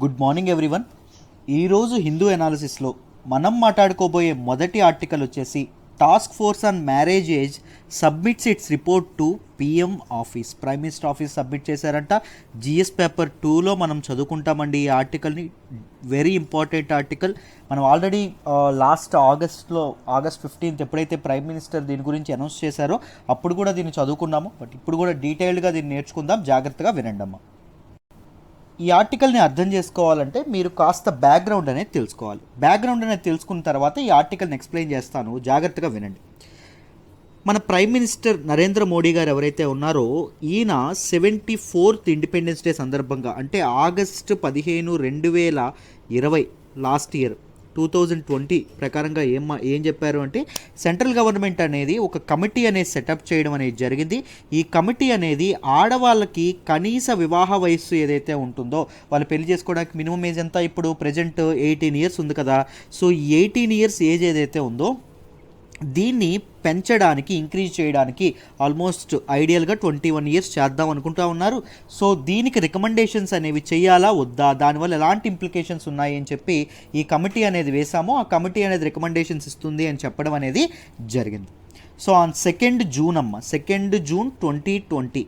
Good morning everyone. ఈరోజు హిందూ ఎనాలిసిస్లో మనం మాట్లాడుకోబోయే మొదటి ఆర్టికల్ వచ్చేసి task force on marriage age submits its report to PM office. Prime minister office submit చేశారంట. GS paper 2లో మనం చదువుకుంటామండి ఈ ఆర్టికల్ని. Very important article. మనం ఆల్రెడీ ఆగస్ట్ 15th ఎప్పుడైతే ప్రైమ్ మినిస్టర్ దీని గురించి అనౌన్స్ చేశారో అప్పుడు కూడా దీన్ని చదువుకున్నాము. బట్ ఇప్పుడు కూడా డీటెయిల్డ్గా దీన్ని నేర్చుకుందాం. జాగ్రత్తగా వినండమ్మా. ఈ ఆర్టికల్ని అర్థం చేసుకోవాలంటే మీరు కాస్త బ్యాక్గ్రౌండ్ అనేది తెలుసుకోవాలి. బ్యాక్గ్రౌండ్ అనేది తెలుసుకున్న తర్వాత ఈ ఆర్టికల్ని ఎక్స్ప్లెయిన్ చేస్తాను, జాగ్రత్తగా వినండి. మన ప్రైమ్ మినిస్టర్ నరేంద్ర మోడీ గారు ఎవరైతే ఉన్నారో ఈయన 74th ఇండిపెండెన్స్ డే సందర్భంగా, అంటే ఆగస్టు 15, 2020 లాస్ట్ ఇయర్ 2020 ప్రకారంగా ఏం చెప్పారు అంటే సెంట్రల్ గవర్నమెంట్ అనేది ఒక కమిటీ అనేది సెటప్ చేయడం అనేది జరిగింది. ఈ కమిటీ అనేది ఆడవాళ్ళకి కనీస వివాహ వయస్సు ఏదైతే ఉంటుందో, వాళ్ళు పెళ్లి చేసుకోవడానికి మినిమం ఏజ్ ఎంత, ఇప్పుడు ప్రజెంట్ 18 ఇయర్స్ ఉంది కదా. సో ఈ 18 ఇయర్స్ ఏజ్ ఏదైతే ఉందో దీన్ని పెంచడానికి, ఇంక్రీజ్ చేయడానికి ఆల్మోస్ట్ ఐడియల్గా 21 ఇయర్స్ చేద్దాం అనుకుంటా ఉన్నారు. సో దీనికి రికమెండేషన్స్ అనేవి చేయాలా వద్దా, దానివల్ల ఎలాంటి ఇంప్లికేషన్స్ ఉన్నాయి అని చెప్పి ఈ కమిటీ అనేది వేసామో ఆ కమిటీ అనేది రికమెండేషన్స్ ఇస్తుంది అని చెప్పడం అనేది జరిగింది. సో ఆన్ 2nd June 2020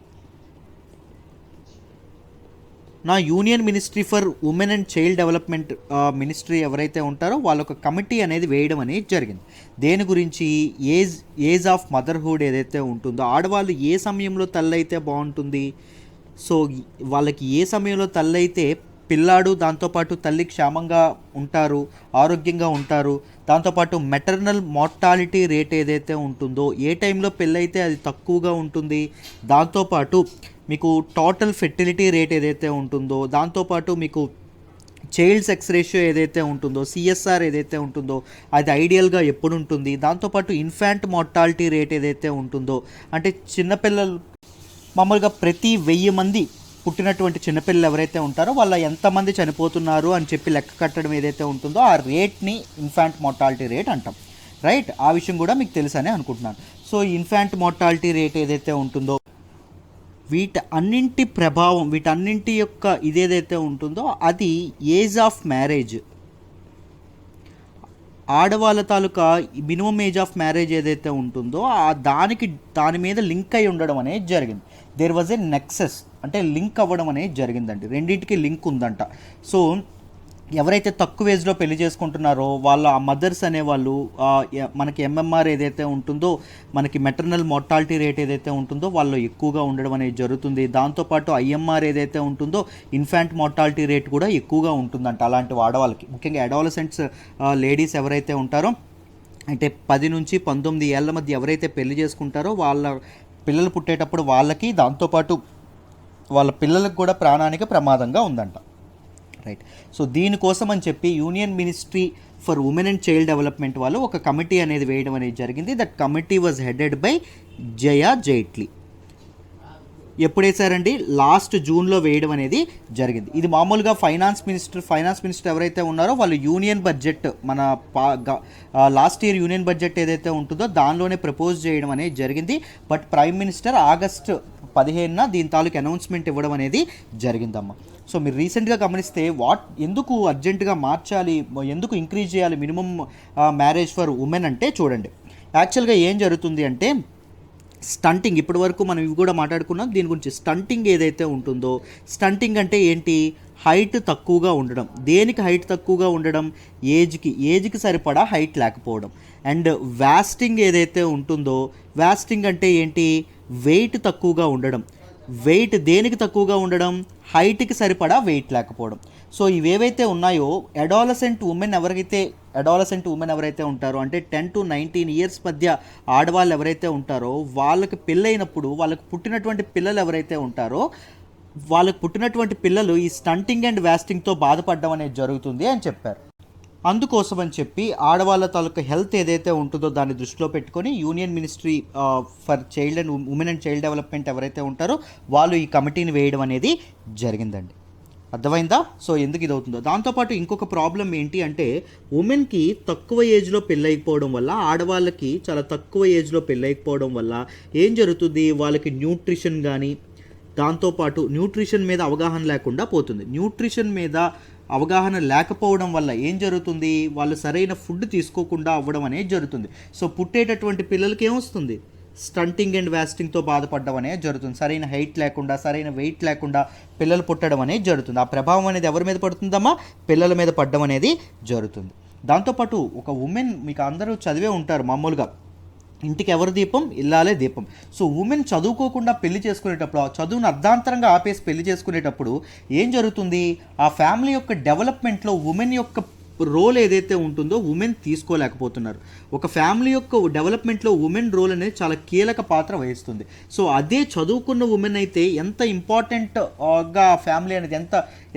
నా union ministry for women and child development ministry ఎవరైతే ఉంటారో వాళ్ళు ఒక కమిటీ అనేది వేయడం అనేది జరిగింది. దేని గురించి, ఏజ్ ఆఫ్ మదర్హుడ్ ఏదైతే ఉంటుందో, ఆడవాళ్ళు ఏ సమయంలో తల్లైతే బాగుంటుంది, సో వాళ్ళకి ఏ సమయంలో తల్లైతే పిల్లాడు దాంతోపాటు తల్లి క్షేమంగా ఉంటారు, ఆరోగ్యంగా ఉంటారు, దాంతోపాటు మెటర్నల్ మార్టాలిటీ రేట్ ఏదైతే ఉంటుందో, ఏ టైంలో పెళ్ళైతే అది తక్కువగా ఉంటుంది, దాంతోపాటు మీకు టోటల్ ఫెర్టిలిటీ రేట్ ఏదైతే ఉంటుందో, దాంతోపాటు మీకు చైల్డ్ సెక్స్ రేషియో ఏదైతే ఉంటుందో, సిఎస్ఆర్ ఏదైతే ఉంటుందో అది ఐడియల్గా ఎప్పుడు ఉంటుంది, దాంతోపాటు ఇన్ఫాంట్ మార్టాలిటీ రేట్ ఏదైతే ఉంటుందో, అంటే చిన్నపిల్లలు మామూలుగా ప్రతి 1000 మంది పుట్టినటువంటి చిన్నపిల్లలు ఎవరైతే ఉంటారో వాళ్ళ ఎంతమంది చనిపోతున్నారు అని చెప్పి లెక్క కట్టడం ఏదైతే ఉంటుందో ఆ రేట్ని ఇన్ఫాంట్ మార్టాలిటీ రేట్ అంటాం. రైట్, ఆ విషయం కూడా మీకు తెలుసనే అనుకుంటున్నాను. సో ఇన్ఫాంట్ మార్టాలిటీ రేట్ ఏదైతే ఉంటుందో వీటన్నింటి ప్రభావం, వీటన్నింటి యొక్క ఇదేదైతే ఉంటుందో అది ఏజ్ ఆఫ్ మ్యారేజ్, ఆడవాళ్ళ తాలూకా మినిమం ఏజ్ ఆఫ్ మ్యారేజ్ ఏదైతే ఉంటుందో దాని మీద లింక్ అయి ఉండడం అనేది జరిగింది. దేర్ వాజ్ ఏ నెక్సెస్, అంటే లింక్ అవ్వడం అనేది జరిగిందండి. రెండింటికి లింక్ ఉందంట. సో ఎవరైతే తక్కువ ఏజ్లో పెళ్లి చేసుకుంటున్నారో వాళ్ళ ఆ మదర్స్ అనేవాళ్ళు మనకి ఎంఎంఆర్ ఏదైతే ఉంటుందో, మనకి మెటర్నల్ మార్టాలిటీ రేట్ ఏదైతే ఉంటుందో వాళ్ళు ఎక్కువగా ఉండడం అనేది జరుగుతుంది. దాంతోపాటు ఐఎంఆర్ ఏదైతే ఉంటుందో ఇన్ఫాంట్ మార్టాలిటీ రేట్ కూడా ఎక్కువగా ఉంటుందంట అలాంటి ఆడవాళ్ళకి. ముఖ్యంగా అడాలసెంట్స్ లేడీస్ ఎవరైతే ఉంటారో, అంటే 10 నుంచి 19 ఏళ్ల మధ్య ఎవరైతే పెళ్లి చేసుకుంటారో వాళ్ళ పిల్లలు పుట్టేటప్పుడు వాళ్ళకి, దాంతోపాటు వాళ్ళ పిల్లలకు కూడా ప్రాణానికి ప్రమాదంగా ఉందంట. రైట్. సో దీనికోసం అని చెప్పి union ministry for women and child development వాళ్ళు ఒక కమిటీ అనేది వేయడం అనేది జరిగింది. That committee was headed by Jaya Jaitly. ఎప్పుడు వేశారండి? లాస్ట్ జూన్లో వేయడం అనేది జరిగింది. ఇది మామూలుగా ఫైనాన్స్ మినిస్టర్ ఎవరైతే ఉన్నారో వాళ్ళు యూనియన్ బడ్జెట్, మన లాస్ట్ ఇయర్ యూనియన్ బడ్జెట్ ఏదైతే ఉంటుందో దానిలోనే ప్రపోజ్ చేయడం అనేది జరిగింది. బట్ ప్రైమ్ మినిస్టర్ ఆగస్ట్ 15న దీని తాలూకు అనౌన్స్మెంట్ ఇవ్వడం అనేది జరిగిందమ్మా. సో మీరు రీసెంట్గా గమనిస్తే ఎందుకు అర్జెంటుగా మార్చాలి, ఎందుకు ఇంక్రీజ్ చేయాలి మినిమం మ్యారేజ్ ఫర్ ఉమెన్ అంటే చూడండి, యాక్చువల్గా ఏం జరుగుతుంది అంటే స్టంటింగ్, ఇప్పటి వరకు మనం ఇవి కూడా మాట్లాడుకున్నాం దీని గురించి. స్టంటింగ్ ఏదైతే ఉంటుందో, స్టంటింగ్ అంటే ఏంటి, హైట్ తక్కువగా ఉండడం. దేనికి హైట్ తక్కువగా ఉండడం? ఏజ్కి సరిపడా హైట్ లేకపోవడం. అండ్ వాస్టింగ్ ఏదైతే ఉంటుందో, వాస్టింగ్ అంటే ఏంటి, వెయిట్ తక్కువగా ఉండడం. వెయిట్ దేనికి తక్కువగా ఉండడం? హైట్కి సరిపడా వెయిట్ లేకపోవడం. సో ఇవేవైతే ఉన్నాయో అడాలసెంట్ ఉమెన్ ఎవరైతే ఉంటారో, అంటే 10 to 19 ఇయర్స్ మధ్య ఆడవాళ్ళు ఎవరైతే ఉంటారో వాళ్ళకి పెళ్ళైనప్పుడు వాళ్ళకి పుట్టినటువంటి పిల్లలు ఎవరైతే ఉంటారో వాళ్ళకి పుట్టినటువంటి పిల్లలు ఈ స్టంటింగ్ అండ్ వాస్టింగ్తో బాధపడడం అనేది జరుగుతుంది అని చెప్పారు. అందుకోసం అని చెప్పి ఆడవాళ్ళ తాలూకా హెల్త్ ఏదైతే ఉంటుందో దాన్ని దృష్టిలో పెట్టుకొని union ministry for child and women and child development ఎవరైతే ఉంటారో వాళ్ళు ఈ కమిటీని వేయడం అనేది జరిగిందండి. అర్థమైందా? సో ఎందుకు ఇది అవుతుందో. దాంతోపాటు ఇంకొక ప్రాబ్లం ఏంటి అంటే ఉమెన్కి తక్కువ ఏజ్లో పెళ్ళైపోవడం వల్ల, ఆడవాళ్ళకి చాలా తక్కువ ఏజ్లో పెళ్ళైపోవడం వల్ల ఏం జరుగుతుంది, వాళ్ళకి న్యూట్రిషన్ కానీ దాంతోపాటు న్యూట్రిషన్ మీద అవగాహన లేకుండా పోతుంది. న్యూట్రిషన్ మీద అవగాహన లేకపోవడం వల్ల ఏం జరుగుతుంది, వాళ్ళు సరైన ఫుడ్ తీసుకోకుండా అవ్వడం అనేది జరుగుతుంది. సో పుట్టేటటువంటి పిల్లలకి ఏమొస్తుంది, స్టంటింగ్ అండ్ వ్యాస్టింగ్తో బాధపడడం అనేది జరుగుతుంది. సరైన హైట్ లేకుండా, సరైన వెయిట్ లేకుండా పిల్లలు పుట్టడం అనేది జరుగుతుంది. ఆ ప్రభావం అనేది ఎవరి మీద పడుతుందమ్మా, పిల్లల మీద పడడం అనేది జరుగుతుంది. దాంతోపాటు ఒక ఉమెన్, మీకు అందరూ చదివే ఉంటారు మామూలుగా, ఇంటికి ఎవరు దీపం, ఇల్లాలే దీపం. సో ఉమెన్ చదువుకోకుండా పెళ్లి చేసుకునేటప్పుడు, ఆ చదువును అర్ధాంతరంగా ఆపేసి పెళ్లి చేసుకునేటప్పుడు ఏం జరుగుతుంది, ఆ ఫ్యామిలీ యొక్క డెవలప్మెంట్లో ఉమెన్ యొక్క రోల్ ఏదైతే ఉంటుందో ఉమెన్ తీసుకోలేకపోతున్నారు. ఒక ఫ్యామిలీ యొక్క డెవలప్మెంట్లో ఉమెన్ రోల్ అనేది చాలా కీలక పాత్ర వహిస్తుంది. సో అదే చదువుకున్న ఉమెన్ అయితే ఎంత ఇంపార్టెంట్గా ఆ ఫ్యామిలీ అనేది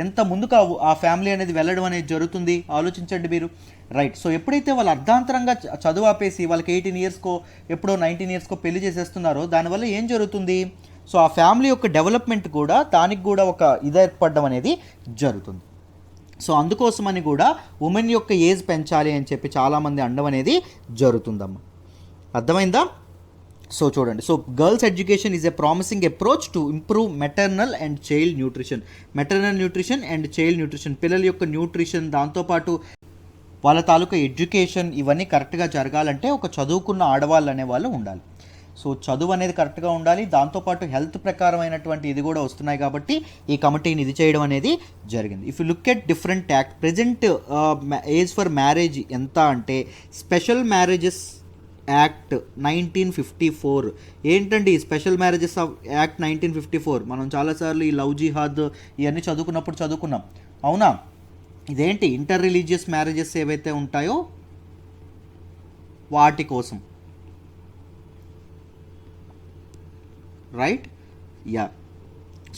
ఎంత ముందుకు ఆ ఫ్యామిలీ అనేది వెళ్ళడం అనేది జరుగుతుంది, ఆలోచించండి మీరు. రైట్. సో ఎప్పుడైతే వాళ్ళు అర్ధాంతరంగా చదువు ఆపేసి వాళ్ళకి 18 ఇయర్స్కో ఎప్పుడో 19 ఇయర్స్కో పెళ్లి చేసేస్తున్నారో దానివల్ల ఏం జరుగుతుంది, సో ఆ ఫ్యామిలీ యొక్క డెవలప్మెంట్ కూడా దానికి కూడా ఒక ఇది ఏర్పడడం అనేది జరుగుతుంది. సో అందుకోసమని కూడా ఉమెన్ యొక్క ఏజ్ పెంచాలి అని చెప్పి చాలామంది అనడం అనేది జరుగుతుందమ్మా. అర్థమైందా? సో చూడండి, so girls education is a promising approach to improve maternal and child nutrition. Maternal nutrition and child nutrition, పిల్లల యొక్క న్యూట్రిషన్, దాంతోపాటు వాళ్ళ తాలూకా ఎడ్యుకేషన్, ఇవన్నీ కరెక్ట్గా జరగాలంటే ఒక చదువుకున్న ఆడవాళ్ళు అనేవాళ్ళు ఉండాలి. సో చదువు అనేది కరెక్ట్గా ఉండాలి, దాంతోపాటు హెల్త్ ప్రకారమైనటువంటి ఇది కూడా వస్తున్నాయి కాబట్టి ఈ కమిటీని ఇది చేయడం అనేది జరిగింది. If you look at different act, present age for marriage ఎంత అంటే స్పెషల్ మ్యారేజెస్ యాక్ట్ 1954. ఏంటండి స్పెషల్ మ్యారేజెస్ యాక్ట్ 1954? మనం చాలాసార్లు ఈ లవ్ జిహాద్ ఇవన్నీ చదువుకున్నాం, అవునా? ఇదేంటి, ఇంటర్ రిలీజియస్ మ్యారేజెస్ ఏవైతే ఉంటాయో వాటి కోసం, రైట్? యా.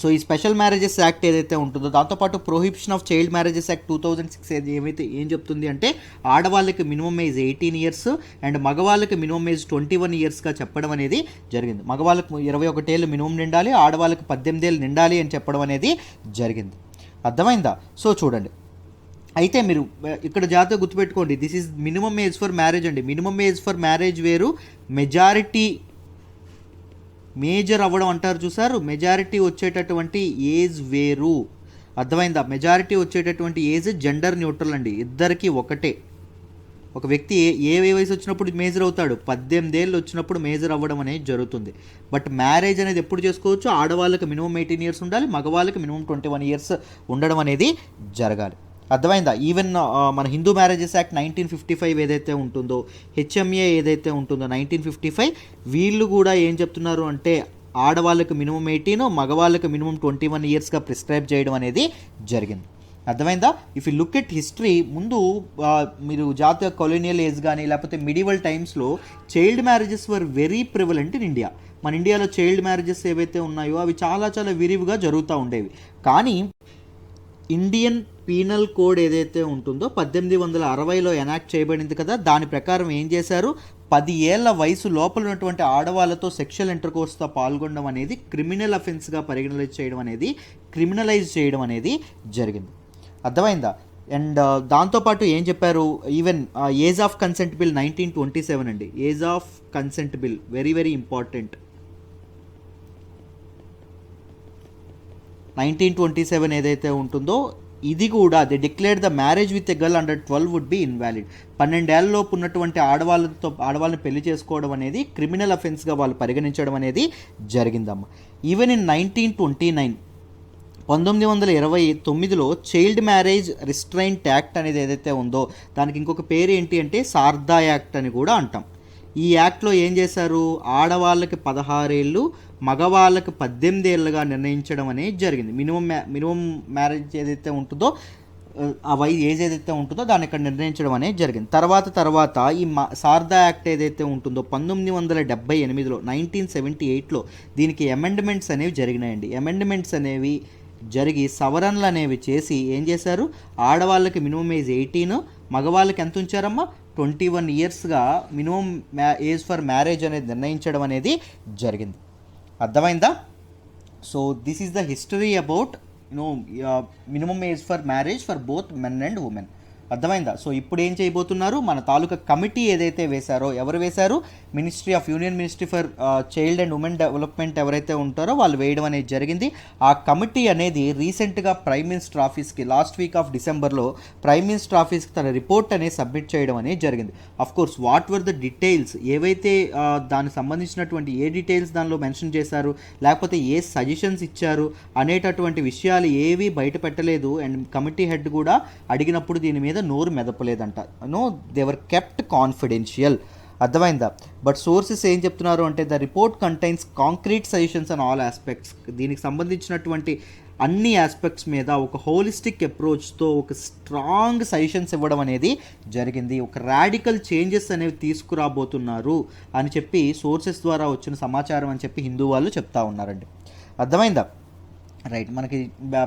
సో ఈ స్పెషల్ మ్యారేజెస్ యాక్ట్ ఏదైతే ఉంటుందో, దాంతోపాటు prohibition of child marriages act 2006 ఏం చెప్తుంది అంటే ఆడవాళ్ళకి మినిమం ఏజ్ 18 ఇయర్స్ అండ్ మగవాళ్ళకి మినిమం ఏజ్ 21 ఇయర్స్గా చెప్పడం అనేది జరిగింది. మగవాళ్ళకి 21 ఏళ్ళు మినిమం నిండాలి, ఆడవాళ్ళకి 18 ఏళ్ళు నిండాలి అని చెప్పడం అనేది జరిగింది. అర్థమైందా? సో చూడండి, అయితే మీరు ఇక్కడ జాగ్రత్తగా గుర్తుపెట్టుకోండి, this is minimum age for marriage అండి. మినిమం ఏజ్ ఫర్ మ్యారేజ్ వేరు, మేజర్ అవ్వడం అంటారు చూసారు, మెజారిటీ వచ్చేటటువంటి ఏజ్ వేరు. అర్థమైందా? మెజారిటీ వచ్చేటటువంటి ఏజ్ జెండర్ న్యూట్రల్ అండి, ఇద్దరికి ఒకటే. ఒక వ్యక్తి ఏ వయసు వచ్చినప్పుడు మేజర్ అవుతాడు, 18 ఏళ్ళు వచ్చినప్పుడు మేజర్ అవ్వడం అనేది జరుగుతుంది. బట్ మ్యారేజ్ అనేది ఎప్పుడు చేసుకోవచ్చు, ఆడవాళ్ళకి మినిమం 18 ఇయర్స్ ఉండాలి, మగవాళ్ళకి మినిమం 21 ఇయర్స్ ఉండడం అనేది జరగాలి. అర్థమైందా? ఈవెన్ మన హిందూ మ్యారేజెస్ యాక్ట్ 1955 ఏదైతే ఉంటుందో, హెచ్ఎంఏ ఏదైతే ఉంటుందో 1955, వీళ్ళు కూడా ఏం చెప్తున్నారు అంటే ఆడవాళ్ళకి మినిమం 18, మగవాళ్ళకి మినిమం 21 ఇయర్స్గా ప్రిస్క్రైబ్ చేయడం అనేది జరిగింది. అర్థమైందా? If you look at history, ముందు మీరు జాతీయ కొలోనియల్ ఏజ్ కానీ లేకపోతే మిడివల్ టైమ్స్లో child marriages were very prevalent in India. మన ఇండియాలో చైల్డ్ మ్యారేజెస్ ఏవైతే ఉన్నాయో అవి చాలా చాలా విరివిగా జరుగుతూ ఉండేవి. కానీ ఇండియన్ పీనల్ కోడ్ ఏదైతే ఉంటుందో 1860లో ఎనాక్ట్ చేయబడింది కదా, దాని ప్రకారం ఏం చేశారు, 10 ఏళ్ల వయసు లోపల ఉన్నటువంటి ఆడవాళ్ళతో సెక్షువల్ ఇంటర్కోర్స్తో పాల్గొనడం అనేది క్రిమినల్ అఫెన్స్గా క్రిమినలైజ్ చేయడం అనేది జరిగింది. అర్థమైందా? అండ్ దాంతోపాటు ఏం చెప్పారు, even age of consent bill 1927 అండి. Age of consent bill very very important. 1927 ఏదైతే ఉంటుందో ఇది కూడా they declared the marriage with a girl under 12 would be invalid. 12 ఏళ్లలోపు ఉన్నటువంటి ఆడవాళ్ళని పెళ్లి చేసుకోవడం అనేది క్రిమినల్ అఫెన్స్గా వాళ్ళు పరిగణించడం అనేది జరిగిందమ్మా. ఈవెన్ ఇన్ 1929, 1929లో చైల్డ్ మ్యారేజ్ రిస్ట్రైంట్ యాక్ట్ అనేది ఏదైతే ఉందో దానికి ఇంకొక పేరు ఏంటి అంటే సార్దా యాక్ట్ అని కూడా అంటాం. ఈ యాక్ట్లో ఏం చేశారు, ఆడవాళ్ళకి 16 ఏళ్ళు, మగవాళ్ళకి 18 ఏళ్ళుగా నిర్ణయించడం అనేది జరిగింది. మినిమం మ్యారేజ్ ఏదైతే ఉంటుందో ఆ ఏజ్ ఏదైతే ఉంటుందో దాన్ని ఇక్కడ నిర్ణయించడం అనేది జరిగింది. తర్వాత ఈ సారదా యాక్ట్ ఏదైతే ఉంటుందో 1978లో 1978లో దీనికి అమెండ్మెంట్స్ అనేవి జరిగినాయండి. అమెండ్మెంట్స్ అనేవి జరిగి సవరణలు అనేవి చేసి ఏం చేశారు, ఆడవాళ్ళకి మినిమం ఏజ్ 18, మగవాళ్ళకి ఎంత ఉంచారమ్మా 21 ఇయర్స్గా మినిమం ఏజ్ ఫర్ మ్యారేజ్ అనేది నిర్ణయించడం అనేది జరిగింది. అర్థమైందా? So this is the history about minimum age for marriage for both men and women. అర్థమైందా? సో ఇప్పుడు ఏం చేయబోతున్నారు, మన తాలూకా కమిటీ ఏదైతే వేశారో, ఎవరు వేశారు, union ministry for child and women development ఎవరైతే ఉంటారో వాళ్ళు వేయడం అనేది జరిగింది. ఆ కమిటీ అనేది రీసెంట్గా ప్రైమ్ మినిస్టర్ ఆఫీస్కి లాస్ట్ వీక్ ఆఫ్ డిసెంబర్లో ప్రైమ్ మినిస్టర్ ఆఫీస్కి తన రిపోర్ట్ అనేది సబ్మిట్ చేయడం అనేది జరిగింది. Of course what were the details, ఏవైతే దానికి సంబంధించినటువంటి ఏ డీటెయిల్స్ దానిలో మెన్షన్ చేశారు, లేకపోతే ఏ సజెషన్స్ ఇచ్చారు అనేటటువంటి విషయాలు ఏవి బయట పెట్టలేదు. అండ్ కమిటీ హెడ్ కూడా అడిగినప్పుడు దీని మీద నోరు మెదపలేదంట. దేవర్ కెప్ట్ కాన్ఫిడెన్షియల్. అర్థమైందా? బట్ సోర్సెస్ ఏం చెప్తున్నారు అంటే the report contains concrete suggestions on all aspects. దీనికి సంబంధించినటువంటి అన్ని ఆస్పెక్ట్స్ మీద ఒక హోలిస్టిక్ అప్రోచ్తో ఒక స్ట్రాంగ్ సజెషన్స్ ఇవ్వడం అనేది జరిగింది. ఒక రాడికల్ చేంజెస్ అనేవి తీసుకురాబోతున్నారు అని చెప్పి సోర్సెస్ ద్వారా వచ్చిన సమాచారం అని చెప్పి హిందూ వాళ్ళు చెప్తా ఉన్నారండి. అర్థమైందా? రైట్. మనకి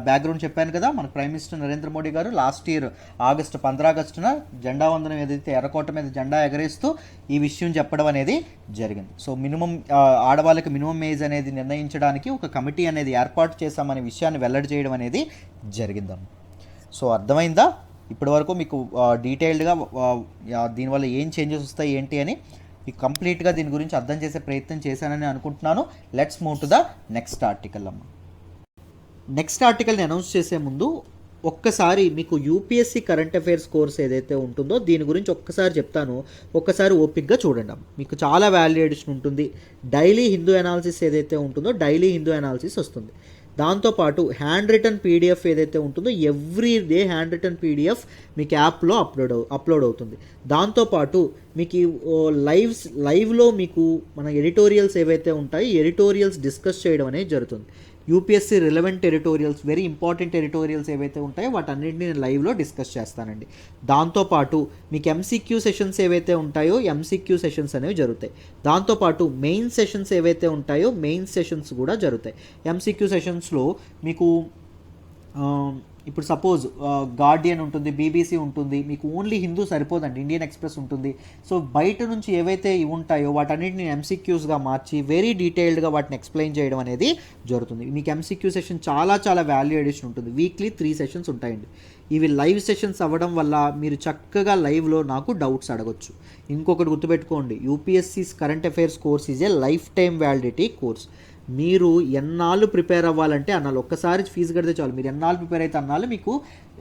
బ్యాక్గ్రౌండ్ చెప్పాను కదా, మన ప్రైమ్ మినిస్టర్ నరేంద్ర మోడీ గారు లాస్ట్ ఇయర్ 15 ఆగస్టున జెండా వందనం ఏదైతే ఎర్రకోట మీద జెండా ఎగరేస్తూ ఈ విషయం చెప్పడం అనేది జరిగింది. సో మినిమం ఆడవాళ్ళకి మినిమం ఏజ్ అనేది నిర్ణయించడానికి ఒక కమిటీ అనేది ఏర్పాటు చేశామనే విషయాన్ని వెల్లడి చేయడం అనేది జరిగిందమ్మ. సో అర్థమైందా? ఇప్పటి వరకు మీకు డీటెయిల్డ్గా దీనివల్ల ఏం చేంజెస్ వస్తాయి ఏంటి అని మీకు కంప్లీట్గా దీని గురించి అర్థం చేసే ప్రయత్నం చేశానని అనుకుంటున్నాను. Let's move to the next article అమ్మ. నెక్స్ట్ ఆర్టికల్ని అనౌన్స్ చేసే ముందు ఒక్కసారి మీకు యూపీఎస్సీ కరెంట్ అఫైర్స్ కోర్స్ ఏదైతే ఉంటుందో దీని గురించి ఒక్కసారి చెప్తాను, ఒక్కసారి ఓపిక్గా చూడండి. మీకు చాలా వాల్యూ ఎడిషన్ ఉంటుంది. డైలీ హిందూ అనాలిసిస్ ఏదైతే ఉంటుందో డైలీ హిందూ అనాలిసిస్ వస్తుంది. దాంతోపాటు హ్యాండ్ రిటర్న్ పీడిఎఫ్ ఏదైతే ఉంటుందో every day hand written PDF మీకు యాప్లో అప్లోడ్ అవుతుంది. దాంతోపాటు మీకు లైవ్లో మీకు మన ఎడిటోరియల్స్ ఏవైతే ఉంటాయో ఎడిటోరియల్స్ డిస్కస్ చేయడం అనేది జరుగుతుంది. UPSC relevant editorials, very important editorials ఏవైతే ఉంటాయో వాటన్నింటినీ నేను లైవ్లో డిస్కస్ చేస్తానండి. దాంతోపాటు మీకు ఎంసీక్యూ సెషన్స్ ఏవైతే ఉంటాయో ఎంసీక్యూ సెషన్స్ అనేవి జరుగుతాయి. దాంతోపాటు మెయిన్ సెషన్స్ ఏవైతే ఉంటాయో మెయిన్ సెషన్స్ కూడా జరుగుతాయి. ఎంసీక్యూ సెషన్స్లో మీకు ఇప్పుడు సపోజ్ గార్డియన్ ఉంటుంది, బీబీసీ ఉంటుంది, మీకు ఓన్లీ హిందూ సరిపోదండి, ఇండియన్ ఎక్స్ప్రెస్ ఉంటుంది. సో బయట నుంచి ఏవైతే ఇవి ఉంటాయో వాటన్నిటిని ఎంసీక్యూస్గా మార్చి వెరీ డీటెయిల్డ్గా వాటిని ఎక్స్ప్లెయిన్ చేయడం అనేది జరుగుతుంది. మీకు ఎంసీక్యూ సెషన్ చాలా వాల్యూ ఎడిషన్ ఉంటుంది. వీక్లీ 3 సెషన్స్ ఉంటాయండి. ఇవి లైవ్ సెషన్స్ అవ్వడం వల్ల మీరు చక్కగా లైవ్లో నాకు డౌట్స్ అడగొచ్చు. ఇంకొకటి గుర్తుపెట్టుకోండి, UPSC current affairs course is a life time validity course. మీరు ఎన్నాళ్ళు ప్రిపేర్ అవ్వాలంటే అన్నాళ్ళు, ఒక్కసారి ఫీజు కడితే చాలు. మీరు ఎన్నాళ్ళు ప్రిపేర్ అయితే అన్నాళ్ళు మీకు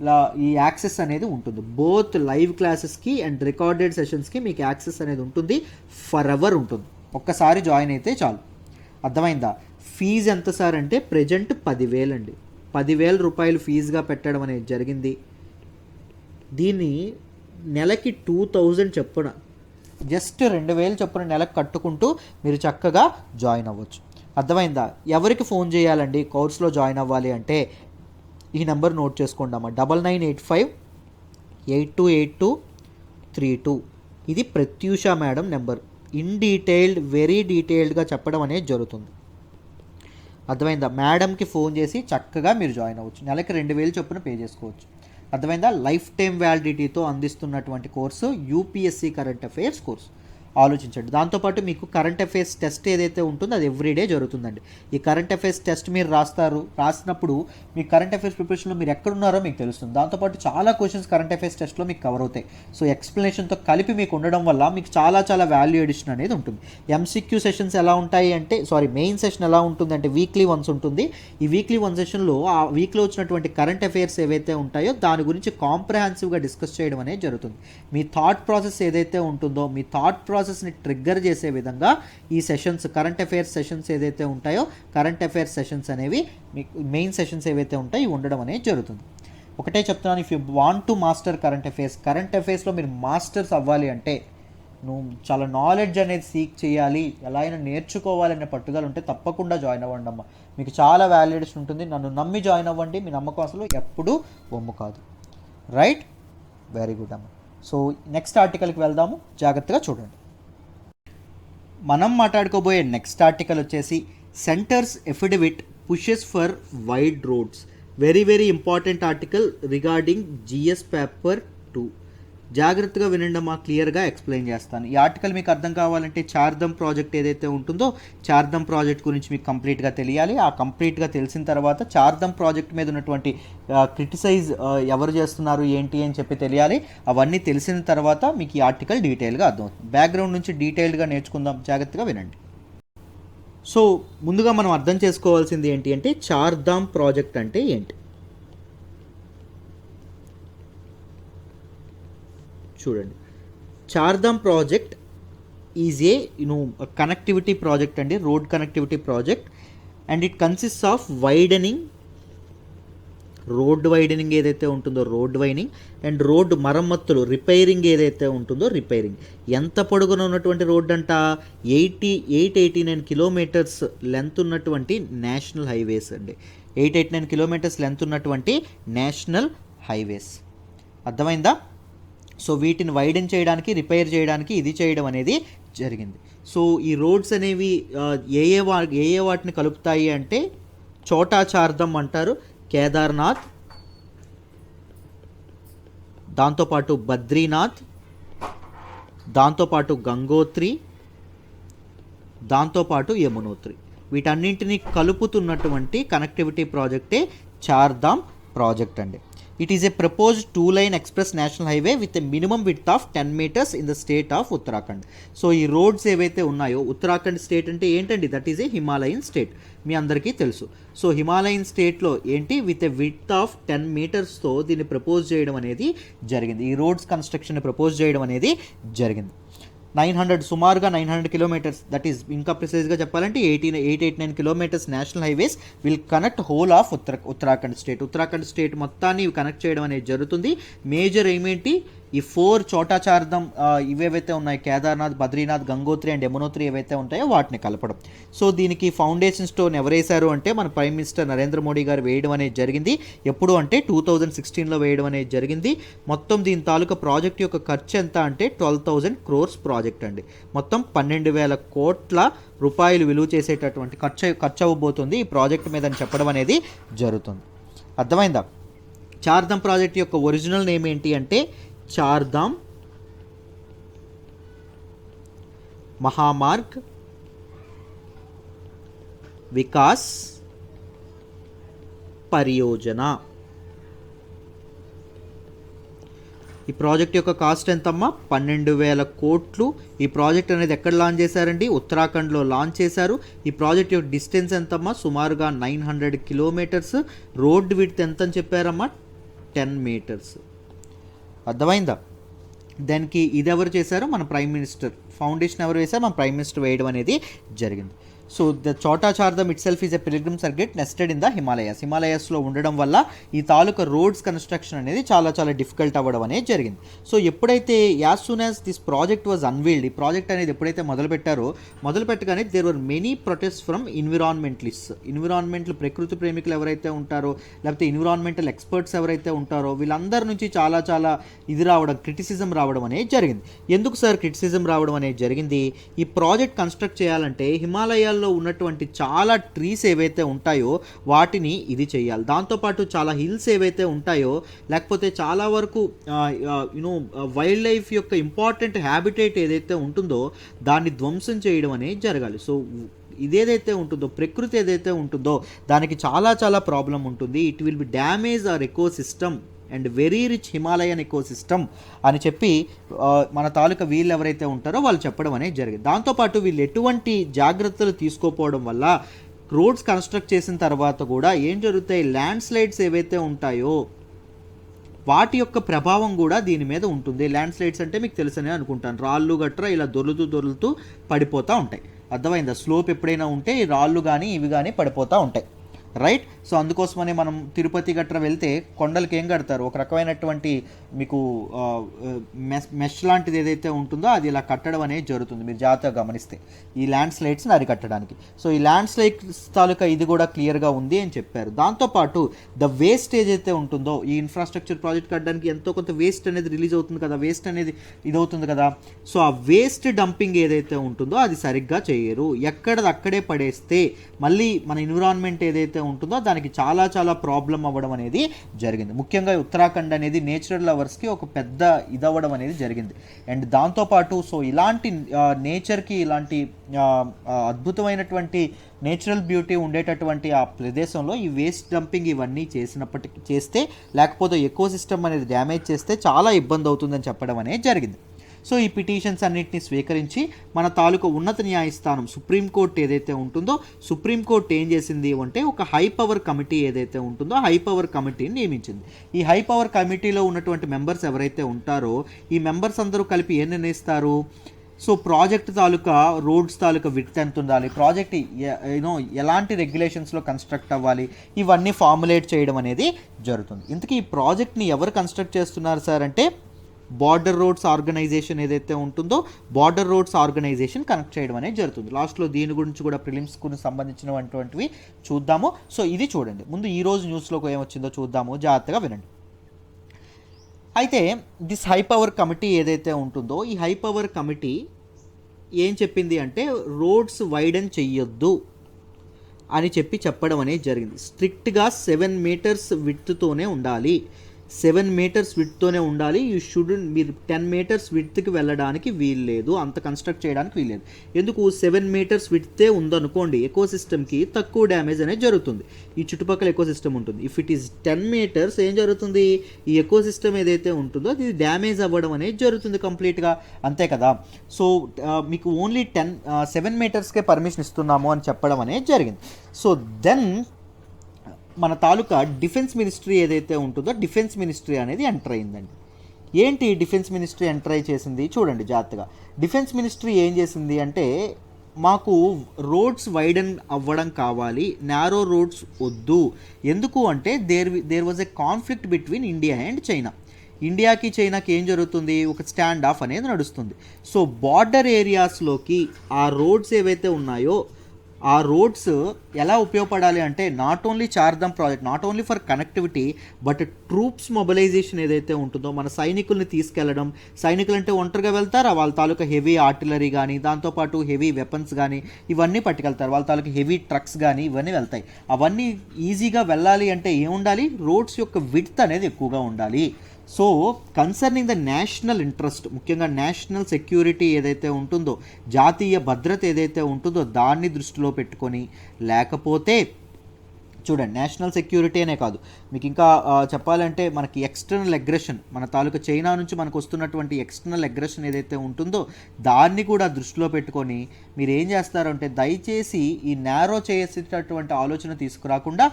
ఇలా ఈ యాక్సెస్ అనేది ఉంటుంది. బోత్ లైవ్ క్లాసెస్కి అండ్ రికార్డెడ్ సెషన్స్కి మీకు యాక్సెస్ అనేది ఉంటుంది, ఫర్ ఎవర్ ఉంటుంది. ఒక్కసారి జాయిన్ అయితే చాలు. అర్థమైందా? ఫీజు ఎంత సార్ అంటే ప్రజెంట్ 10,000 అండి. 10,000 రూపాయలు ఫీజుగా పెట్టడం అనేది జరిగింది. దీన్ని నెలకి 2,000 చొప్పున, జస్ట్ 2,000 చొప్పున నెలకు కట్టుకుంటూ మీరు చక్కగా జాయిన్ అవ్వచ్చు. అర్థమైందా? ఎవరికి ఫోన్ చేయాలండి కోర్సులో జాయిన్ అవ్వాలి అంటే ఈ నెంబర్ నోట్ చేసుకోండమ్మా, 9985828232. ఇది ప్రత్యూష మేడం నెంబర్. వెరీ డీటెయిల్డ్గా చెప్పడం అనేది జరుగుతుంది. అర్థమైందా? మేడంకి ఫోన్ చేసి చక్కగా మీరు జాయిన్ అవ్వచ్చు. నెలకి 2,000 చొప్పున పే చేసుకోవచ్చు. అర్థమైందా? లైఫ్ టైం వ్యాలిడిటీతో అందిస్తున్నటువంటి course UPSC current affairs course. ఆలోచించండి. దాంతోపాటు మీకు కరెంట్ అఫైర్స్ టెస్ట్ ఏదైతే ఉంటుందో అది ఎవ్రీడే జరుగుతుందండి. ఈ కరెంట్ అఫైర్స్ టెస్ట్ మీరు రాసినప్పుడు మీ కరెంట్ అఫైర్స్ ప్రిపరేషన్లో మీరు ఎక్కడున్నారో మీకు తెలుస్తుంది. దాంతోపాటు చాలా క్వశ్చన్స్ కరెంట్ అఫైర్స్ టెస్ట్లో మీకు కవర్ అవుతాయి. సో ఎక్స్ప్లెనేషన్తో కలిపి మీకు ఉండడం వల్ల మీకు చాలా వాల్యూ ఎడిషన్ అనేది ఉంటుంది. ఎంసీక్యూ సెషన్స్ ఎలా ఉంటాయి అంటే మెయిన్ సెషన్ ఎలా ఉంటుంది అంటే వీక్లీ వన్స్ ఉంటుంది. ఈ వీక్లీ వన్ సెషన్లో ఆ వీక్లో వచ్చినటువంటి కరెంట్ అఫైర్స్ ఏవైతే ఉంటాయో దాని గురించి కాంప్రహెన్సివ్గా డిస్కస్ చేయడం అనేది జరుగుతుంది. మీ థాట్ ప్రాసెస్ ఏదైతే ఉంటుందో మీ థాట్ ప్రాసెస్ని ట్రిగ్గర్ చేసే విధంగా ఈ సెషన్స్ కరెంట్ అఫైర్స్ సెషన్స్ ఏదైతే ఉంటాయో కరెంట్ అఫైర్స్ సెషన్స్ అనేవి మీకు మెయిన్ సెషన్స్ ఏవైతే ఉంటాయో ఇవి ఉండడం అనేది జరుగుతుంది. ఒకటే చెప్తున్నాను, if you want to master current అఫైర్స్లో మీరు మాస్టర్స్ అవ్వాలి అంటే నువ్వు చాలా నాలెడ్జ్ అనేది సీక్ చేయాలి, ఎలా అయినా నేర్చుకోవాలనే పట్టుదల ఉంటే తప్పకుండా జాయిన్ అవ్వండి అమ్మ. మీకు చాలా వాల్యుయేషన్ ఉంటుంది. నన్ను నమ్మి జాయిన్ అవ్వండి. మీ నమ్మకం అసలు ఎప్పుడూ బొమ్ము కాదు. రైట్? వెరీ గుడ్ అమ్మ. సో నెక్స్ట్ ఆర్టికల్కి వెళ్దాము, జాగ్రత్తగా చూడండి. మనం మాట్లాడుకోబోయే నెక్స్ట్ ఆర్టికల్ వచ్చేసి centre's affidavit pushes for wide roads. Very important article regarding GS paper 2. జాగ్రత్తగా వినండమ్మా, క్లియర్గా ఎక్స్ప్లెయిన్ చేస్తాను. ఈ ఆర్టికల్ మీకు అర్థం కావాలంటే చార్ధమ్ ప్రాజెక్ట్ ఏదైతే ఉంటుందో చార్ధమ్ ప్రాజెక్ట్ గురించి మీకు కంప్లీట్గా తెలియాలి. ఆ కంప్లీట్గా తెలిసిన తర్వాత చార్ధమ్ ప్రాజెక్ట్ మీద ఉన్నటువంటి క్రిటిసైజ్ ఎవరు చేస్తున్నారు ఏంటి అని చెప్పి తెలియాలి. అవన్నీ తెలిసిన తర్వాత మీకు ఈ ఆర్టికల్ డీటెయిల్గా అర్థమవుతుంది. బ్యాక్గ్రౌండ్ నుంచి డీటెయిల్గా నేర్చుకుందాం, జాగ్రత్తగా వినండి. సో ముందుగా మనం అర్థం చేసుకోవాల్సింది ఏంటి అంటే చార్ధామ్ ప్రాజెక్ట్ అంటే ఏంటి. చూడండి, Chardham project is a connectivity project అండి, road connectivity project. And it consist of road widening ఏదైతే ఉంటుందో రోడ్ వైనింగ్, అండ్ రోడ్ మరమ్మతులు రిపైరింగ్ ఏదైతే ఉంటుందో రిపైరింగ్. ఎంత పొడుగున ఉన్నటువంటి రోడ్ అంట 889 కిలోమీటర్స్ లెంత్ ఉన్నటువంటి నేషనల్ హైవేస్ అండి. 889 కిలోమీటర్స్ లెంత్ ఉన్నటువంటి నేషనల్ హైవేస్. అర్థమైందా? సో వీటిని వైడెన్ చేయడానికి, రిపైర్ చేయడానికి ఇది చేయడం అనేది జరిగింది. సో ఈ రోడ్స్ అనేవి ఏ ఏ వాటిని కలుపుతాయి అంటే చోటా చార్ధమ్ అంటారు, కేదార్నాథ్, దాంతోపాటు బద్రీనాథ్, దాంతోపాటు గంగోత్రి, దాంతోపాటు యమునోత్రి. వీటన్నింటినీ కలుపుతున్నటువంటి కనెక్టివిటీ ప్రాజెక్టే చార్ధామ్ ప్రాజెక్ట్ అండి. It is a proposed 2-lane express national highway with a minimum width of 10 meters in the state of Uttarakhand. So ఈ రోడ్స్ ఏవైతే ఉన్నాయో, ఉత్తరాఖండ్ స్టేట్ అంటే ఏంటండి, that is a Himalayan state, మీ అందరికీ తెలుసు. సో హిమాలయన్ స్టేట్లో ఏంటి విత్ ఎ విడ్త్ ఆఫ్ 10 metersతో దీన్ని ప్రపోజ్ చేయడం అనేది జరిగింది. ఈ రోడ్స్ కన్స్ట్రక్షన్ ప్రపోజ్ చేయడం అనేది జరిగింది. 900 సుమారుగా 900 కిలోమీటర్స్, దట్ ఈస్ ఇంకా ప్రిసైజ్గా చెప్పాలంటే 889 kilometres national highways will connect whole of Uttarakhand state. Uttarakhand state మొత్తాన్ని కనెక్ట్ చేయడం అనేది జరుగుతుంది. మేజర్ ఏమేంటి, ఈ 4 చోటా చార్ధమ్ ఇవేవైతే ఉన్నాయి, కేదార్నాథ్, బద్రీనాథ్, గంగోత్రి అండ్ యమునోత్రి ఏవైతే ఉంటాయో వాటిని కలపడం. సో దీనికి ఫౌండేషన్ స్టోన్ ఎవరు వేశారు అంటే మన ప్రైమ్ మినిస్టర్ నరేంద్ర మోడీ గారు వేయడం అనేది జరిగింది. ఎప్పుడు అంటే 2016లో వేయడం అనేది జరిగింది. మొత్తం దీని తాలూకా ప్రాజెక్ట్ యొక్క ఖర్చు ఎంత అంటే 12,000 crores ప్రాజెక్ట్ అండి. మొత్తం 12,000 కోట్ల రూపాయలు విలువ చేసేటటువంటి ఖర్చు అవ్వబోతుంది ఈ ప్రాజెక్ట్ మీద అని చెప్పడం అనేది జరుగుతుంది. అర్థమైందా? చార్ధామ్ ప్రాజెక్ట్ యొక్క ఒరిజినల్ నేమ్ ఏంటి అంటే చార్ధామ్ మహామార్గ్ వికాస్ పరియోజన. ఈ ప్రాజెక్ట్ యొక్క కాస్ట్ ఎంతమ్మా, 12,000 కోట్లు. ఈ ప్రాజెక్ట్ అనేది ఎక్కడ లాంచ్ చేశారండి, ఉత్తరాఖండ్లో లాంచ్ చేశారు. ఈ ప్రాజెక్ట్ యొక్క డిస్టెన్స్ ఎంతమ్మా, సుమారుగా 900 కిలోమీటర్స్. రోడ్ విడ్త్ ఎంత అని చెప్పారమ్మా, 10 meters. అర్థమైందా? దానికి ఇది ఎవరు చేశారు, మన ప్రైమ్ మినిస్టర్. ఫౌండేషన్ ఎవరు వేశారు, మన ప్రైమ్ మినిస్టర్ వేయడం అనేది జరిగింది. So the Chota Chardham itself is a pilgrim circuit nested in the హిమాలయాస్లో ఉండడం వల్ల ఈ తాలూకా రోడ్స్ కన్స్ట్రక్షన్ అనేది చాలా చాలా డిఫికల్ట్ అవ్వడం అనేది జరిగింది. సో ఎప్పుడైతే as soon as this project was unveiled, ఈ ప్రాజెక్ట్ అనేది ఎప్పుడైతే మొదలుపెట్టగానే there were many protest from environmentalists. Environmental ప్రకృతి ప్రేమికులు ఎవరైతే ఉంటారో, లేకపోతే ఎన్విరాన్మెంటల్ ఎక్స్పర్ట్స్ ఎవరైతే ఉంటారో, వీళ్ళందరి నుంచి చాలా చాలా క్రిటిసిజం రావడం అనేది జరిగింది. ఎందుకు సార్ క్రిటిసిజం రావడం అనేది జరిగింది? ఈ ప్రాజెక్ట్ కన్స్ట్రక్ట్ చేయాలంటే హిమాలయాల్లో ఉన్నటువంటి చాలా ట్రీస్ ఏవైతే ఉంటాయో వాటిని ఇది చేయాలి. దాంతోపాటు చాలా హిల్స్ ఏవైతే ఉంటాయో, లేకపోతే చాలా వరకు వైల్డ్ లైఫ్ యొక్క ఇంపార్టెంట్ హ్యాబిటేట్ ఏదైతే ఉంటుందో దాన్ని ధ్వంసం చేయడం అనేది జరగాలి. సో ఇదేదైతే ఉంటుందో, ప్రకృతి ఏదైతే ఉంటుందో దానికి చాలా చాలా ప్రాబ్లం ఉంటుంది. It will be damage our eco system and very rich Himalayan eco system అని చెప్పి మన తాలూకా వీళ్ళు ఎవరైతే ఉంటారో వాళ్ళు చెప్పడం అనేది జరిగింది. దాంతోపాటు వీళ్ళు ఎటువంటి జాగ్రత్తలు తీసుకోకపోవడం వల్ల రోడ్స్ కన్స్ట్రక్ట్ చేసిన తర్వాత కూడా ఏం జరుగుతాయి, ల్యాండ్ స్లైడ్స్ ఏవైతే ఉంటాయో వాటి యొక్క ప్రభావం కూడా దీని మీద ఉంటుంది. ల్యాండ్ స్లైడ్స్ అంటే మీకు తెలుసనే అనుకుంటాను, రాళ్ళు గట్రా ఇలా దొర్లుతూ పడిపోతూ ఉంటాయి. అర్థమైందా? స్లోప్ ఎప్పుడైనా ఉంటే ఈ రాళ్ళు కానీ ఇవి కానీ పడిపోతూ ఉంటాయి, రైట్? సో అందుకోసమనే మనం తిరుపతి గట్రా వెళ్తే కొండలకి ఏం కడతారు, ఒక రకమైనటువంటి మీకు మెష్ లాంటిది ఏదైతే ఉంటుందో అది ఇలా కట్టడం అనేది జరుగుతుంది. మీరు జాగ్రత్తగా గమనిస్తే ఈ ల్యాండ్ స్లైడ్స్ని అరికట్టడానికి. సో ఈ ల్యాండ్ స్లైడ్స్ తాలూకా ఇది కూడా క్లియర్గా ఉంది అని చెప్పారు. దాంతోపాటు ద వేస్ట్ ఏదైతే ఉంటుందో, ఈ ఇన్ఫ్రాస్ట్రక్చర్ ప్రాజెక్ట్ కట్టడానికి ఎంతో కొంత వేస్ట్ అనేది రిలీజ్ అవుతుంది కదా, వేస్ట్ అనేది ఇదవుతుంది కదా. సో ఆ వేస్ట్ డంపింగ్ ఏదైతే ఉంటుందో అది సరిగ్గా చేయరు. ఎక్కడది అక్కడే పడేస్తే మళ్ళీ మన ఎన్విరాన్మెంట్ ఏదైతే ఉంటుందో దానికి దానికి చాలా చాలా ప్రాబ్లం అవ్వడం అనేది జరిగింది. ముఖ్యంగా ఉత్తరాఖండ్ అనేది నేచురల్ లవర్స్కి ఒక పెద్ద ఇదవ్వడం అనేది జరిగింది. అండ్ దాంతోపాటు సో ఇలాంటి నేచర్కి ఇలాంటి అద్భుతమైనటువంటి నేచురల్ బ్యూటీ ఉండేటటువంటి ఆ ప్రదేశంలో ఈ వేస్ట్ డంపింగ్ ఇవన్నీ చేస్తే లేకపోతే ఎకో సిస్టమ్ అనేది డ్యామేజ్ చేస్తే చాలా ఇబ్బంది అవుతుందని చెప్పడం అనేది జరిగింది. సో ఈ పిటిషన్స్ అన్నింటినీ స్వీకరించి మన తాలూకా ఉన్నత న్యాయస్థానం సుప్రీంకోర్టు ఏదైతే ఉంటుందో సుప్రీంకోర్టు ఏం చేసింది అంటే ఒక హై పవర్ కమిటీ ఏదైతే ఉంటుందో హై పవర్ కమిటీని నియమించింది. ఈ హై పవర్ కమిటీలో ఉన్నటువంటి మెంబర్స్ ఎవరైతే ఉంటారో ఈ మెంబర్స్ అందరూ కలిపి ఏం నిర్ణయిస్తారు, సో ప్రాజెక్ట్ తాలూకా రోడ్స్ తాలూకా విడ్త్ ఎంత ఉండాలి, ప్రాజెక్ట్ ఎలాంటి రెగ్యులేషన్స్లో కన్స్ట్రక్ట్ అవ్వాలి, ఇవన్నీ ఫార్ములేట్ చేయడం అనేది జరుగుతుంది. ఇంతకీ ఈ ప్రాజెక్ట్ని ఎవరు కన్స్ట్రక్ట్ చేస్తున్నారు సార్ అంటే బార్డర్ రోడ్స్ ఆర్గనైజేషన్ ఏదైతే ఉంటుందో బార్డర్ రోడ్స్ ఆర్గనైజేషన్ కనెక్ట్ చేయడం అనేది జరుగుతుంది. లాస్ట్లో దీని గురించి కూడా ప్రిలిమ్స్కు సంబంధించినటువంటివి చూద్దాము. సో ఇది చూడండి. ముందు ఈరోజు న్యూస్లోకి ఏమొచ్చిందో చూద్దాము, జాగ్రత్తగా వినండి. అయితే దిస్ హై పవర్ కమిటీ ఏదైతే ఉంటుందో ఈ హై పవర్ కమిటీ ఏం చెప్పింది అంటే రోడ్స్ వైడన్ చెయ్యొద్దు అని చెప్పడం అనేది జరిగింది. స్ట్రిక్ట్గా 7 మీటర్స్ విడ్త్తోనే ఉండాలి, 7 మీటర్స్ విడ్త్తోనే ఉండాలి. మీరు 10 మీటర్స్ విడ్త్కి వెళ్ళడానికి వీల్లేదు, అంత కన్స్ట్రక్ట్ చేయడానికి వీల్లేదు. ఎందుకు 7 మీటర్స్ విడ్తే ఉందనుకోండి ఎకో సిస్టమ్కి తక్కువ డ్యామేజ్ అనేది జరుగుతుంది, ఈ చుట్టుపక్కల ఎకో సిస్టమ్ ఉంటుంది. ఇఫ్ ఇట్ ఈస్ 10 మీటర్స్ ఏం జరుగుతుంది, ఈ ఎకో సిస్టమ్ ఏదైతే ఉంటుందో అది డ్యామేజ్ అవ్వడం అనేది జరుగుతుంది కంప్లీట్గా, అంతే కదా. సో మీకు ఓన్లీ 7 మీటర్స్కే పర్మిషన్ ఇస్తున్నాము అని చెప్పడం అనేది జరిగింది. సో దెన్ మన తాలూకా డిఫెన్స్ మినిస్ట్రీ ఏదైతే ఉంటుందో డిఫెన్స్ మినిస్ట్రీ అనేది ఎంటర్ అయిందండి. ఏంటి డిఫెన్స్ మినిస్ట్రీ ఎంటర్ అయి చేసింది చూడండి జాగ్రత్తగా. డిఫెన్స్ మినిస్ట్రీ ఏం చేసింది అంటే మాకు రోడ్స్ వైడన్ అవ్వడం కావాలి, నారో రోడ్స్ వద్దు. ఎందుకు అంటే there was a conflict between India and China. ఇండియాకి చైనాకి ఏం జరుగుతుంది, ఒక స్టాండ్ ఆఫ్ అనేది నడుస్తుంది. సో బార్డర్ ఏరియాస్లోకి ఆ రోడ్స్ ఏవైతే ఉన్నాయో ఆ రోడ్స్ ఎలా ఉపయోగపడాలి అంటే not only Chardham project, not only for connectivity but troops mobilization ఏదైతే ఉంటుందో మన సైనికుల్ని తీసుకెళ్లడం. సైనికులు అంటే ఒంటరిగా వెళ్తారు, వాళ్ళ తాలూకా హెవీ ఆర్టిలరీ కానీ దాంతోపాటు హెవీ వెపన్స్ కానీ ఇవన్నీ పట్టుకెళ్తారు, వాళ్ళ తాలూకా హెవీ ట్రక్స్ కానీ ఇవన్నీ వెళ్తాయి. అవన్నీ ఈజీగా వెళ్ళాలి అంటే ఏముండాలి, రోడ్స్ యొక్క విడ్త్ అనేది ఎక్కువగా ఉండాలి. So concerning the national interest, ముఖ్యంగా నేషనల్ సెక్యూరిటీ ఏదైతే ఉంటుందో జాతీయ భద్రత ఏదైతే ఉంటుందో దాన్ని దృష్టిలో పెట్టుకొని, లేకపోతే చూడండి నేషనల్ సెక్యూరిటీ అనే కాదు మీకు ఇంకా చెప్పాలంటే మనకి ఎక్స్టర్నల్ అగ్రెషన్, మన తాలూకా చైనా నుంచి మనకు వస్తున్నటువంటి ఎక్స్టర్నల్ అగ్రెషన్ ఏదైతే ఉంటుందో దాన్ని కూడా దృష్టిలో పెట్టుకొని మీరు ఏం చేస్తారంటే దయచేసి ఈ నేరో చేసేటటువంటి ఆలోచన తీసుకురాకుండా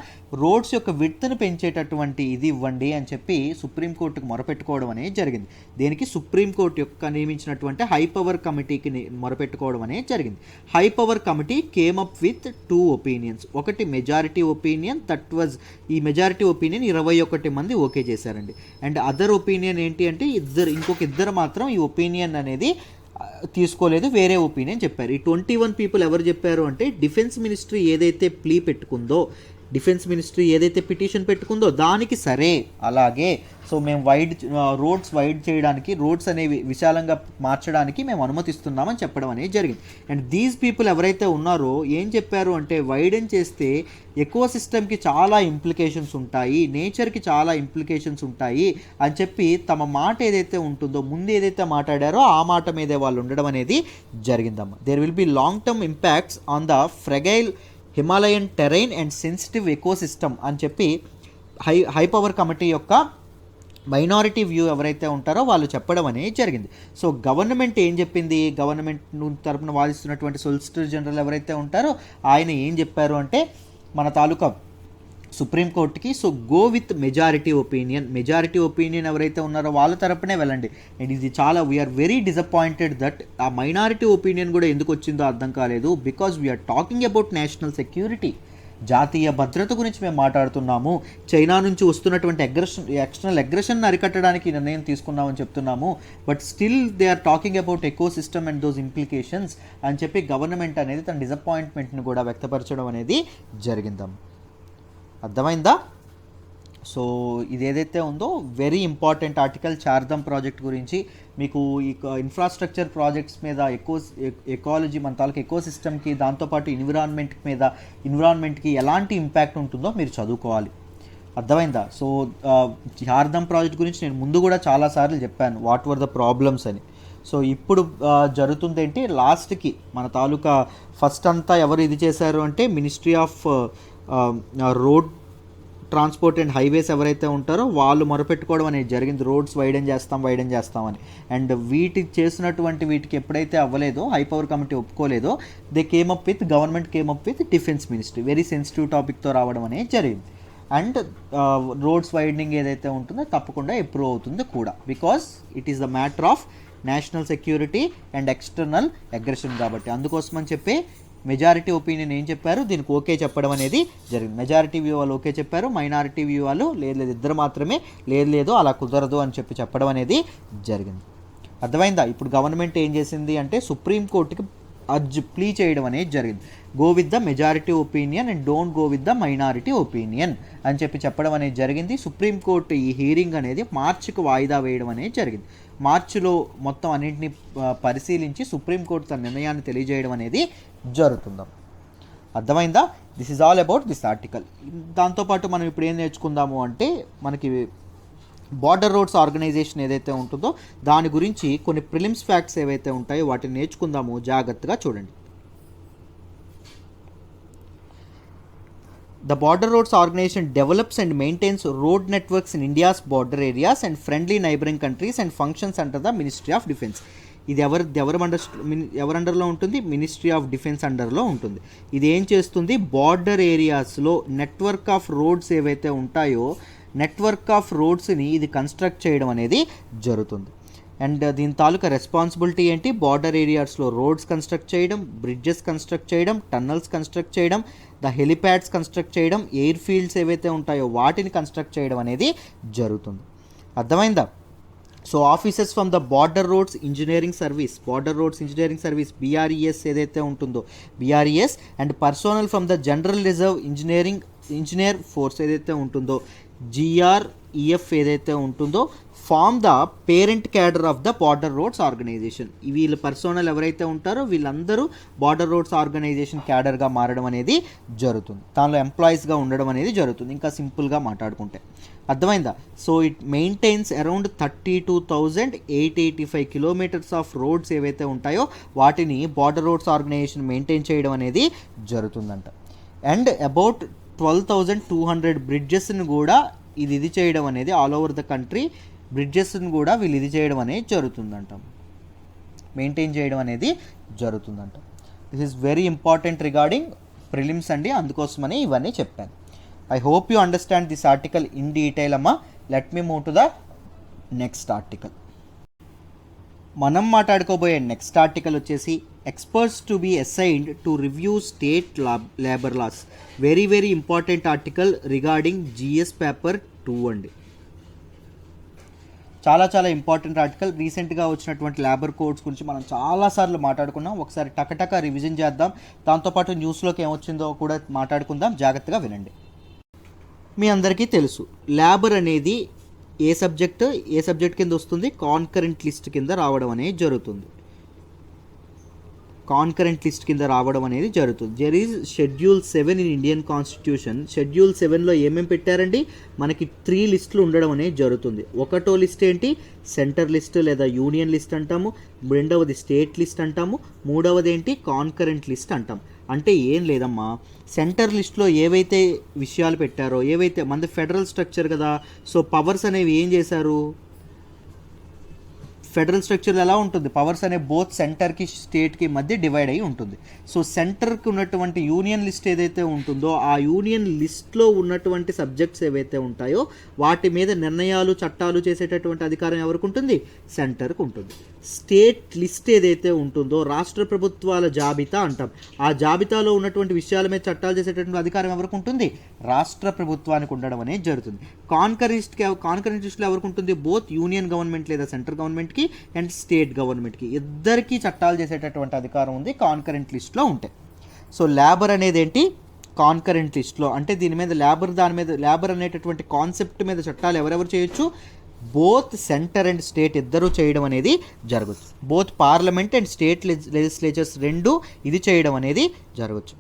రోడ్స్ యొక్క విడ్త్ని పెంచేటటువంటి ఇది ఇవ్వండి అని చెప్పి సుప్రీంకోర్టుకు మొరపెట్టుకోవడం అనేది జరిగింది. దేనికి సుప్రీంకోర్టు యొక్క నియమించినటువంటి హై పవర్ కమిటీకి మొరపెట్టుకోవడం అనేది జరిగింది. High power committee came up with 2 opinions. ఒకటి మెజారిటీ ఒపీనియన్, దట్ వాజ్ ఈ మెజారిటీ ఒపీనియన్ 21 మంది ఓకే చేశారండి. అండ్ అదర్ ఒపీనియన్ ఏంటి అంటే ఇంకొక ఇద్దరు మాత్రం ఈ ఒపీనియన్ అనేది తీసుకోలేదు, వేరే ఒపీనియన్ చెప్పారు. ఈ 21 పీపుల్ ఎవరు చెప్పారు అంటే డిఫెన్స్ మినిస్ట్రీ ఏదైతే ప్లీ పెట్టుకుందో, డిఫెన్స్ మినిస్ట్రీ ఏదైతే పిటిషన్ పెట్టుకుందో దానికి సరే అలాగే సో మేము రోడ్స్ వైడ్ చేయడానికి, రోడ్స్ అనేవి విశాలంగా మార్చడానికి మేము అనుమతిస్తున్నామని చెప్పడం అనేది జరిగింది. అండ్ దీస్ పీపుల్ ఎవరైతే ఉన్నారో ఏం చెప్పారు అంటే వైడెన్ చేస్తే ఎకో సిస్టమ్కి చాలా ఇంప్లికేషన్స్ ఉంటాయి, నేచర్కి చాలా ఇంప్లికేషన్స్ ఉంటాయి అని చెప్పి తమ మాట ఏదైతే ఉంటుందో ముందు ఏదైతే మాట్లాడారో ఆ మాట మీదే వాళ్ళు ఉండడం అనేది జరిగిందమ్మా. There will be long term impacts on the fragile Himalayan terrain and sensitive ecosystem అని చెప్పి హై పవర్ కమిటీ యొక్క మైనారిటీ వ్యూ ఎవరైతే ఉంటారో వాళ్ళు చెప్పడం అనేది జరిగింది. సో గవర్నమెంట్ ఏం చెప్పింది, గవర్నమెంట్ తరపున వాదిస్తున్నటువంటి సొలిసిటర్ జనరల్ ఎవరైతే ఉంటారో ఆయన ఏం చెప్పారు అంటే మన తాలూకా సుప్రీంకోర్టుకి so go with majority opinion ఎవరైతే ఉన్నారో వాళ్ళ తరపునే వెళ్ళండి. అండ్ ఇది చాలా వీఆర్ వెరీ డిసప్పాయింటెడ్ దట్ ఆ మైనారిటీ ఒపీనియన్ కూడా ఎందుకు వచ్చిందో అర్థం కాలేదు. Because we're talking about national security, జాతీయ భద్రత గురించి మేము మాట్లాడుతున్నాము. చైనా నుంచి వస్తున్నటువంటి ఎక్స్టర్నల్ అగ్రెషన్ అరికట్టడానికి నిర్ణయం తీసుకున్నామని చెప్తున్నాము. But still they are talking about ecosystem and those implications అని చెప్పి గవర్నమెంట్ అనేది తన డిసప్పాయింట్మెంట్ని కూడా వ్యక్తపరచడం అనేది జరిగిందాం. అర్థమైందా? సో ఇది ఏదైతే ఉందో very important article Chardham project గురించి. మీకు ఈ ఇన్ఫ్రాస్ట్రక్చర్ ప్రాజెక్ట్స్ మీద ఎకాలజీ మన తాలూకు ఎకో సిస్టమ్కి, దాంతోపాటు ఎన్విరాన్మెంట్కి ఎలాంటి ఇంపాక్ట్ ఉంటుందో మీరు చదువుకోవాలి. అర్థమైందా? సో చార్ధమ్ ప్రాజెక్ట్ గురించి నేను ముందు కూడా చాలాసార్లు చెప్పాను వాట్ వర్ ద ప్రాబ్లమ్స్ అని. సో ఇప్పుడు జరుగుతుంది ఏంటి, లాస్ట్కి మన తాలూకా ఫస్ట్ అంతా ఎవరు ఇది చేశారు అంటే ministry of road transport and highways ఎవరైతే ఉంటారో వాళ్ళు మొరపెట్టుకోవడం అనేది జరిగింది, రోడ్స్ వైడెన్ చేస్తామని. అండ్ వీటికి ఎప్పుడైతే అవ్వలేదో, హై పవర్ కమిటీ ఒప్పుకోలేదో, government came up with defence ministry, very sensitive టాపిక్తో రావడం అనేది జరిగింది. అండ్ రోడ్స్ వైడనింగ్ ఏదైతే ఉంటుందో తప్పకుండా అప్రూవ్ అవుతుంది కూడా, because it is the matter of national security and external aggression కాబట్టి. అందుకోసం అని చెప్పి మెజారిటీ ఒపీనియన్ ఏం చెప్పారు, దీనికి ఓకే చెప్పడం అనేది జరిగింది. మెజారిటీ వ్యూ వాళ్ళు ఓకే చెప్పారు, మైనారిటీ వ్యూ వాళ్ళు లేదు ఇద్దరు మాత్రమే లేదు అలా కుదరదు అని చెప్పడం అనేది జరిగింది. అర్థమైందా? ఇప్పుడు గవర్నమెంట్ ఏం చేసింది అంటే సుప్రీంకోర్టుకి ప్లీ చేయడం అనేది జరిగింది. Go with the majority opinion and don't go with the minority opinion అని చెప్పడం అనేది జరిగింది. సుప్రీంకోర్టు ఈ హీరింగ్ అనేది మార్చికి వాయిదా వేయడం అనేది జరిగింది. మార్చిలో మొత్తం అన్నింటినీ పరిశీలించి సుప్రీంకోర్టు తన నిర్ణయాన్ని తెలియజేయడం అనేది జరుగుతుంది. అర్థమైందా? This is all about this article. దాంతోపాటు మనం ఇప్పుడు ఏం నేర్చుకుందాము అంటే మనకి బార్డర్ రోడ్స్ ఆర్గనైజేషన్ ఏదైతే ఉంటుందో దాని గురించి కొన్ని ప్రిలిమ్స్ ఫ్యాక్ట్స్ ఏవైతే ఉంటాయో వాటిని నేర్చుకుందాము, జాగ్రత్తగా చూడండి. The Border Roads Organization develops and maintains road networks in India's border areas and friendly neighboring countries and functions under the Ministry of Defence. ఇది ఎవరి అండర్లో ఉంటుంది? మినిస్ట్రీ ఆఫ్ డిఫెన్స్ అండర్లో ఉంటుంది. ఇది ఏం చేస్తుంది, బార్డర్ ఏరియాస్లో నెట్వర్క్ ఆఫ్ రోడ్స్ ఏవైతే ఉంటాయో నెట్వర్క్ ఆఫ్ రోడ్స్ని ఇది కన్స్ట్రక్ట్ చేయడం అనేది జరుగుతుంది. అండ్ దీని తాలూకా రెస్పాన్సిబిలిటీ ఏంటి, బార్డర్ ఏరియాస్లో రోడ్స్ కన్స్ట్రక్ట్ చేయడం, బ్రిడ్జెస్ కన్స్ట్రక్ట్ చేయడం, టన్నల్స్ కన్స్ట్రక్ట్ చేయడం, ద హెలిప్యాడ్స్ కన్స్ట్రక్ట్ చేయడం, ఎయిర్ ఫీల్డ్స్ ఏవైతే ఉంటాయో వాటిని కన్స్ట్రక్ట్ చేయడం అనేది జరుగుతుంది. అర్థమైందా? So officers from the border roads engineering service BRES ఏదైతే ఉంటుందో BRES and personnel from the general reserve engineer force ఏదైతే ఉంటుందో GREF ఏదైతే ఉంటుందో form the parent cadre of the border roads organisation. వీళ్ళ పర్సోనల్ ఎవరైతే ఉంటారో వీళ్ళందరూ బార్డర్ రోడ్స్ ఆర్గనైజేషన్ క్యాడర్గా మారడం అనేది జరుగుతుంది, దానిలో ఎంప్లాయీస్గా ఉండడం అనేది జరుగుతుంది, ఇంకా సింపుల్గా మాట్లాడుకుంటే. అర్థమైందా? So it maintains around 32,885 kilometres of roads ఏవైతే ఉంటాయో వాటిని బార్డర్ రోడ్స్ ఆర్గనైజేషన్ మెయింటైన్ చేయడం అనేది జరుగుతుందంట. అండ్ అబౌట్ 12,200 బ్రిడ్జెస్ని కూడా ఇది చేయడం అనేది ఆల్ ఓవర్ ద కంట్రీ బ్రిడ్జెస్ని కూడా వీళ్ళు ఇది చేయడం అనేది జరుగుతుందంట, మెయింటైన్ చేయడం అనేది జరుగుతుందంట. This is very important regarding prelims అండి, అందుకోసమని ఇవన్నీ చెప్పాను. I hope you understand this article in detail అమ్మా. Let me move to the next article. మనం మాట్లాడుకోబోయే నెక్స్ట్ ఆర్టికల్ వచ్చేసి experts to be assigned to review state labour laws. Very very important article regarding GS paper 2 అండి. చాలా important article. రీసెంట్గా వచ్చినటువంటి labour codes గురించి మనం చాలాసార్లు మాట్లాడుకున్నాం, ఒకసారి టకటక రివిజన్ చేద్దాం. దాంతోపాటు న్యూస్లోకి ఏమొచ్చిందో కూడా మాట్లాడుకుందాం, జాగ్రత్తగా వినండి. మీ అందరికీ తెలుసు లేబర్ అనేది ఏ సబ్జెక్ట్ కింద వస్తుంది, కాన్కరెంట్ లిస్ట్ కింద రావడం అనేది జరుగుతుంది. There is schedule 7 in Indian constitution. Schedule 7లో ఏమేమి పెట్టారండి, మనకి 3 లిస్టులు ఉండడం అనేది జరుగుతుంది. ఒకటో లిస్ట్ ఏంటి, సెంటర్ లిస్ట్ లేదా యూనియన్ లిస్ట్ అంటాము, రెండవది స్టేట్ లిస్ట్ అంటాము, మూడవది ఏంటి కాన్కరెంట్ లిస్ట్ అంటాం. అంటే ఏం లేదమ్మా, సెంటర్ లిస్ట్లో ఏవైతే విషయాలు పెట్టారో, ఏవైతే మనది ఫెడరల్ స్ట్రక్చర్ కదా, సో పవర్స్ అనేవి ఏం చేశారు, ఫెడరల్ స్ట్రక్చర్ ఎలా ఉంటుంది, పవర్స్ అనే బోత్ సెంటర్కి స్టేట్కి మధ్య డివైడ్ అయ్యి ఉంటుంది. సో సెంటర్కి ఉన్నటువంటి యూనియన్ లిస్ట్ ఏదైతే ఉంటుందో ఆ యూనియన్ లిస్ట్లో ఉన్నటువంటి సబ్జెక్ట్స్ ఏవైతే ఉంటాయో వాటి మీద నిర్ణయాలు చట్టాలు చేసేటటువంటి అధికారం ఎవరికి ఉంటుంది, సెంటర్కి ఉంటుంది. స్టేట్ లిస్ట్ ఏదైతే ఉంటుందో రాష్ట్ర ప్రభుత్వాల జాబితా అంటాం, ఆ జాబితాలో ఉన్నటువంటి విషయాల మీద చట్టాలు చేసేటటువంటి అధికారం ఎవరికి ఉంటుంది, రాష్ట్ర ప్రభుత్వానికి ఉండడం అనేది జరుగుతుంది. కాన్కరెంట్ లిస్ట్లో ఎవరికి ఉంటుంది, బోత్ యూనియన్ గవర్నమెంట్ లేదా సెంట్రల్ గవర్నమెంట్కి అండ్ స్టేట్ గవర్నమెంట్కి ఇద్దరికీ చట్టాలు చేసేటటువంటి అధికారం ఉంది కాన్కరెంట్ లిస్ట్లో ఉంటాయి. సో లేబర్ అనేది ఏంటి, కాన్కరెంట్ లిస్ట్లో, అంటే దీని మీద లేబర్ అనేటటువంటి కాన్సెప్ట్ మీద చట్టాలు ఎవరెవరు చేయొచ్చు, బోత్ సెంటర్ అండ్ స్టేట్ ఇద్దరూ చేయడం అనేది జరగచ్చు. Both parliament and state legislatures రెండు ఇది చేయడం అనేది జరగచ్చు.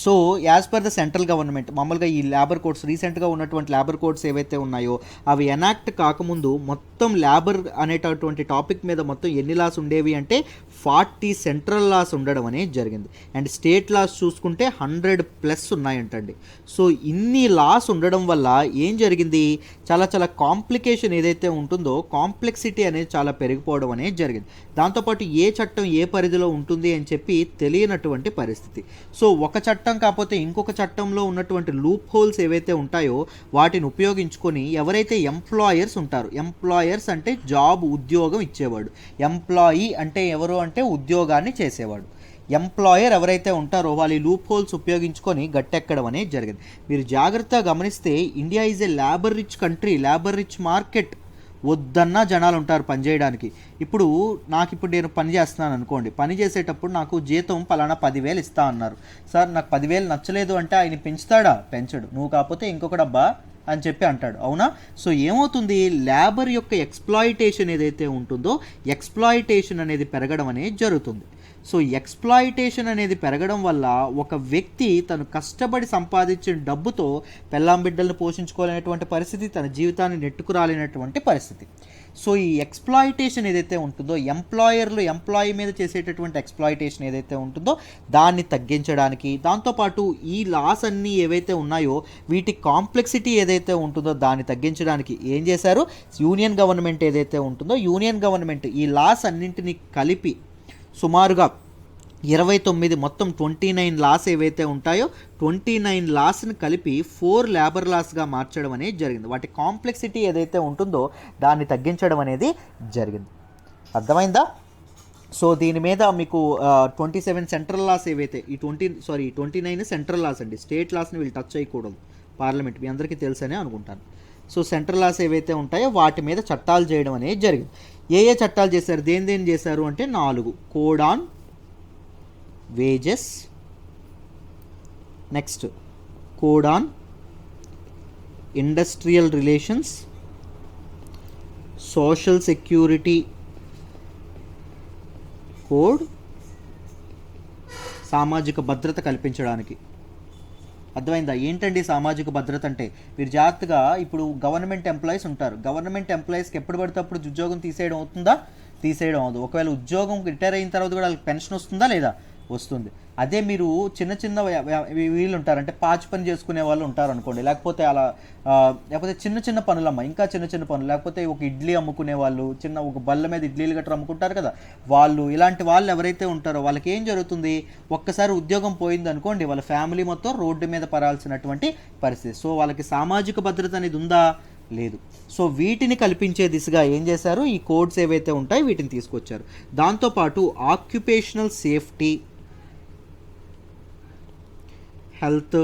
So as per the central government మామూలుగా ఈ లేబర్ కోడ్స్ రీసెంట్గా ఉన్నటువంటి లేబర్ కోడ్స్ ఏవైతే ఉన్నాయో అవి ఎనాక్ట్ కాకముందు మొత్తం లేబర్ అనేటటువంటి టాపిక్ మీద మొత్తం ఎన్ని లాస్ ఉండేవి అంటే 40 సెంట్రల్ లాస్ ఉండడం అనేది జరిగింది. అండ్ స్టేట్ లాస్ చూసుకుంటే 100+ ఉన్నాయంటండి. సో ఇన్ని లాస్ ఉండడం వల్ల ఏం జరిగింది, చాలా చాలా కాంప్లికేషన్ ఏదైతే ఉంటుందో కాంప్లెక్సిటీ అనేది చాలా పెరిగిపోవడం అనేది జరిగింది. దాంతోపాటు ఏ చట్టం ఏ పరిధిలో ఉంటుంది అని చెప్పి తెలియనటువంటి పరిస్థితి. సో ఒక చట్టం కాకపోతే ఇంకొక చట్టంలో ఉన్నటువంటి లూప్ హోల్స్ ఏవైతే ఉంటాయో వాటిని ఉపయోగించుకొని ఎవరైతే ఎంప్లాయర్స్ ఉంటారో, ఎంప్లాయర్స్ అంటే ఉద్యోగం ఇచ్చేవాడు, ఎంప్లాయీ అంటే ఎవరు అంటే ఉద్యోగాన్ని చేసేవాడు, ఎంప్లాయర్ ఎవరైతే ఉంటారో వాళ్ళు ఈ లూప్ హోల్స్ ఉపయోగించుకొని గట్టెక్కడం అనేది జరిగింది. మీరు జాగ్రత్తగా గమనిస్తే India is a labour rich country, labour rich market. వద్దన్నా జనాలు ఉంటారు పనిచేయడానికి. ఇప్పుడు నేను పని చేస్తున్నాను అనుకోండి, పని చేసేటప్పుడు నాకు జీతం పలానా 10,000 ఇస్తా అన్నారు. సార్ నాకు 10,000 నచ్చలేదు అంటే ఆయన పెంచుతాడా? పెంచడు. నువ్వు కాకపోతే ఇంకొకడబ్బా అని చెప్పి అంటాడు, అవునా? సో ఏమవుతుంది, లేబర్ యొక్క ఎక్స్ప్లాయిటేషన్ ఏదైతే ఉంటుందో ఎక్స్ప్లాయిటేషన్ అనేది పెరగడం అనేది జరుగుతుంది. సో ఎక్స్ప్లాయిటేషన్ అనేది పెరగడం వల్ల ఒక వ్యక్తి తను కష్టపడి సంపాదించిన డబ్బుతో పెళ్ళాం బిడ్డలను పోషించుకోలేనటువంటి పరిస్థితి, తన జీవితాన్ని నెట్టుకురాలేనటువంటి పరిస్థితి. సో ఈ ఎక్స్ప్లాయిటేషన్ ఏదైతే ఉంటుందో ఎంప్లాయీ మీద చేసేటటువంటి ఎక్స్ప్లాయిటేషన్ ఏదైతే ఉంటుందో దాన్ని తగ్గించడానికి, దాంతోపాటు ఈ లాస్ అన్నీ ఏవైతే ఉన్నాయో వీటి కాంప్లెక్సిటీ ఏదైతే ఉంటుందో దాన్ని తగ్గించడానికి ఏం చేశారు, యూనియన్ గవర్నమెంట్ ఏదైతే ఉంటుందో యూనియన్ గవర్నమెంట్ ఈ లాస్ అన్నింటినీ కలిపి సుమారుగా 29 మొత్తం 29 లాస్ ఏవైతే ఉంటాయో 29 లాస్ని కలిపి 4 లేబర్ లాస్గా మార్చడం అనేది జరిగింది. వాటి కాంప్లెక్సిటీ ఏదైతే ఉంటుందో దాన్ని తగ్గించడం అనేది జరిగింది. అర్థమైందా? సో దీని మీద మీకు 27 సెంట్రల్ లాస్ ఏవైతే ఈ 29 సెంట్రల్ లాస్ అండి. స్టేట్ లాస్ని వీళ్ళు టచ్ చేయకూడదు, పార్లమెంట్ మీ అందరికీ తెలుసనే అనుకుంటాను. సో సెంట్రల్ లాస్ ఏవైతే ఉంటాయో వాటి మీద చట్టాలు చేయడం అనేది జరిగింది. ఏ చట్టాలు చేశారు, దేని చేశారు అంటే 4. Code on wages, next code on industrial relations, social security code, సామాజిక భద్రత కల్పించడానికి. అర్థమైందా? ఏంటండి సామాజిక భద్రత అంటే? మీరు జాగ్రత్తగా ఇప్పుడు గవర్నమెంట్ ఎంప్లాయీస్ ఉంటారు, గవర్నమెంట్ ఎంప్లాయీస్కి ఎప్పుడు పడితే అప్పుడు ఉద్యోగం తీసేయడం అవుతుందా? తీసేయడం అవుతుంది. ఒకవేళ ఉద్యోగం రిటైర్ అయిన తర్వాత కూడా వాళ్ళకి పెన్షన్ వస్తుందా? లేదా? వస్తుంది. అదే మీరు చిన్న వీళ్ళు ఉంటారు, అంటే పాచి పని చేసుకునే వాళ్ళు ఉంటారు అనుకోండి, లేకపోతే చిన్న పనులమ్మ, ఇంకా చిన్న పనులు, లేకపోతే ఒక ఇడ్లీ అమ్ముకునే వాళ్ళు, ఒక బల్ల మీద ఇడ్లీలు గట్రా అమ్ముకుంటారు కదా వాళ్ళు, ఇలాంటి వాళ్ళు ఎవరైతే ఉంటారో వాళ్ళకి ఏం జరుగుతుంది, ఒక్కసారి ఉద్యోగం పోయింది అనుకోండి వాళ్ళ ఫ్యామిలీ మొత్తం రోడ్డు మీద పడాల్సినటువంటి పరిస్థితి. సో వాళ్ళకి సామాజిక భద్రత అనేది ఉందా? లేదు. సో వీటిని కల్పించే దిశగా ఏం చేశారు, ఈ కోడ్స్ ఏవైతే ఉంటాయో వీటిని తీసుకొచ్చారు. దాంతోపాటు occupational safety, health,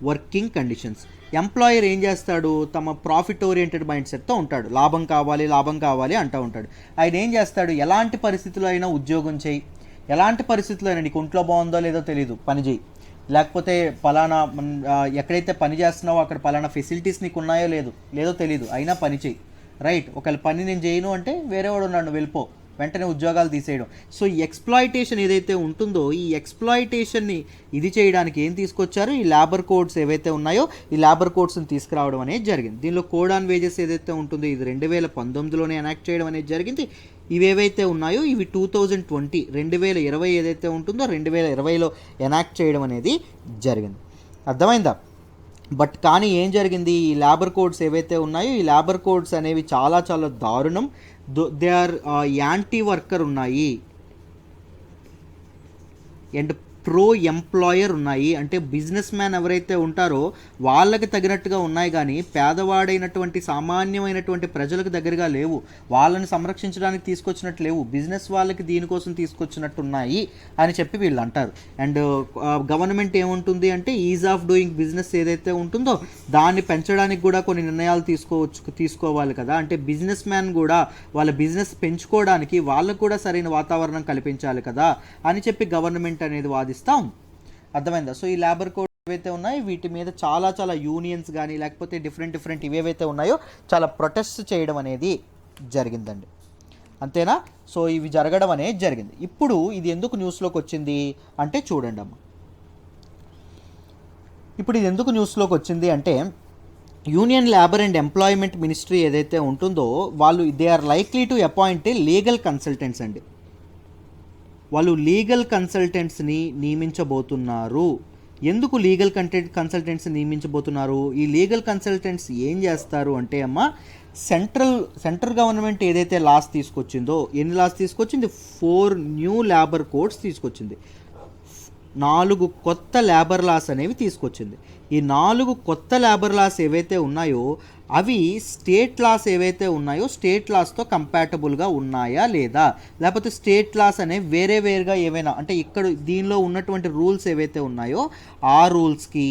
working conditions. Employer ఏం చేస్తాడు, తమ ప్రాఫిట్ ఓరియంటెడ్ మైండ్ సెట్తో ఉంటాడు, లాభం కావాలి అంటూ ఉంటాడు. ఆయన ఏం చేస్తాడు, ఎలాంటి పరిస్థితుల్లో అయినా ఉద్యోగం చేయి, ఎలాంటి పరిస్థితుల్లో అయినా నీకు ఒంట్లో బాగుందో లేదో తెలియదు పని చేయి, లేకపోతే పలానా ఎక్కడైతే పని చేస్తున్నావో అక్కడ పలానా ఫెసిలిటీస్ నీకు ఉన్నాయో లేదో తెలియదు, అయినా పని చేయి, రైట్? ఒకవేళ పని నేను చేయను అంటే వేరేవాడు ఉన్నాడు, వెళ్ళిపో, వెంటనే ఉద్యోగాలు తీసేయడం. సో ఈ ఎక్స్ప్లాయిటేషన్ ఏదైతే ఉంటుందో ఈ ఎక్స్ప్లాయిటేషన్ని ఇది చేయడానికి ఏం తీసుకొచ్చారు, ఈ లేబర్ కోడ్స్ ఏవైతే ఉన్నాయో ఈ లేబర్ కోడ్స్ని తీసుకురావడం అనేది జరిగింది. దీనిలో కోడ్ ఆన్ వేజెస్ ఏదైతే ఉంటుందో ఇది 2019లోనే ఎనాక్ట్ చేయడం అనేది జరిగింది. ఇవేవైతే ఉన్నాయో ఇవి 2020 ఏదైతే ఉంటుందో 2020లో ఎనాక్ట్ చేయడం అనేది జరిగింది. అర్థమైందా? బట్ కానీ ఏం జరిగింది, ఈ లేబర్ కోడ్స్ ఏవైతే ఉన్నాయో ఈ లేబర్ కోడ్స్ అనేవి చాలా చాలా దారుణం. దే ఆర్ యాంటీ వర్కర్ ఉన్నాయి అండ్ ప్రో ఎంప్లాయర్ ఉన్నాయి. అంటే బిజినెస్ మ్యాన్ ఎవరైతే ఉంటారో వాళ్ళకి తగినట్టుగా ఉన్నాయి, కానీ పేదవాడైనటువంటి సామాన్యమైనటువంటి ప్రజలకు దగ్గరగా లేవు, వాళ్ళని సంరక్షించడానికి తీసుకొచ్చినట్టు లేవు, బిజినెస్ వాళ్ళకి దీనికోసం తీసుకొచ్చినట్టు ఉన్నాయి అని చెప్పి వీళ్ళు అంటారు. అండ్ గవర్నమెంట్ ఏముంటుంది అంటే ఈజ్ ఆఫ్ డూయింగ్ బిజినెస్ ఏదైతే ఉంటుందో దాన్ని పెంచడానికి కూడా కొన్ని నిర్ణయాలు తీసుకోవాలి కదా. అంటే బిజినెస్ మ్యాన్ కూడా వాళ్ళ బిజినెస్ పెంచుకోవడానికి వాళ్ళకు కూడా సరైన వాతావరణం కల్పించాలి కదా అని చెప్పి గవర్నమెంట్ అనేది వాదిస్తాం. అర్థమైందా? సో ఈ లేబర్ కోడ్ ఏవైతే ఉన్నాయో వీటి మీద చాలా చాలా యూనియన్స్ కానీ లేకపోతే డిఫరెంట్ ఇవేవైతే ఉన్నాయో చాలా ప్రొటెస్ట్ చేయడం అనేది జరిగిందండి. అంతేనా? సో ఇవి జరగడం అనేది జరిగింది. ఇప్పుడు ఇది ఎందుకు న్యూస్లోకి వచ్చింది అంటే చూడండి అమ్మ, ఇప్పుడు ఇది ఎందుకు న్యూస్లోకి వచ్చింది అంటే union labour and employment ministry ఏదైతే ఉంటుందో వాళ్ళు they are likely to appoint legal consultants అండి. వాళ్ళు లీగల్ కన్సల్టెంట్స్ని నియమించబోతున్నారు. ఎందుకు లీగల్ కన్సల్టెంట్స్ నియమించబోతున్నారు? ఈ లీగల్ కన్సల్టెంట్స్ ఏం చేస్తారు అంటే అమ్మ, సెంట్రల్ గవర్నమెంట్ ఏదైతే లాస్ తీసుకొచ్చిందో, ఎన్ని లాస్ తీసుకొచ్చింది? 4 న్యూ లేబర్ కోడ్స్ తీసుకొచ్చింది. 4 కొత్త లేబర్ లాస్ అనేవి తీసుకొచ్చింది. ఈ 4 కొత్త లేబర్ లాస్ ఏవైతే ఉన్నాయో అవి స్టేట్ లాస్ ఏవైతే ఉన్నాయో స్టేట్ లాస్తో కంపాటబుల్గా ఉన్నాయా లేదా, లేకపోతే స్టేట్ లాస్ అనేవి వేరేగా ఏవైనా అంటే ఇక్కడ దీనిలో ఉన్నటువంటి రూల్స్ ఏవైతే ఉన్నాయో ఆ రూల్స్కి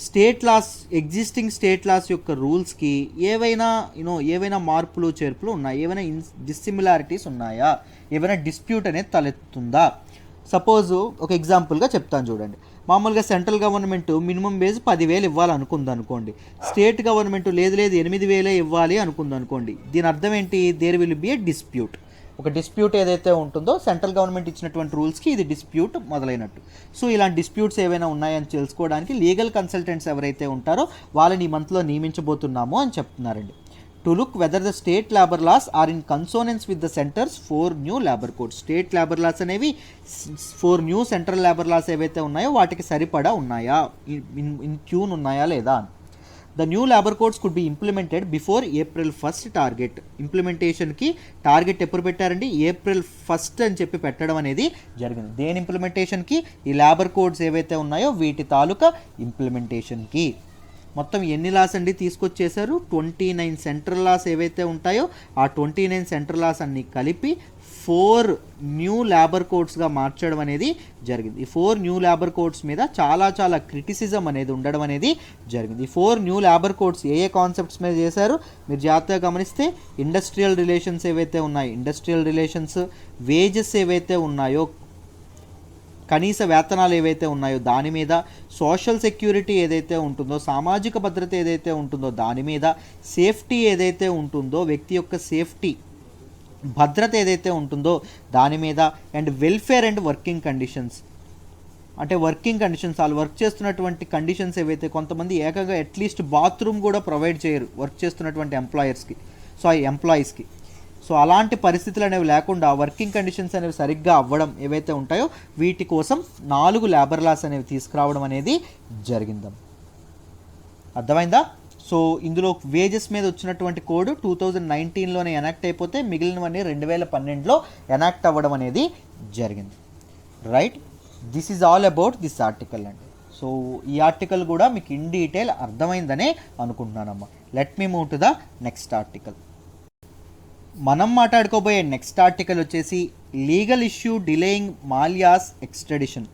state laws existing state laws యొక్క రూల్స్కి ఏవైనా మార్పులు చేర్పులు ఉన్నాయా, ఏవైనా డిస్సిమిలారిటీస్ ఉన్నాయా, ఏవైనా డిస్ప్యూట్ అనేది తలెత్తుందా? సపోజ్ ఒక ఎగ్జాంపుల్గా చెప్తాను చూడండి. మామూలుగా సెంట్రల్ గవర్నమెంట్ మినిమం వేజ్ 10,000 ఇవ్వాలనుకుంది అనుకోండి, స్టేట్ గవర్నమెంట్ లేదు 8,000 ఇవ్వాలి అనుకుంది అనుకోండి. దీని అర్థం ఏంటి? There will be a dispute. ఒక డిస్ప్యూట్ ఏదైతే ఉంటుందో సెంట్రల్ గవర్నమెంట్ ఇచ్చినటువంటి రూల్స్కి ఇది డిస్ప్యూట్ మొదలైనట్టు. సో ఇలాంటి డిస్ప్యూట్స్ ఏవైనా ఉన్నాయని తెలుసుకోవడానికి లీగల్ కన్సల్టెంట్స్ ఎవరైతే ఉంటారో వాళ్ళని ఈ మంత్లో నియమించబోతున్నాము అని చెప్తున్నారండి. To look whether the state labour laws are in consonance with the centre's 4 new labour codes. State labour laws అనేవి 4 న్యూ సెంట్రల్ లేబర్ లాస్ ఏవైతే ఉన్నాయో వాటికి సరిపడా ఉన్నాయా, ఇన్ ట్యూన్ ఉన్నాయా లేదా అని. The new labour codes could be implemented before April 1 target. ఇంప్లిమెంటేషన్కి టార్గెట్ ఎప్పుడు పెట్టారండి? April 1 అని చెప్పి పెట్టడం అనేది జరిగింది. దేని ఇంప్లిమెంటేషన్కి? ఈ లేబర్ కోడ్స్ ఏవైతే ఉన్నాయో వీటి తాలూకా ఇంప్లిమెంటేషన్కి. మొత్తం ఎన్ని లాస్ అండి తీసుకొచ్చేసారు? 29 సెంట్రల్ లాస్ ఏవైతే ఉంటాయో ఆ 29 సెంట్రల్ లాస్ అన్ని కలిపి 4 న్యూ లేబర్ కోడ్స్గా మార్చడం అనేది జరిగింది. ఈ 4 న్యూ లేబర్ కోడ్స్ మీద చాలా క్రిటిసిజం అనేది ఉండడం అనేది జరిగింది. ఈ 4 న్యూ లేబర్ కోడ్స్ ఏ కాన్సెప్ట్స్ మీద చేశారు మీరు జాగ్రత్తగా గమనిస్తే, ఇండస్ట్రియల్ రిలేషన్స్ ఏవైతే ఉన్నాయో ఇండస్ట్రియల్ రిలేషన్స్, వేజెస్ ఏవైతే ఉన్నాయో కనీస వేతనాలు ఏవైతే ఉన్నాయో దాని మీద, సోషల్ సెక్యూరిటీ ఏదైతే ఉంటుందో సామాజిక భద్రత ఏదైతే ఉంటుందో దాని మీద, సేఫ్టీ ఏదైతే ఉంటుందో వ్యక్తి యొక్క సేఫ్టీ భద్రత ఏదైతే ఉంటుందో దాని మీద, and welfare and working conditions. అంటే వర్కింగ్ కండిషన్స్ వాళ్ళు వర్క్ చేస్తున్నటువంటి కండిషన్స్ ఏవైతే, కొంతమంది ఏకంగా అట్లీస్ట్ బాత్రూమ్ కూడా ప్రొవైడ్ చేయరు వర్క్ చేస్తున్నటువంటి ఎంప్లాయీస్కి. సో అలాంటి పరిస్థితులు అనేవి లేకుండా వర్కింగ్ కండిషన్స్ అనేవి సరిగ్గా అవ్వడం ఏవైతే ఉంటాయో వీటి కోసం 4 లేబర్ లాస్ అనేవి తీసుకురావడం అనేది జరిగింది. అర్థమైందా? సో ఇందులో వేజెస్ మీద వచ్చినటువంటి కోడ్ 2019లోనే ఎనాక్ట్ అయిపోతే మిగిలినవన్నీ 2012లో ఎనాక్ట్ అవ్వడం అనేది జరిగింది. Right, this is all about this article అండి. సో ఈ ఆర్టికల్ కూడా మీకు ఇన్ డీటెయిల్ అర్థమైందనే అనుకుంటున్నానమ్మా. Let me move to the next article. మనం మాట్లాడుకోబోయే నెక్స్ట్ ఆర్టికల్ వచ్చేసి legal issue delaying Mallya's extradition.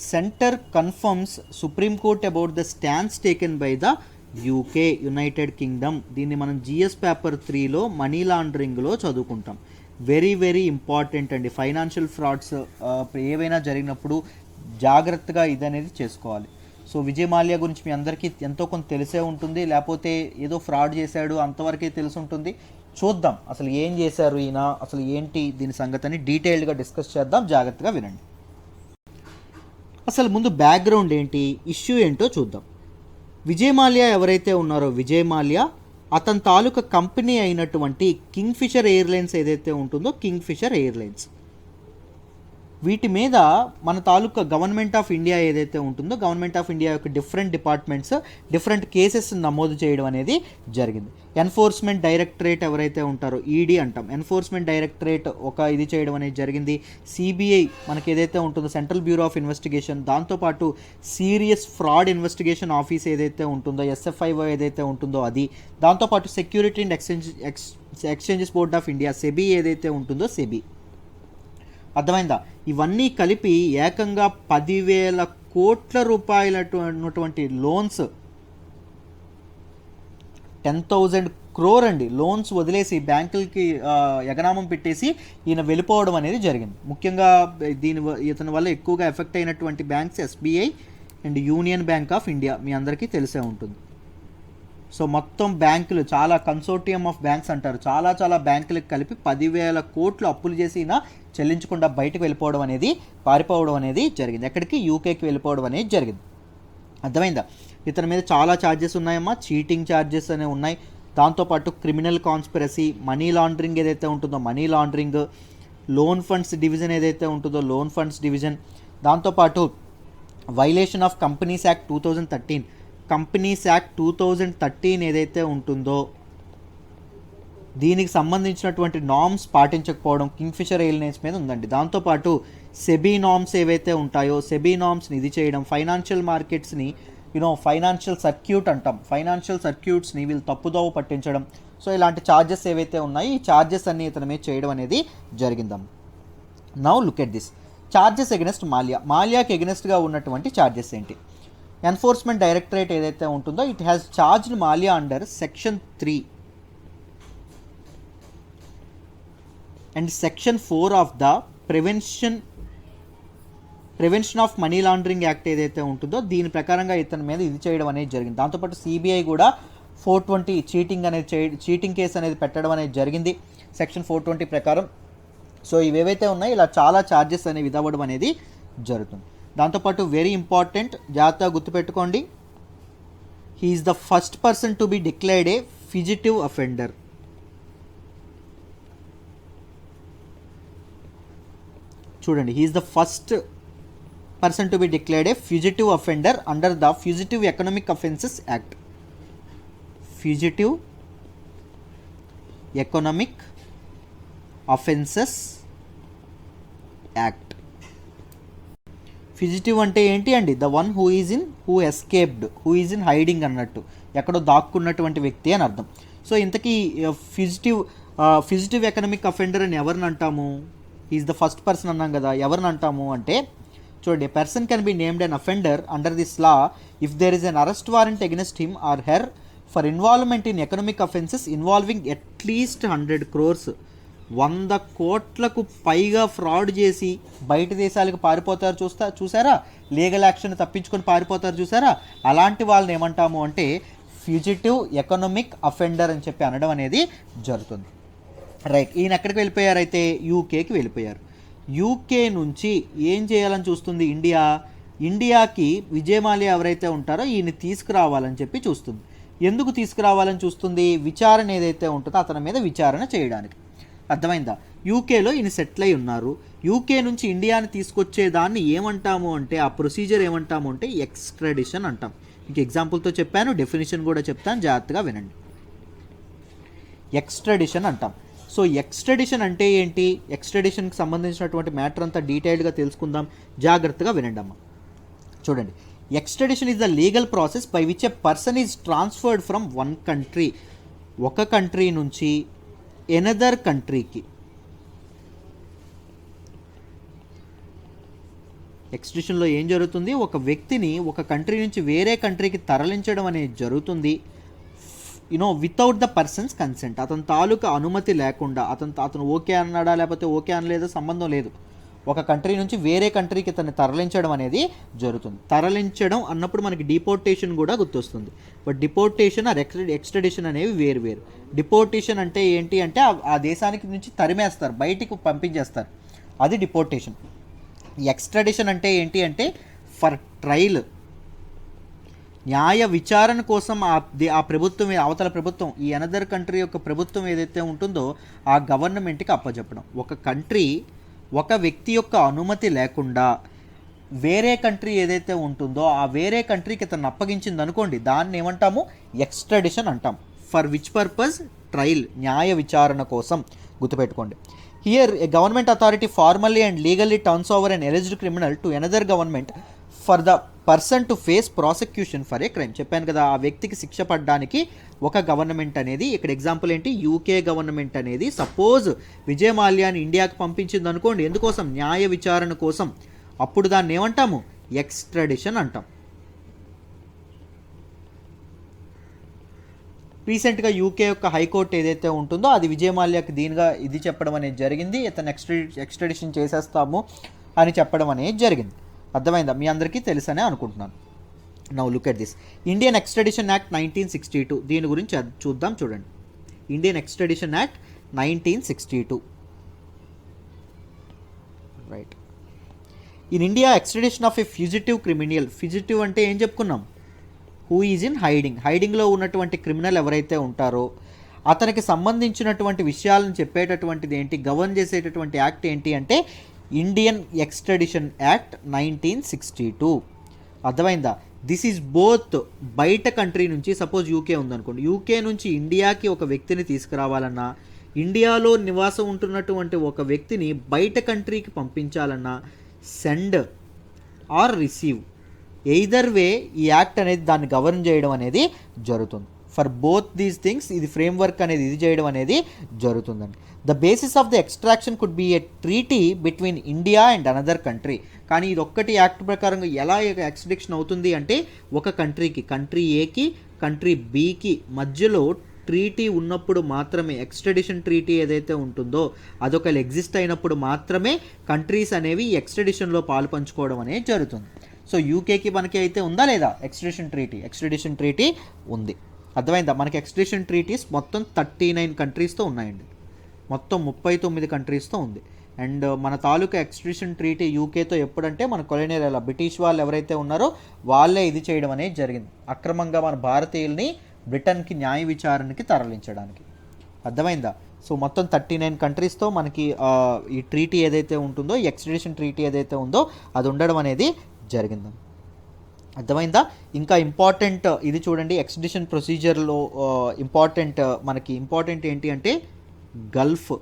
Centre confirms Supreme Court about the stands taken by the UK United Kingdom. దీన్ని మనం జిఎస్ పేపర్ 3లో మనీ లాండరింగ్లో చదువుకుంటాం. వెరీ ఇంపార్టెంట్ అండి. ఫైనాన్షియల్ ఫ్రాడ్స్ ఏవైనా జరిగినప్పుడు జాగ్రత్తగా ఇదనేది చేసుకోవాలి. సో విజయ్ మాల్యా గురించి మీ అందరికీ ఎంతో కొంత తెలిసే ఉంటుంది, లేకపోతే ఏదో ఫ్రాడ్ చేశాడు అంతవరకే తెలిసి ఉంటుంది. చూద్దాం అసలు ఏం చేశారు ఈయన, అసలు ఏంటి దీని సంగతిని డీటెయిల్డ్గా డిస్కస్ చేద్దాం. జాగ్రత్తగా వినండి. అసలు ముందు బ్యాక్గ్రౌండ్ ఏంటి, ఇష్యూ ఏంటో చూద్దాం. విజయ్ మాల్యా ఎవరైతే ఉన్నారో విజయ్ మాల్యా అతని తాలూకా కంపెనీ అయినటువంటి కింగ్ఫిషర్ ఎయిర్లైన్స్ ఏదైతే ఉంటుందో కింగ్ఫిషర్ ఎయిర్లైన్స్ వీటి మీద మన తాలూకా గవర్నమెంట్ ఆఫ్ ఇండియా ఏదైతే ఉంటుందో గవర్నమెంట్ ఆఫ్ ఇండియా యొక్క డిఫరెంట్ కేసెస్ నమోదు చేయడం అనేది జరిగింది. ఎన్ఫోర్స్మెంట్ డైరెక్టరేట్ ఎవరైతే ఉంటారో ఈడీ అంటాం, ఎన్ఫోర్స్మెంట్ డైరెక్టరేట్ ఇది చేయడం అనేది జరిగింది. సిబిఐ మనకి ఏదైతే ఉంటుందో సెంట్రల్ బ్యూరో ఆఫ్ ఇన్వెస్టిగేషన్, దాంతోపాటు సీరియస్ ఫ్రాడ్ ఇన్వెస్టిగేషన్ ఆఫీస్ ఏదైతే ఉంటుందో ఎస్ఎఫ్ఐఓ ఏదైతే ఉంటుందో అది, దాంతోపాటు security and exchanges board of India SEBI ఏదైతే ఉంటుందో సెబీ. అర్థమైందా? ఇవన్నీ కలిపి ఏకంగా 10,000 కోట్ల రూపాయలటువంటి లోన్స్, 10,000 crore అండి లోన్స్ వదిలేసి బ్యాంకులకి ఎగనామం పెట్టేసి ఈయన వెళ్ళిపోవడం అనేది జరిగింది. ముఖ్యంగా ఇతని వల్ల ఎక్కువగా ఎఫెక్ట్ అయినటువంటి banks SBI, and Union Bank of India మీ అందరికీ తెలిసే ఉంటుంది. సో మొత్తం బ్యాంకులు చాలా కన్సోర్టియం ఆఫ్ బ్యాంక్స్ అంటారు, చాలా చాలా బ్యాంకులకు కలిపి 10,000 కోట్లు అప్పులు చేసి ఈయన చెల్లించకుండా బయటకు వెళ్ళిపోవడం అనేది, పారిపోవడం అనేది జరిగింది. ఎక్కడికి? యూకేకి వెళ్ళిపోవడం అనేది జరిగింది. అర్థమైందా? ఇతని మీద చాలా ఛార్జెస్ ఉన్నాయమ్మా, చీటింగ్ ఛార్జెస్ అనేవి ఉన్నాయి. దాంతోపాటు క్రిమినల్ కాన్స్పిరసీ, మనీ లాండరింగ్ ఏదైతే ఉంటుందో money laundering, loan funds division ఏదైతే ఉంటుందో లోన్ ఫండ్స్ డివిజన్, దాంతోపాటు violation of companies act 2013, companies act 2013 ఏదైతే ఉంటుందో దీనికి సంబంధించినటువంటి నామ్స్ పాటించకపోవడం కింగ్ఫిషర్ ఎయిర్లైన్స్ మీద ఉందండి. దాంతోపాటు సెబీ నామ్స్ ఏవైతే ఉంటాయో సెబీ నామ్స్ని ఇది చేయడం, ఫైనాన్షియల్ మార్కెట్స్ని ఫైనాన్షియల్ సర్క్యూట్ అంటాం, ఫైనాన్షియల్ సర్క్యూట్స్ని వీళ్ళు తప్పుదోవ పట్టించడం. సో ఇలాంటి ఛార్జెస్ ఏవైతే ఉన్నాయో ఈ ఛార్జెస్ అన్ని ఇతని మీద చేయడం అనేది జరిగిందాం. Now look at this charges against Mallya. మాల్యాకి ఎగెనెస్ట్గా ఉన్నటువంటి ఛార్జెస్ ఏంటి? ఎన్ఫోర్స్మెంట్ డైరెక్టరేట్ ఏదైతే ఉంటుందో it has charged Mallya under section 3 and section 4 of the prevention of money laundering act ఏదైతే ఉంటుందో దీని ప్రకారంగా ఇతని మీద ఇది చేయడం అనేది జరిగింది. దాంతోపాటు సిబిఐ కూడా 420 చీటింగ్ కేసు అనేది పెట్టడం అనేది జరిగింది సెక్షన్ 420 ప్రకారం. సో ఇవేవైతే ఉన్నాయో ఇలా చాలా ఛార్జెస్ అనేవి ఇవ్వడం అనేది జరుగుతుంది. దాంతోపాటు వెరీ ఇంపార్టెంట్, జాగ్రత్తగా గుర్తుపెట్టుకోండి, he is the first person to be declared a fugitive offender. చూడండి, he is the first person to be declared a fugitive offender under the fugitive economic offences act. Fugitive economic offences act. Fugitive అంటే ఏంటి అండి? The one who escaped, who is in hiding అన్నట్టు, ఎక్కడో దాక్కున్నటువంటి వ్యక్తి అని అర్థం. So ఇంతకీ fugitive economic offender అని ఎవరిని అంటాము? ఈజ్ ద ఫస్ట్ పర్సన్ అన్నాం కదా, ఎవరిని అంటాము అంటే చూడండి, a person can be named an offender under this law if there is an arrest warrant against him or her for involvement in economic offences involving at least 100 crores, 100 కోట్లకు పైగా fraud చేసి బయట దేశాలకు పారిపోతారు చూసారా, లీగల్ యాక్షన్ తప్పించుకొని పారిపోతారు చూసారా, అలాంటి వాళ్ళని ఏమంటాము అంటే ఫ్యూజిటివ్ ఎకనామిక్ అఫెండర్ అని చెప్పి అనడం అనేది జరుగుతుంది. రైట్, ఈయన ఎక్కడికి వెళ్ళిపోయారైతే యూకేకి వెళ్ళిపోయారు. యూకే నుంచి ఏం చేయాలని చూస్తుంది ఇండియాకి విజయ్ మాల్యా ఎవరైతే ఉంటారో ఈయన తీసుకురావాలని చెప్పి చూస్తుంది. ఎందుకు తీసుకురావాలని చూస్తుంది? విచారణ ఏదైతే ఉంటుందో అతని మీద విచారణ చేయడానికి. అర్థమైందా? యూకేలో ఈయన సెటిల్ అయి ఉన్నారు. యూకే నుంచి ఇండియాని తీసుకొచ్చేదాన్ని ఏమంటాము అంటే ఆ ప్రొసీజర్ ఏమంటాము అంటే ఎక్స్ట్రాడిషన్ అంటాం. మీకు ఎగ్జాంపుల్తో చెప్పాను, డెఫినేషన్ కూడా చెప్తాను, జాగ్రత్తగా వినండి. ఎక్స్ట్రాడిషన్ అంటాం. సో ఎక్స్ట్రాడిషన్ అంటే ఏంటి? ఎక్స్ట్రాడిషన్కి సంబంధించినటువంటి మ్యాటర్ అంతా డీటెయిల్డ్గా తెలుసుకుందాం, జాగ్రత్తగా వినండి అమ్మ. చూడండి, extradition is the legal process by which a person is transferred from one country, ఒక కంట్రీ నుంచి ఎనదర్ కంట్రీకి. ఎక్స్ట్రాడిషన్లో ఏం జరుగుతుంది? ఒక వ్యక్తిని ఒక కంట్రీ నుంచి వేరే కంట్రీకి తరలించడం అనేది జరుగుతుంది వితౌట్ ద పర్సన్స్ కన్సెంట్, అతని తాలూకా అనుమతి లేకుండా. అతను ఓకే అన్నాడా లేకపోతే ఓకే అనలేదో సంబంధం లేదు, ఒక కంట్రీ నుంచి వేరే కంట్రీకి తను తరలించడం అనేది జరుగుతుంది. తరలించడం అన్నప్పుడు మనకి డిపోర్టేషన్ కూడా గుర్తొస్తుంది. బట్ డిపోర్టేషన్ ఆర్ ఎక్స్ట్రాడిషన్ అనేవి వేరు. డిపోర్టేషన్ అంటే ఏంటి అంటే ఆ దేశానికి నుంచి తరిమేస్తారు, బయటికి పంపించేస్తారు, అది డిపోర్టేషన్. ఎక్స్ట్రాడిషన్ అంటే ఏంటి అంటే ఫర్ ట్రయల్, న్యాయ విచారణ కోసం ఆ ప్రభుత్వం, అవతల ప్రభుత్వం, ఈ అనదర్ కంట్రీ యొక్క ప్రభుత్వం ఏదైతే ఉంటుందో ఆ గవర్నమెంట్కి అప్పచెప్పడం. ఒక కంట్రీ ఒక వ్యక్తి యొక్క అనుమతి లేకుండా వేరే కంట్రీ ఏదైతే ఉంటుందో ఆ వేరే కంట్రీకి తను అప్పగించింది అనుకోండి, దాన్ని ఏమంటాము? ఎక్స్ట్రాడిషన్ అంటాం. For which purpose? ట్రయల్, న్యాయ విచారణ కోసం. గుర్తుపెట్టుకోండి. Here A government authority formally and legally turns over an ఎలిజ్డ్ criminal to another government for the person to face prosecution for a crime. చెప్పాను కదా, ఆ వ్యక్తికి శిక్ష పడడానికి ఒక గవర్నమెంట్ అనేది, ఇక్కడ ఎగ్జాంపుల్ ఏంటి? యూకే గవర్నమెంట్ అనేది సపోజ్ విజయ్ మాల్యాని ఇండియాకి పంపించింది అనుకోండి, ఎందుకోసం? న్యాయ విచారణ కోసం. అప్పుడు దాన్ని ఏమంటాము? ఎక్స్ట్రాడిషన్ అంటాం. రీసెంట్గా యూకే యొక్క హైకోర్టు ఏదైతే ఉంటుందో అది విజయ్ మాల్యాకి దీనిగా ఇది చెప్పడం అనేది జరిగింది, ఇతను ఎక్స్ట్రాడిషన్ చేసేస్తాము అని చెప్పడం అనేది జరిగింది. అర్థమైందా? మీ అందరికీ తెలుసనే అనుకుంటున్నాను. Now look at this Indian extradition act 1962. దీని గురించి చూద్దాం, చూడండి. Indian extradition act 1962, right. In India extradition of a fugitive criminal. Fugitive అంటే ఏం చెప్పుకున్నాం? Who is in hiding. హైడింగ్లో ఉన్నటువంటి క్రిమినల్ ఎవరైతే ఉంటారో అతనికి సంబంధించినటువంటి విషయాలను చెప్పేటటువంటిది ఏంటి, గవర్న్ చేసేటటువంటి యాక్ట్ ఏంటి అంటే ఇండియన్ ఎక్స్ట్రాడిషన్ యాక్ట్ 1962. అర్థమైందా? దిస్ ఈజ్ బోత్ బయట కంట్రీ నుంచి, సపోజ్ యూకే ఉందనుకోండి, యూకే నుంచి ఇండియాకి ఒక వ్యక్తిని తీసుకురావాలన్నా, ఇండియాలో నివాసం ఉంటున్నటువంటి ఒక వ్యక్తిని బయట కంట్రీకి పంపించాలన్నా, send or receive, either way ఈ యాక్ట్ అనేది దాన్ని గవర్న్ చేయడం అనేది జరుగుతుంది. ఫర్ బోత్ దీస్ థింగ్స్ ఇది ఫ్రేమ్వర్క్ అనేది ఇది చేయడం అనేది జరుగుతుందండి. The basis of the extraction could be a treaty between India and another country. కానీ ఇది ఒక్కటి యాక్ట్ ప్రకారంగా ఎలా ఎక్స్ట్రాక్షన్ అవుతుంది అంటే ఒక కంట్రీకి, కంట్రీ ఏకి కంట్రీ బికి మధ్యలో ట్రీటీ ఉన్నప్పుడు మాత్రమే, ఎక్స్ట్రాడిషన్ ట్రీటీ ఏదైతే ఉంటుందో అదొక ఎగ్జిస్ట్ అయినప్పుడు మాత్రమే కంట్రీస్ అనేవి ఎక్స్ట్రాడిషన్లో పాలు పంచుకోవడం అనేది జరుగుతుంది. సో యూకేకి మనకి అయితే ఉందా లేదా ఎక్స్ట్రాడిషన్ ట్రీటీ ఉంది. అర్థమైందా? మనకి ఎక్స్ట్రాడిషన్ ట్రీటీస్ మొత్తం 39 కంట్రీస్తో ఉన్నాయండి, మొత్తం 39 కంట్రీస్తో ఉంది. అండ్ మన తాలూకా ఎక్స్ట్రాడిషన్ ట్రీటీ యూకేతో ఎప్పుడంటే మన కొలోనియల్ ఎలా బ్రిటిష్ వాళ్ళు ఎవరైతే ఉన్నారో వాళ్ళే ఇది చేయడం అనేది జరిగింది, అక్రమంగా మన భారతీయుల్ని బ్రిటన్కి న్యాయ విచారణకి తరలించడానికి. అర్థమైందా? సో మొత్తం 39 కంట్రీస్తో మనకి ఈ ట్రీటీ ఏదైతే ఉంటుందో, ఈ ఎక్స్ట్రాడిషన్ ట్రీటీ ఏదైతే ఉందో అది ఉండడం అనేది జరిగింది. అర్థమైందా? ఇంకా ఇంపార్టెంట్ ఇది చూడండి, ఎక్స్ట్రాడిషన్ ప్రొసీజర్లో మనకి ఇంపార్టెంట్ ఏంటి అంటే Gulf.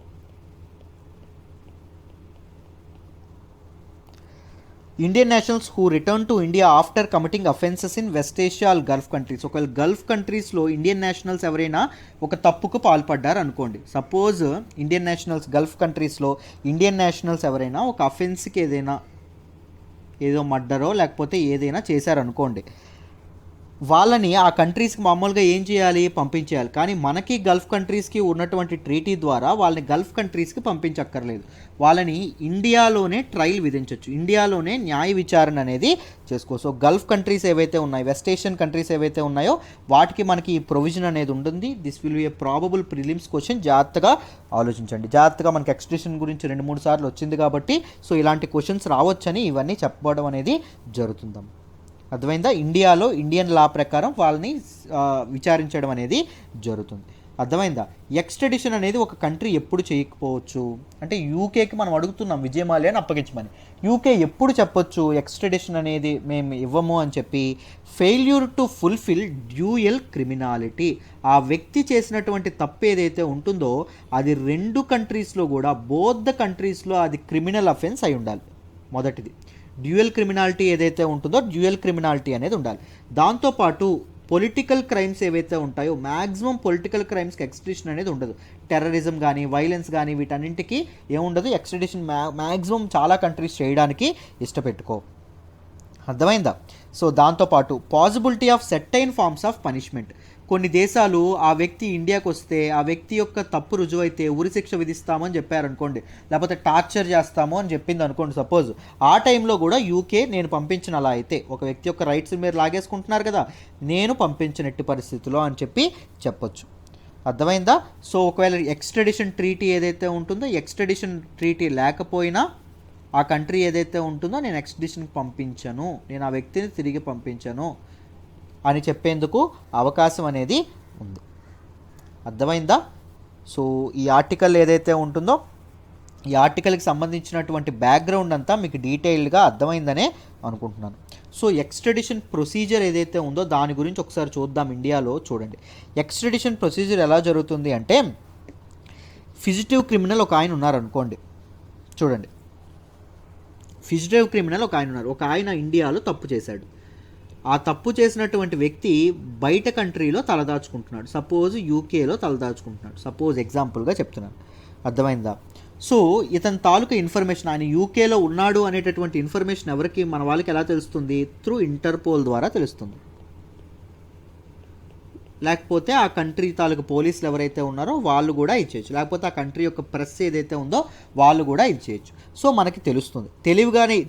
Indian nationals who return to India after committing offences in west Asia Gulf countries. ఒకవేళ గల్ఫ్ కంట్రీస్లో ఇండియన్ నేషనల్స్ ఎవరైనా ఒక తప్పుకు పాల్పడ్డారు అనుకోండి, సపోజ్ ఇండియన్ నేషనల్స్ గల్ఫ్ కంట్రీస్లో ఇండియన్ నేషనల్స్ ఎవరైనా ఒక అఫెన్స్కి ఏదో మర్డరో లేకపోతే ఏదైనా చేశారనుకోండి, వాళ్ళని ఆ కంట్రీస్కి మామూలుగా ఏం చేయాలి, పంపించేయాలి. కానీ మనకి గల్ఫ్ కంట్రీస్కి ఉన్నటువంటి ట్రీటీ ద్వారా వాళ్ళని గల్ఫ్ కంట్రీస్కి పంపించక్కర్లేదు, వాళ్ళని ఇండియాలోనే ట్రయల్ విధించవచ్చు, ఇండియాలోనే న్యాయ విచారణ అనేది చేసుకోవచ్చు. సో గల్ఫ్ కంట్రీస్ ఏవైతే ఉన్నాయో, వెస్ట్ ఏషియన్ కంట్రీస్ ఏవైతే ఉన్నాయో వాటికి మనకి ఈ ప్రొవిజన్ అనేది ఉంటుంది. This will be A probable prelims question. జాగ్రత్తగా ఆలోచించండి, జాగ్రత్తగా మనకి ఎక్స్ట్రాడిషన్ గురించి 2-3 సార్లు వచ్చింది కాబట్టి సో ఇలాంటి క్వశ్చన్స్ రావచ్చని ఇవన్నీ చెప్పడం అనేది జరుగుతుందాం. అర్థమైందా? ఇండియాలో ఇండియన్ లా ప్రకారం వాళ్ళని విచారించడం అనేది జరుగుతుంది. అర్థమైందా? ఎక్స్ట్రాడిషన్ అనేది ఒక కంట్రీ ఎప్పుడు చేయకపోవచ్చు అంటే యూకేకి మనం అడుగుతున్నాం విజయ్ మాల్యాని అప్పగించమని, యూకే ఎప్పుడు చెప్పొచ్చు ఎక్స్ట్రాడిషన్ అనేది మేము ఇవ్వము అని చెప్పి? Failure to fulfil dual criminality. ఆ వ్యక్తి చేసినటువంటి తప్పు ఏదైతే ఉంటుందో అది 2 కంట్రీస్లో కూడా, బోత్ ద కంట్రీస్లో అది క్రిమినల్ అఫెన్స్ అయి ఉండాలి. మొదటిది డ్యూయల్ క్రిమినాలిటీ ఏదైతే ఉంటుందో డ్యూయల్ క్రిమినాలిటీ అనేది ఉండాలి. దాంతోపాటు పొలిటికల్ క్రైమ్స్ ఏవైతే ఉంటాయో మ్యాక్సిమం పొలిటికల్ క్రైమ్స్కి ఎక్స్ట్రాడిషన్ అనేది ఉండదు. టెర్రరిజం కానీ వైలెన్స్ కానీ వీటన్నింటికి ఏముండదు ఎక్స్ట్రాడిషన్. మ్యాక్సిమం చాలా కంట్రీస్ చేయడానికి ఇష్టపెట్టుకో. అర్థమైందా? సో దాంతోపాటు possibility of certain forms of punishment. కొన్ని దేశాలు ఆ వ్యక్తి ఇండియాకి వస్తే ఆ వ్యక్తి యొక్క తప్పు రుజువైతే ఉరిశిక్ష విధిస్తామని చెప్పారనుకోండి, లేకపోతే టార్చర్ చేస్తాము అని చెప్పింది అనుకోండి సపోజ్, ఆ టైంలో కూడా యూకే నేను పంపించిన అలా అయితే ఒక వ్యక్తి యొక్క రైట్స్ మీరు లాగేసుకుంటున్నారు కదా, నేను పంపించినట్టు పరిస్థితిలో అని చెప్పి చెప్పొచ్చు. అర్థమైందా? సో ఒకవేళ ఎక్స్ట్రాడిషన్ ట్రీటీ ఏదైతే ఉంటుందో, ఎక్స్ట్రాడిషన్ ట్రీటీ లేకపోయినా ఆ కంట్రీ ఏదైతే ఉంటుందో నేను ఎక్స్ట్రాడిషన్కి పంపించను, నేను ఆ వ్యక్తిని తిరిగి పంపించను అని చెప్పేందుకు అవకాశం అనేది ఉంది. అర్థమైందా? సో ఈ ఆర్టికల్ ఏదైతే ఉంటుందో ఈ ఆర్టికల్కి సంబంధించినటువంటి బ్యాక్గ్రౌండ్ అంతా మీకు డీటెయిల్డ్గా అర్థమైందనే అనుకుంటున్నాను. సో ఎక్స్ట్రాడిషన్ ప్రొసీజర్ ఏదైతే ఉందో దాని గురించి ఒకసారి చూద్దాం. ఇండియాలో చూడండి ఎక్స్ట్రాడిషన్ ప్రొసీజర్ ఎలా జరుగుతుంది అంటే, ఫిజిటివ్ క్రిమినల్ ఒక ఆయన ఉన్నారనుకోండి, చూడండి ఫిజిటివ్ క్రిమినల్ ఒక ఆయన ఉన్నారు, ఒక ఆయన ఇండియాలో తప్పు చేశాడు. ఆ తప్పు చేసినటువంటి వ్యక్తి బయట కంట్రీలో తలదాచుకుంటున్నాడు, సపోజ్ యూకేలో తలదాచుకుంటున్నాడు, సపోజ్ ఎగ్జాంపుల్గా చెప్తున్నాను. అర్థమైందా? సో ఇతని తాలూకా ఇన్ఫర్మేషన్, ఆయన యూకేలో ఉన్నాడు అనేటటువంటి ఇన్ఫర్మేషన్ ఎవరికి, మన వాళ్ళకి ఎలా తెలుస్తుంది? త్రూ ఇంటర్పోల్ ద్వారా తెలుస్తుంది. లేకపోతే ఆ కంట్రీ తాలూకు పోలీసులు ఎవరైతే ఉన్నారో వాళ్ళు కూడా ఇచ్చేయచ్చు, లేకపోతే ఆ కంట్రీ యొక్క ప్రెస్ ఏదైతే ఉందో వాళ్ళు కూడా ఇచ్చేయచ్చు. సో మనకి తెలుస్తుంది.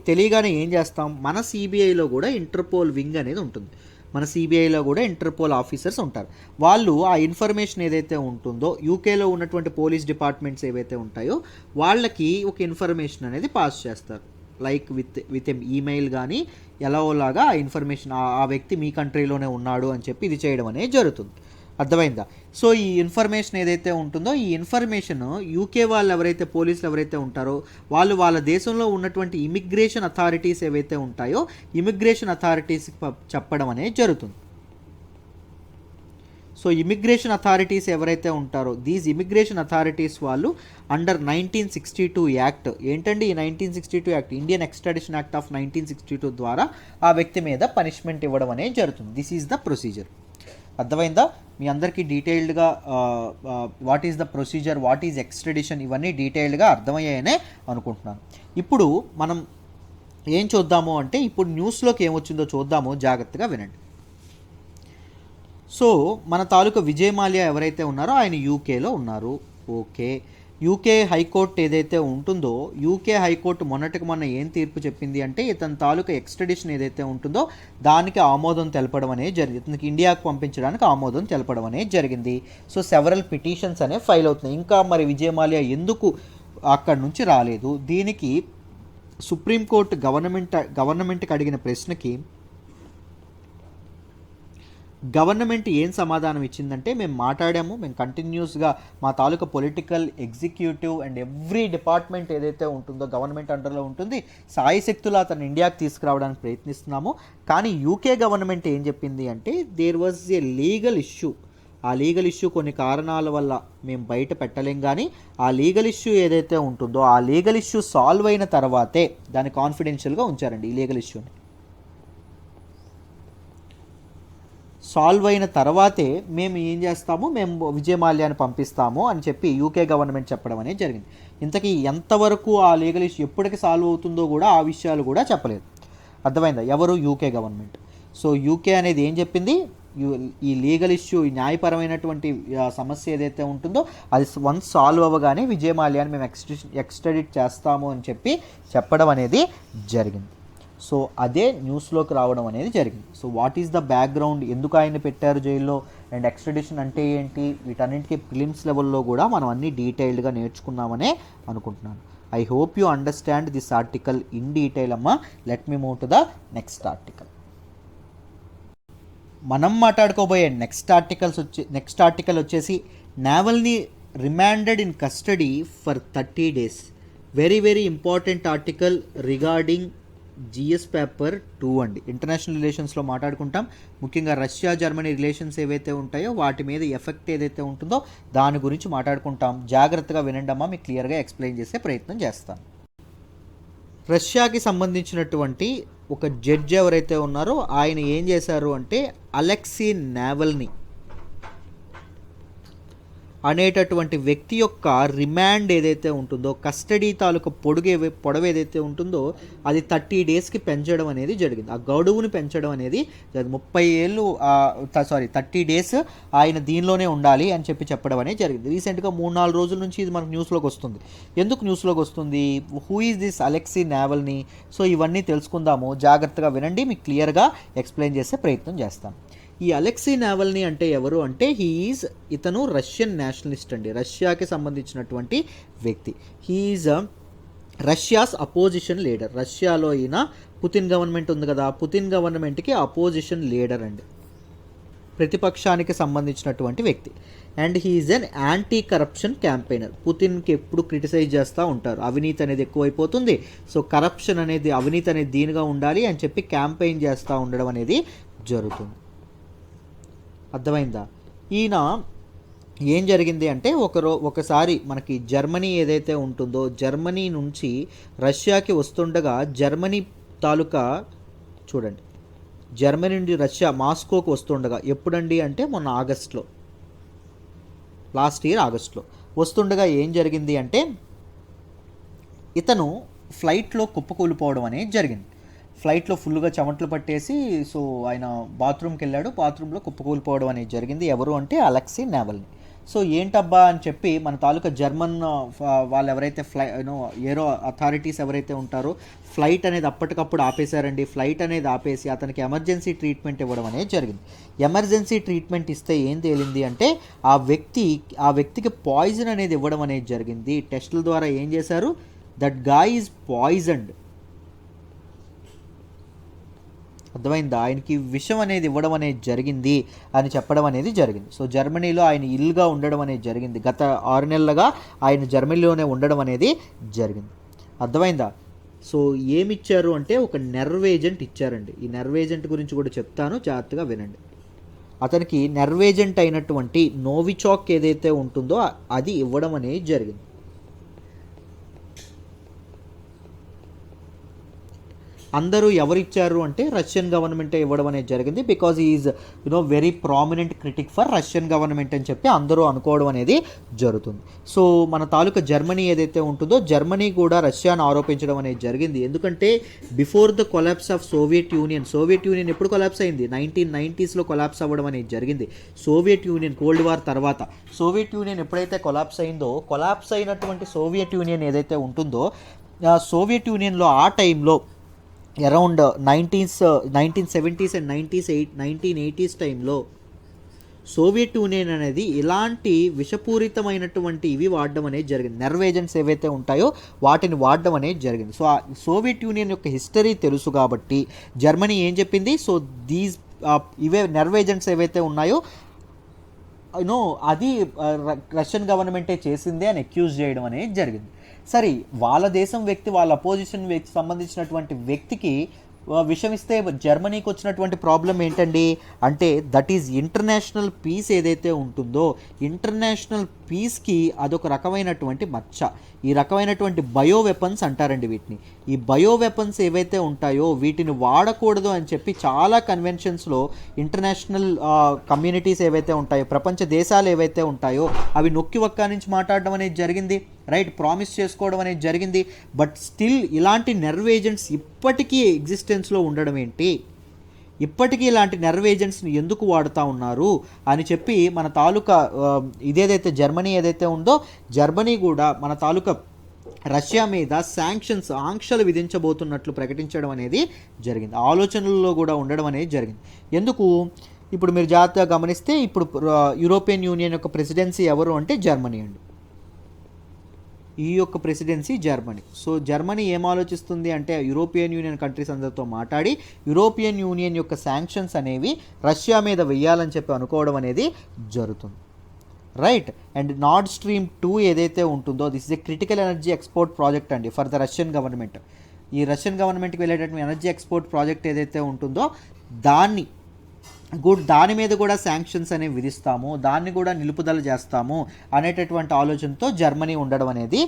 తెలియగానే ఏం చేస్తాం, మన సిబిఐలో కూడా ఇంటర్పోల్ వింగ్ అనేది ఉంటుంది. మన సిబిఐలో కూడా ఇంటర్పోల్ ఆఫీసర్స్ ఉంటారు. వాళ్ళు ఆ ఇన్ఫర్మేషన్ ఏదైతే ఉంటుందో యూకేలో ఉన్నటువంటి పోలీస్ డిపార్ట్మెంట్స్ ఏవైతే ఉంటాయో వాళ్ళకి ఒక ఇన్ఫర్మేషన్ అనేది పాస్ చేస్తారు. లైక్ విత్ ఈమెయిల్ కానీ ఎలాగోలాగా ఆ ఇన్ఫర్మేషన్ ఆ వ్యక్తి మీ కంట్రీలోనే ఉన్నాడు అని చెప్పి ఇది చేయడం అనేది జరుగుతుంది. అర్థమైందా? సో ఈ ఇన్ఫర్మేషన్ ఏదైతే ఉంటుందో ఈ ఇన్ఫర్మేషన్ యూకే వాళ్ళు ఎవరైతే పోలీసులు ఎవరైతే ఉంటారో వాళ్ళు వాళ్ళ దేశంలో ఉన్నటువంటి ఇమిగ్రేషన్ అథారిటీస్ ఏవైతే ఉంటాయో ఇమిగ్రేషన్ అథారిటీస్కి చెప్పడం అనేది జరుగుతుంది. సో ఇమిగ్రేషన్ అథారిటీస్ ఎవరైతే ఉంటారో దీస్ ఇమిగ్రేషన్ అథారిటీస్ వాళ్ళు అండర్ 1962 యాక్ట్, ఏంటండి ఈ 1962 act, Indian extradition act of 1962 ద్వారా ఆ వ్యక్తి మీద పనిష్మెంట్ ఇవ్వడం అనేది జరుగుతుంది. This is the procedure. అర్థమైందా? మీ అందరికీ డీటెయిల్డ్గా what is the procedure, what is extradition, ఇవన్నీ డీటెయిల్డ్గా అర్థమయ్యాయనే అనుకుంటున్నాను. ఇప్పుడు మనం ఏం చూద్దాము అంటే ఇప్పుడు న్యూస్లోకి ఏమొచ్చిందో చూద్దాము, జాగ్రత్తగా వినండి. సో మన తాలూకా విజయ్ మాల్యా ఎవరైతే ఉన్నారో ఆయన యూకేలో ఉన్నారు. ఓకే, యూకే హైకోర్టు ఏదైతే ఉంటుందో యూకే హైకోర్టు మొన్నటికి మొన్న ఏం తీర్పు చెప్పింది అంటే ఇతని తాలూకా ఎక్స్ట్రాడిషన్ ఏదైతే ఉంటుందో దానికి ఆమోదం తెలపడం అనేది జరిగింది. ఇతనికి ఇండియాకు పంపించడానికి ఆమోదం తెలపడం అనేది జరిగింది. సో సెవరల్ పిటిషన్స్ అనేవి ఫైల్ అవుతున్నాయి. ఇంకా మరి విజయ్ మాల్యా ఎందుకు అక్కడి నుంచి రాలేదు, దీనికి సుప్రీంకోర్టు గవర్నమెంట్కి అడిగిన ప్రశ్నకి గవర్నమెంట్ ఏం సమాధానం ఇచ్చిందంటే మేము మాట్లాడాము, మేము కంటిన్యూస్గా మా తాలూకా political, executive and every department ఏదైతే ఉంటుందో గవర్నమెంట్ అండర్లో ఉంటుంది సాయశక్తులు అతను ఇండియాకి తీసుకురావడానికి ప్రయత్నిస్తున్నాము. కానీ యూకే గవర్నమెంట్ ఏం చెప్పింది అంటే there was a legal issue, ఆ లీగల్ ఇష్యూ కొన్ని కారణాల వల్ల మేము బయట పెట్టలేం, కానీ ఆ లీగల్ ఇష్యూ ఏదైతే ఉంటుందో ఆ లీగల్ ఇష్యూ సాల్వ్ అయిన తర్వాతే దాన్ని కాన్ఫిడెన్షియల్గా ఉంచారండి. ఈ లీగల్ ఇష్యూని సాల్వ్ అయిన తర్వాతే మేము ఏం చేస్తాము, మేము విజయ్ మాల్యాని పంపిస్తాము అని చెప్పి యూకే గవర్నమెంట్ చెప్పడం అనేది జరిగింది. ఇంతకీ ఎంతవరకు ఆ లీగల్ ఇష్యూ ఎప్పటికి సాల్వ్ అవుతుందో కూడా ఆ విషయాలు కూడా చెప్పలేదు. అర్థమైందా? ఎవరు? UK government. సో యూకే అనేది ఏం చెప్పింది, ఈ లీగల్ ఇష్యూ, ఈ న్యాయపరమైనటువంటి సమస్య ఏదైతే ఉంటుందో అది వన్స్ సాల్వ్ అవ్వగానే విజయ్ మాల్యాని మేము ఎక్స్ట్రాడిట్ చేస్తాము అని చెప్పి చెప్పడం అనేది జరిగింది. సో అదే న్యూస్లోకి రావడం అనేది జరిగింది. So what is the background, ఎందుకు ఆయన పెట్టారు జైల్లో, అండ్ ఎక్స్ట్రాడిషన్ అంటే ఏంటి, వీటన్నింటికి ప్రిలిమ్స్ లెవెల్లో కూడా మనం అన్ని డీటెయిల్డ్గా నేర్చుకున్నామనే అనుకుంటున్నాను. I hope you understand this article in detail అమ్మా. Let me move to the next article. మనం మాట్లాడుకోబోయే నెక్స్ట్ ఆర్టికల్ వచ్చేసి Navalny remanded in custody for 30 days. Very very important article regarding GS paper 2 అండి. ఇంటర్నేషనల్ రిలేషన్స్లో మాట్లాడుకుంటాం, ముఖ్యంగా Russia Germany relations ఏవైతే ఉంటాయో వాటి మీద ఎఫెక్ట్ ఏదైతే ఉంటుందో దాని గురించి మాట్లాడుకుంటాం. జాగ్రత్తగా వినండమ్మా, మీకు క్లియర్గా ఎక్స్ప్లెయిన్ చేసే ప్రయత్నం చేస్తాను. రష్యాకి సంబంధించినటువంటి ఒక జడ్జి ఎవరైతే ఉన్నారో ఆయన ఏం చేశారు అంటే అలెక్సీ నావల్నీ అనేటటువంటి వ్యక్తి యొక్క రిమాండ్ ఏదైతే ఉంటుందో, కస్టడీ తాలూకా పొడవు ఏదైతే ఉంటుందో అది 30 daysకి పెంచడం అనేది జరిగింది. ఆ గడువుని పెంచడం అనేది 30 days ఆయన దీనిలోనే ఉండాలి అని చెప్పడం అనేది జరిగింది. రీసెంట్గా 3-4 రోజుల నుంచి ఇది మనకు న్యూస్లోకి వస్తుంది. ఎందుకు న్యూస్లోకి వస్తుంది, who is this Alexei Navalny? So ఇవన్నీ తెలుసుకుందాము, జాగ్రత్తగా వినండి, మీకు క్లియర్గా ఎక్స్ప్లెయిన్ చేసే ప్రయత్నం చేస్తాను. ఈ అలెక్సీ నావల్నీ అంటే ఎవరు అంటే ఇతను రష్యన్ నేషనలిస్ట్ అండి, రష్యాకి సంబంధించినటువంటి వ్యక్తి. He's Russia's opposition leader. రష్యాలో ఈయన పుతిన్ గవర్నమెంట్ ఉంది కదా, పుతిన్ గవర్నమెంట్కి అపోజిషన్ లీడర్ అండి, ప్రతిపక్షానికి సంబంధించినటువంటి వ్యక్తి. And he is an anti corruption campaigner. పుతిన్కి ఎప్పుడు క్రిటిసైజ్ చేస్తూ ఉంటారు, అవినీతి అనేది ఎక్కువైపోతుంది, సో కరప్షన్ అనేది, అవినీతి అనేది దీనిగా ఉండాలి అని చెప్పి క్యాంపెయిన్ చేస్తూ ఉండడం అనేది జరుగుతుంది. అర్థమైందా? ఈయన ఏం జరిగింది అంటే ఒకసారి మనకి జర్మనీ ఏదైతే ఉంటుందో జర్మనీ నుంచి రష్యాకి వస్తుండగా జర్మనీ తాలూకా చూడండి, జర్మనీ నుండి రష్యా మాస్కోకి వస్తుండగా ఎప్పుడండి అంటే మొన్న ఆగస్ట్లో, లాస్ట్ ఇయర్ ఆగస్ట్లో వస్తుండగా ఏం జరిగింది అంటే ఇతను ఫ్లైట్లో కుప్పకూలిపోవడం అనేది జరిగింది. ఫ్లైట్లో ఫుల్గా చెమటలు పట్టేసి సో ఆయన బాత్రూమ్కి వెళ్ళాడు, బాత్రూంలో కుప్పకూలిపోవడం అనేది జరిగింది. ఎవరు అంటే అలెక్సీ నావల్నీ. సో ఏంటబ్బా అని చెప్పి మన తాలూకా జర్మన్ వాళ్ళు ఎవరైతే ఏరో అథారిటీస్ ఎవరైతే ఉంటారో ఫ్లైట్ అనేది అప్పటికప్పుడు ఆపేశారండి. ఫ్లైట్ అనేది ఆపేసి అతనికి ఎమర్జెన్సీ ట్రీట్మెంట్ ఇవ్వడం అనేది జరిగింది. ఎమర్జెన్సీ ట్రీట్మెంట్ ఇస్తే ఏం తేలింది అంటే ఆ వ్యక్తికి పాయిజన్ అనేది ఇవ్వడం అనేది జరిగింది. టెస్టుల ద్వారా ఏం చేశారు, దట్ గాయ్ ఈజ్ పాయిజన్డ్. అర్థమైందా, ఆయనకి విషం అనేది ఇవ్వడం అనేది జరిగింది అని చెప్పడం అనేది జరిగింది. సో జర్మనీలో ఆయన ఇల్లుగా ఉండడం అనేది జరిగింది. గత 6 నెలలుగా ఆయన జర్మనీలోనే ఉండడం అనేది జరిగింది. అర్థమైందా. సో ఏమిచ్చారు అంటే ఒక నెర్వ్ ఏజెంట్ ఇచ్చారండి. ఈ నెర్వ్ ఏజెంట్ గురించి కూడా చెప్తాను, జాగ్రత్తగా వినండి. అతనికి నెర్వ్ ఏజెంట్ అయినటువంటి నోవిచాక్ ఏదైతే ఉంటుందో అది ఇవ్వడం అనేది జరిగింది. అందరూ ఎవరిచ్చారు అంటే రష్యన్ గవర్నమెంటే ఇవ్వడం అనేది జరిగింది. Because is very prominent critic for Russian government అని చెప్పి అందరూ అనుకోవడం అనేది జరుగుతుంది. సో మన తాలూకా జర్మనీ ఏదైతే ఉంటుందో జర్మనీ కూడా రష్యాను ఆరోపించడం అనేది జరిగింది. ఎందుకంటే before the collapse of Soviet union ఎప్పుడు కొలాప్స్ అయింది, 1990s కొలాప్స్ అవ్వడం అనేది జరిగింది. సోవియట్ యూనియన్ కోల్డ్ వార్ తర్వాత సోవియట్ యూనియన్ ఎప్పుడైతే కొలాప్స్ అయిందో, కొలాప్స్ అయినటువంటి సోవియట్ యూనియన్ ఏదైతే ఉంటుందో సోవియట్ యూనియన్లో ఆ టైంలో అరౌండ్ 1970s అండ్ 1980s టైంలో సోవియట్ యూనియన్ అనేది ఇలాంటి విషపూరితమైనటువంటి ఇవి వాడడం అనేది జరిగింది. నెర్వ్ ఏజెంట్స్ ఏవైతే ఉంటాయో వాటిని వాడడం అనేది జరిగింది. సో ఆ సోవియట్ యూనియన్ యొక్క హిస్టరీ తెలుసు కాబట్టి జర్మనీ ఏం చెప్పింది, సో ఇవే నెర్వ్ ఏజెంట్స్ ఏవైతే ఉన్నాయో అది రష్యన్ గవర్నమెంటే చేసిందే అని అక్యూజ్ చేయడం అనేది జరిగింది. సరే, వాళ్ళ దేశం వ్యక్తి, వాళ్ళ అపోజిషన్ వ్యక్తి సంబంధించినటువంటి వ్యక్తికి విషయం ఇస్తే జర్మనీకి వచ్చినటువంటి ప్రాబ్లం ఏంటండి అంటే దట్ ఈజ్ ఇంటర్నేషనల్ పీస్ ఏదైతే ఉంటుందో ఇంటర్నేషనల్ పీస్కి అదొక రకమైనటువంటి మచ్చ. ఈ రకమైనటువంటి బయో వెపన్స్ అంటారండి వీటిని. ఈ బయో వెపన్స్ ఏవైతే ఉంటాయో వీటిని వాడకూడదు అని చెప్పి చాలా కన్వెన్షన్స్లో ఇంటర్నేషనల్ కమ్యూనిటీస్ ఏవైతే ఉంటాయో, ప్రపంచ దేశాలు ఏవైతే ఉంటాయో అవి నొక్కి ఒక్క నుంచి మాట్లాడడం అనేది జరిగింది, రైట్, ప్రామిస్ చేసుకోవడం అనేది జరిగింది. బట్ స్టిల్ ఇలాంటి నెర్వ్ ఏజెంట్స్ ఇప్పటికీ ఎగ్జిస్టెన్స్లో ఉండడం ఏంటి, ఇప్పటికీ ఇలాంటి నెర్వ్ ఏజెంట్స్ని ఎందుకు వాడుతూ ఉన్నారు అని చెప్పి మన తాలూకా ఇదేదైతే జర్మనీ ఏదైతే ఉందో జర్మనీ కూడా మన తాలూకా రష్యా మీద ఆంక్షలు విధించబోతున్నట్లు ప్రకటించడం అనేది జరిగింది. ఆలోచనల్లో కూడా ఉండడం అనేది జరిగింది. ఎందుకు, ఇప్పుడు మీరు జాగ్రత్తగా గమనిస్తే ఇప్పుడు యూరోపియన్ యూనియన్ యొక్క ప్రెసిడెన్సీ ఎవరు అంటే జర్మనీ అండి. ఈ యొక్క ప్రెసిడెన్సీ జర్మనీ. సో జర్మనీ ఏం ఆలోచిస్తుంది అంటే యూరోపియన్ యూనియన్ కంట్రీస్ అందరితో మాట్లాడి యూరోపియన్ యూనియన్ యొక్క శాంక్షన్స్ అనేవి రష్యా మీద వెయ్యాలని చెప్పి అనుకోవడం అనేది జరుగుతుంది, రైట్. అండ్ నార్డ్ స్ట్రీమ్ 2 ఏదైతే ఉంటుందో this is a critical energy export project అండి ఫర్ ద రష్యన్ గవర్నమెంట్. ఈ రష్యన్ గవర్నమెంట్కి వెళ్ళేటటువంటి ఎనర్జీ ఎక్స్పోర్ట్ ప్రాజెక్ట్ ఏదైతే ఉంటుందో దాని మీద కూడా శాంక్షన్స్ అనేవి విధిస్తాము, దాన్ని కూడా నిలుపుదల చేస్తాము అనేటటువంటి ఆలోచనతో జర్మనీ ఉండడం అనేది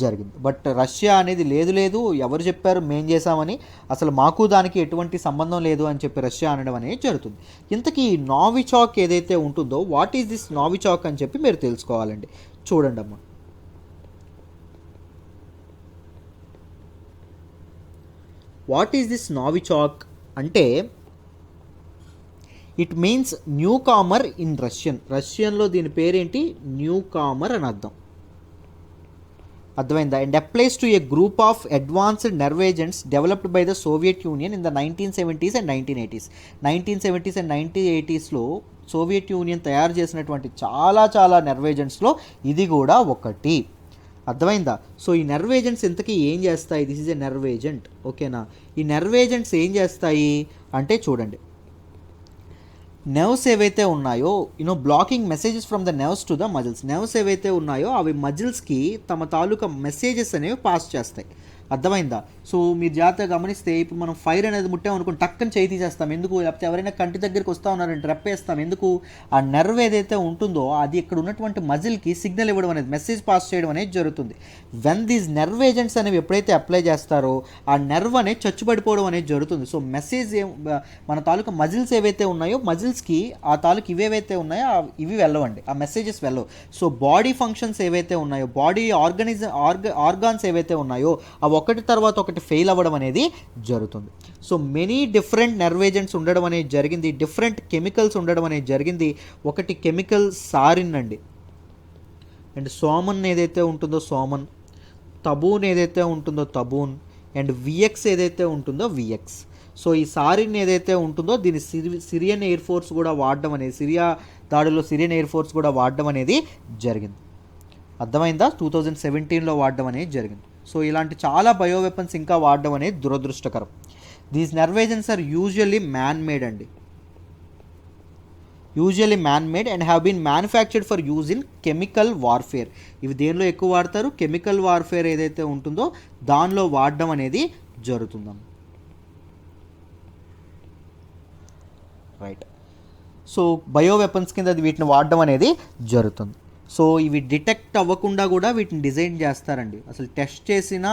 జరిగింది. బట్ రష్యా అనేది లేదు ఎవరు చెప్పారు మేం చేశామని, అసలు మాకు దానికి ఎటువంటి సంబంధం లేదు అని చెప్పి రష్యా అనడం అనేది జరుగుతుంది. ఇంతకీ నోవిచాక్ ఏదైతే ఉంటుందో వాట్ ఈజ్ దిస్ నోవిచాక్ అని చెప్పి మీరు తెలుసుకోవాలండి. చూడండి అమ్మా, వాట్ ఈజ్ దిస్ నోవిచాక్ అంటే it means newcomer in రష్యన్లో దీని పేరేంటి, న్యూ కామర్ అని అర్థం. అర్థమైందా. And applies to a group of advanced nerve agents developed by the Soviet Union in the 1970s and 1980s. 1970s and 1980sలో Soviet Union తయారు చేసినటువంటి చాలా నెర్వ్ ఏజెంట్స్లో ఇది కూడా ఒకటి. అర్థమైందా. సో ఈ నెర్వ్ ఏజెంట్స్ ఇంతకీ ఏం చేస్తాయి, this is a nerve agent, ఓకేనా. ఈ నెర్వ్ ఏజెంట్స్ ఏం చేస్తాయి అంటే చూడండి, నెర్వ్స్ ఏవైతే ఉన్నాయో blocking messages from the nerves to the muscles. Nerves ఏవైతే ఉన్నాయో అవి మజిల్స్కి తమ తాలూకా మెసేజెస్ అనేవి పాస్ చేస్తాయి. అర్థమైందా. సో మీరు జాగ్రత్తగా గమనిస్తే ఇప్పుడు మనం ఫైర్ అనేది ముట్టామనుకోండి టక్కని చేయి తీసేస్తాం ఎందుకు, లేకపోతే ఎవరైనా కంటి దగ్గరికి వస్తూ ఉన్నారంటే రెప్పేస్తాం ఎందుకు, ఆ నెర్వ్ ఏదైతే ఉంటుందో అది ఇక్కడ ఉన్నటువంటి మజిల్కి సిగ్నల్ ఇవ్వడం అనేది, మెసేజ్ పాస్ చేయడం అనేది జరుగుతుంది. వెన్ దీస్ నెర్వ్ ఏజెంట్స్ అనేవి ఎప్పుడైతే అప్లై చేస్తారో ఆ నెర్వ్ అనేది చచ్చుబడిపోవడం అనేది జరుగుతుంది. సో మెసేజ్ మన తాలూకా మజిల్స్ ఏవైతే ఉన్నాయో మజిల్స్కి ఆ తాలూకు ఇవేవైతే ఉన్నాయో ఇవి వెళ్ళవండి, ఆ మెసేజెస్ వెళ్ళవు. సో బాడీ ఫంక్షన్స్ ఏవైతే ఉన్నాయో, బాడీ ఆర్గాన్స్ ఏవైతే ఉన్నాయో అవి ఒకటి తర్వాత ఒకటి ఫెయిల్ అవ్వడం అనేది జరుగుతుంది. So many different nerve agents ఉండడం అనేది జరిగింది, డిఫరెంట్ కెమికల్స్ ఉండడం అనేది జరిగింది. ఒకటి కెమికల్ సారిన్ అండి, అండ్ సోమన్ ఏదైతే ఉంటుందో సోమన్, తబూన్ ఏదైతే ఉంటుందో తబూన్, అండ్ విఎక్స్ ఏదైతే ఉంటుందో విఎక్స్. సో ఈ సారిన్ ఏదైతే ఉంటుందో దీన్ని సిరియన్ ఎయిర్ ఫోర్స్ కూడా వాడడం అనేది, సిరియా దాడిలో సిరియన్ ఎయిర్ ఫోర్స్ కూడా వాడడం అనేది జరిగింది. అర్థమైందా? 2017లో వాడడం అనేది జరిగింది. సో ఇలాంటి చాలా బయో వెపన్స్ ఇంకా వాడడం అనేది దురదృష్టకరం. These nerve agents are usually man made అండి, usually man made and have been manufactured for use in chemical warfare. ఇవి దేనిలో ఎక్కువ వాడతారు? కెమికల్ వార్ఫేర్ ఏదైతే ఉంటుందో దానిలో వాడడం అనేది జరుగుతుందమ్మ. రైట్. సో బయో వెపన్స్ కింద వీటిని వాడడం అనేది జరుగుతుంది. సో ఇవి డిటెక్ట్ అవ్వకుండా కూడా వీటిని డిజైన్ చేస్తారండి. అసలు టెస్ట్ చేసిన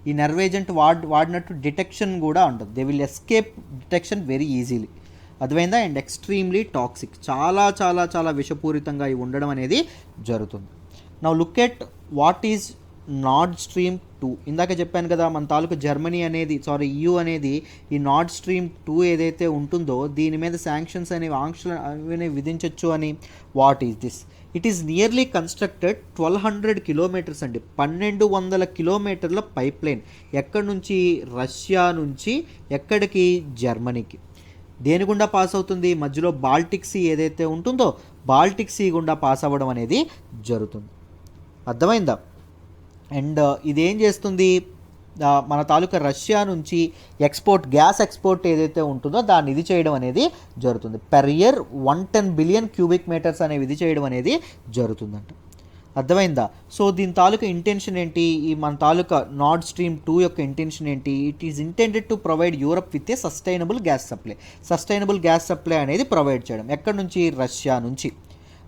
ఈ నర్వ్ ఏజెంట్ వాడినట్టు డిటెక్షన్ కూడా ఉండదు. They will escape detection very easily. అర్థమైందా? అండ్ ఎక్స్ట్రీమ్లీ టాక్సిక్, చాలా చాలా చాలా విషపూరితంగా ఇవి ఉండడం అనేది జరుగుతుంది. Now look at what is Nord stream 2. ఇందాక చెప్పాను కదా మన తాలూకు జర్మనీ అనేది EU అనేది ఈ నార్డ్ స్ట్రీమ్ 2 ఏదైతే ఉంటుందో దీని మీద శాంక్షన్స్ అనేవి ఆంక్షలు అనేవి విధించవచ్చు అని. What is this? It is nearly constructed 1200 kilometres అండి, 1200 కిలోమీటర్ల పైప్ లైన్. ఎక్కడి నుంచి? రష్యా నుంచి ఎక్కడికి? జర్మనీకి. దేని గుండా పాస్ అవుతుంది? మధ్యలో బాల్టిక్ సీ ఏదైతే ఉంటుందో బాల్టిక్ సీ గుండా పాస్ అవ్వడం అనేది జరుగుతుంది. అర్థమైందా? అండ్ ఇదేం చేస్తుంది? మన తాలూకా రష్యా నుంచి గ్యాస్ ఎక్స్పోర్ట్ ఏదైతే ఉంటుందో దాన్ని ఇది చేయడం అనేది జరుగుతుంది. Per year 110 billion cubic metres అనేవి ఇది చేయడం అనేది జరుగుతుందంట. అర్థమైందా? సో దీని తాలూకా ఇంటెన్షన్ ఏంటి? ఈ మన తాలూకా నార్డ్ స్ట్రీమ్ 2 యొక్క ఇంటెన్షన్ ఏంటి? It is intended to provide Europe with a sustainable gas supply. Sustainable gas supply అనేది ప్రొవైడ్ చేయడం. ఎక్కడి నుంచి? రష్యా నుంచి.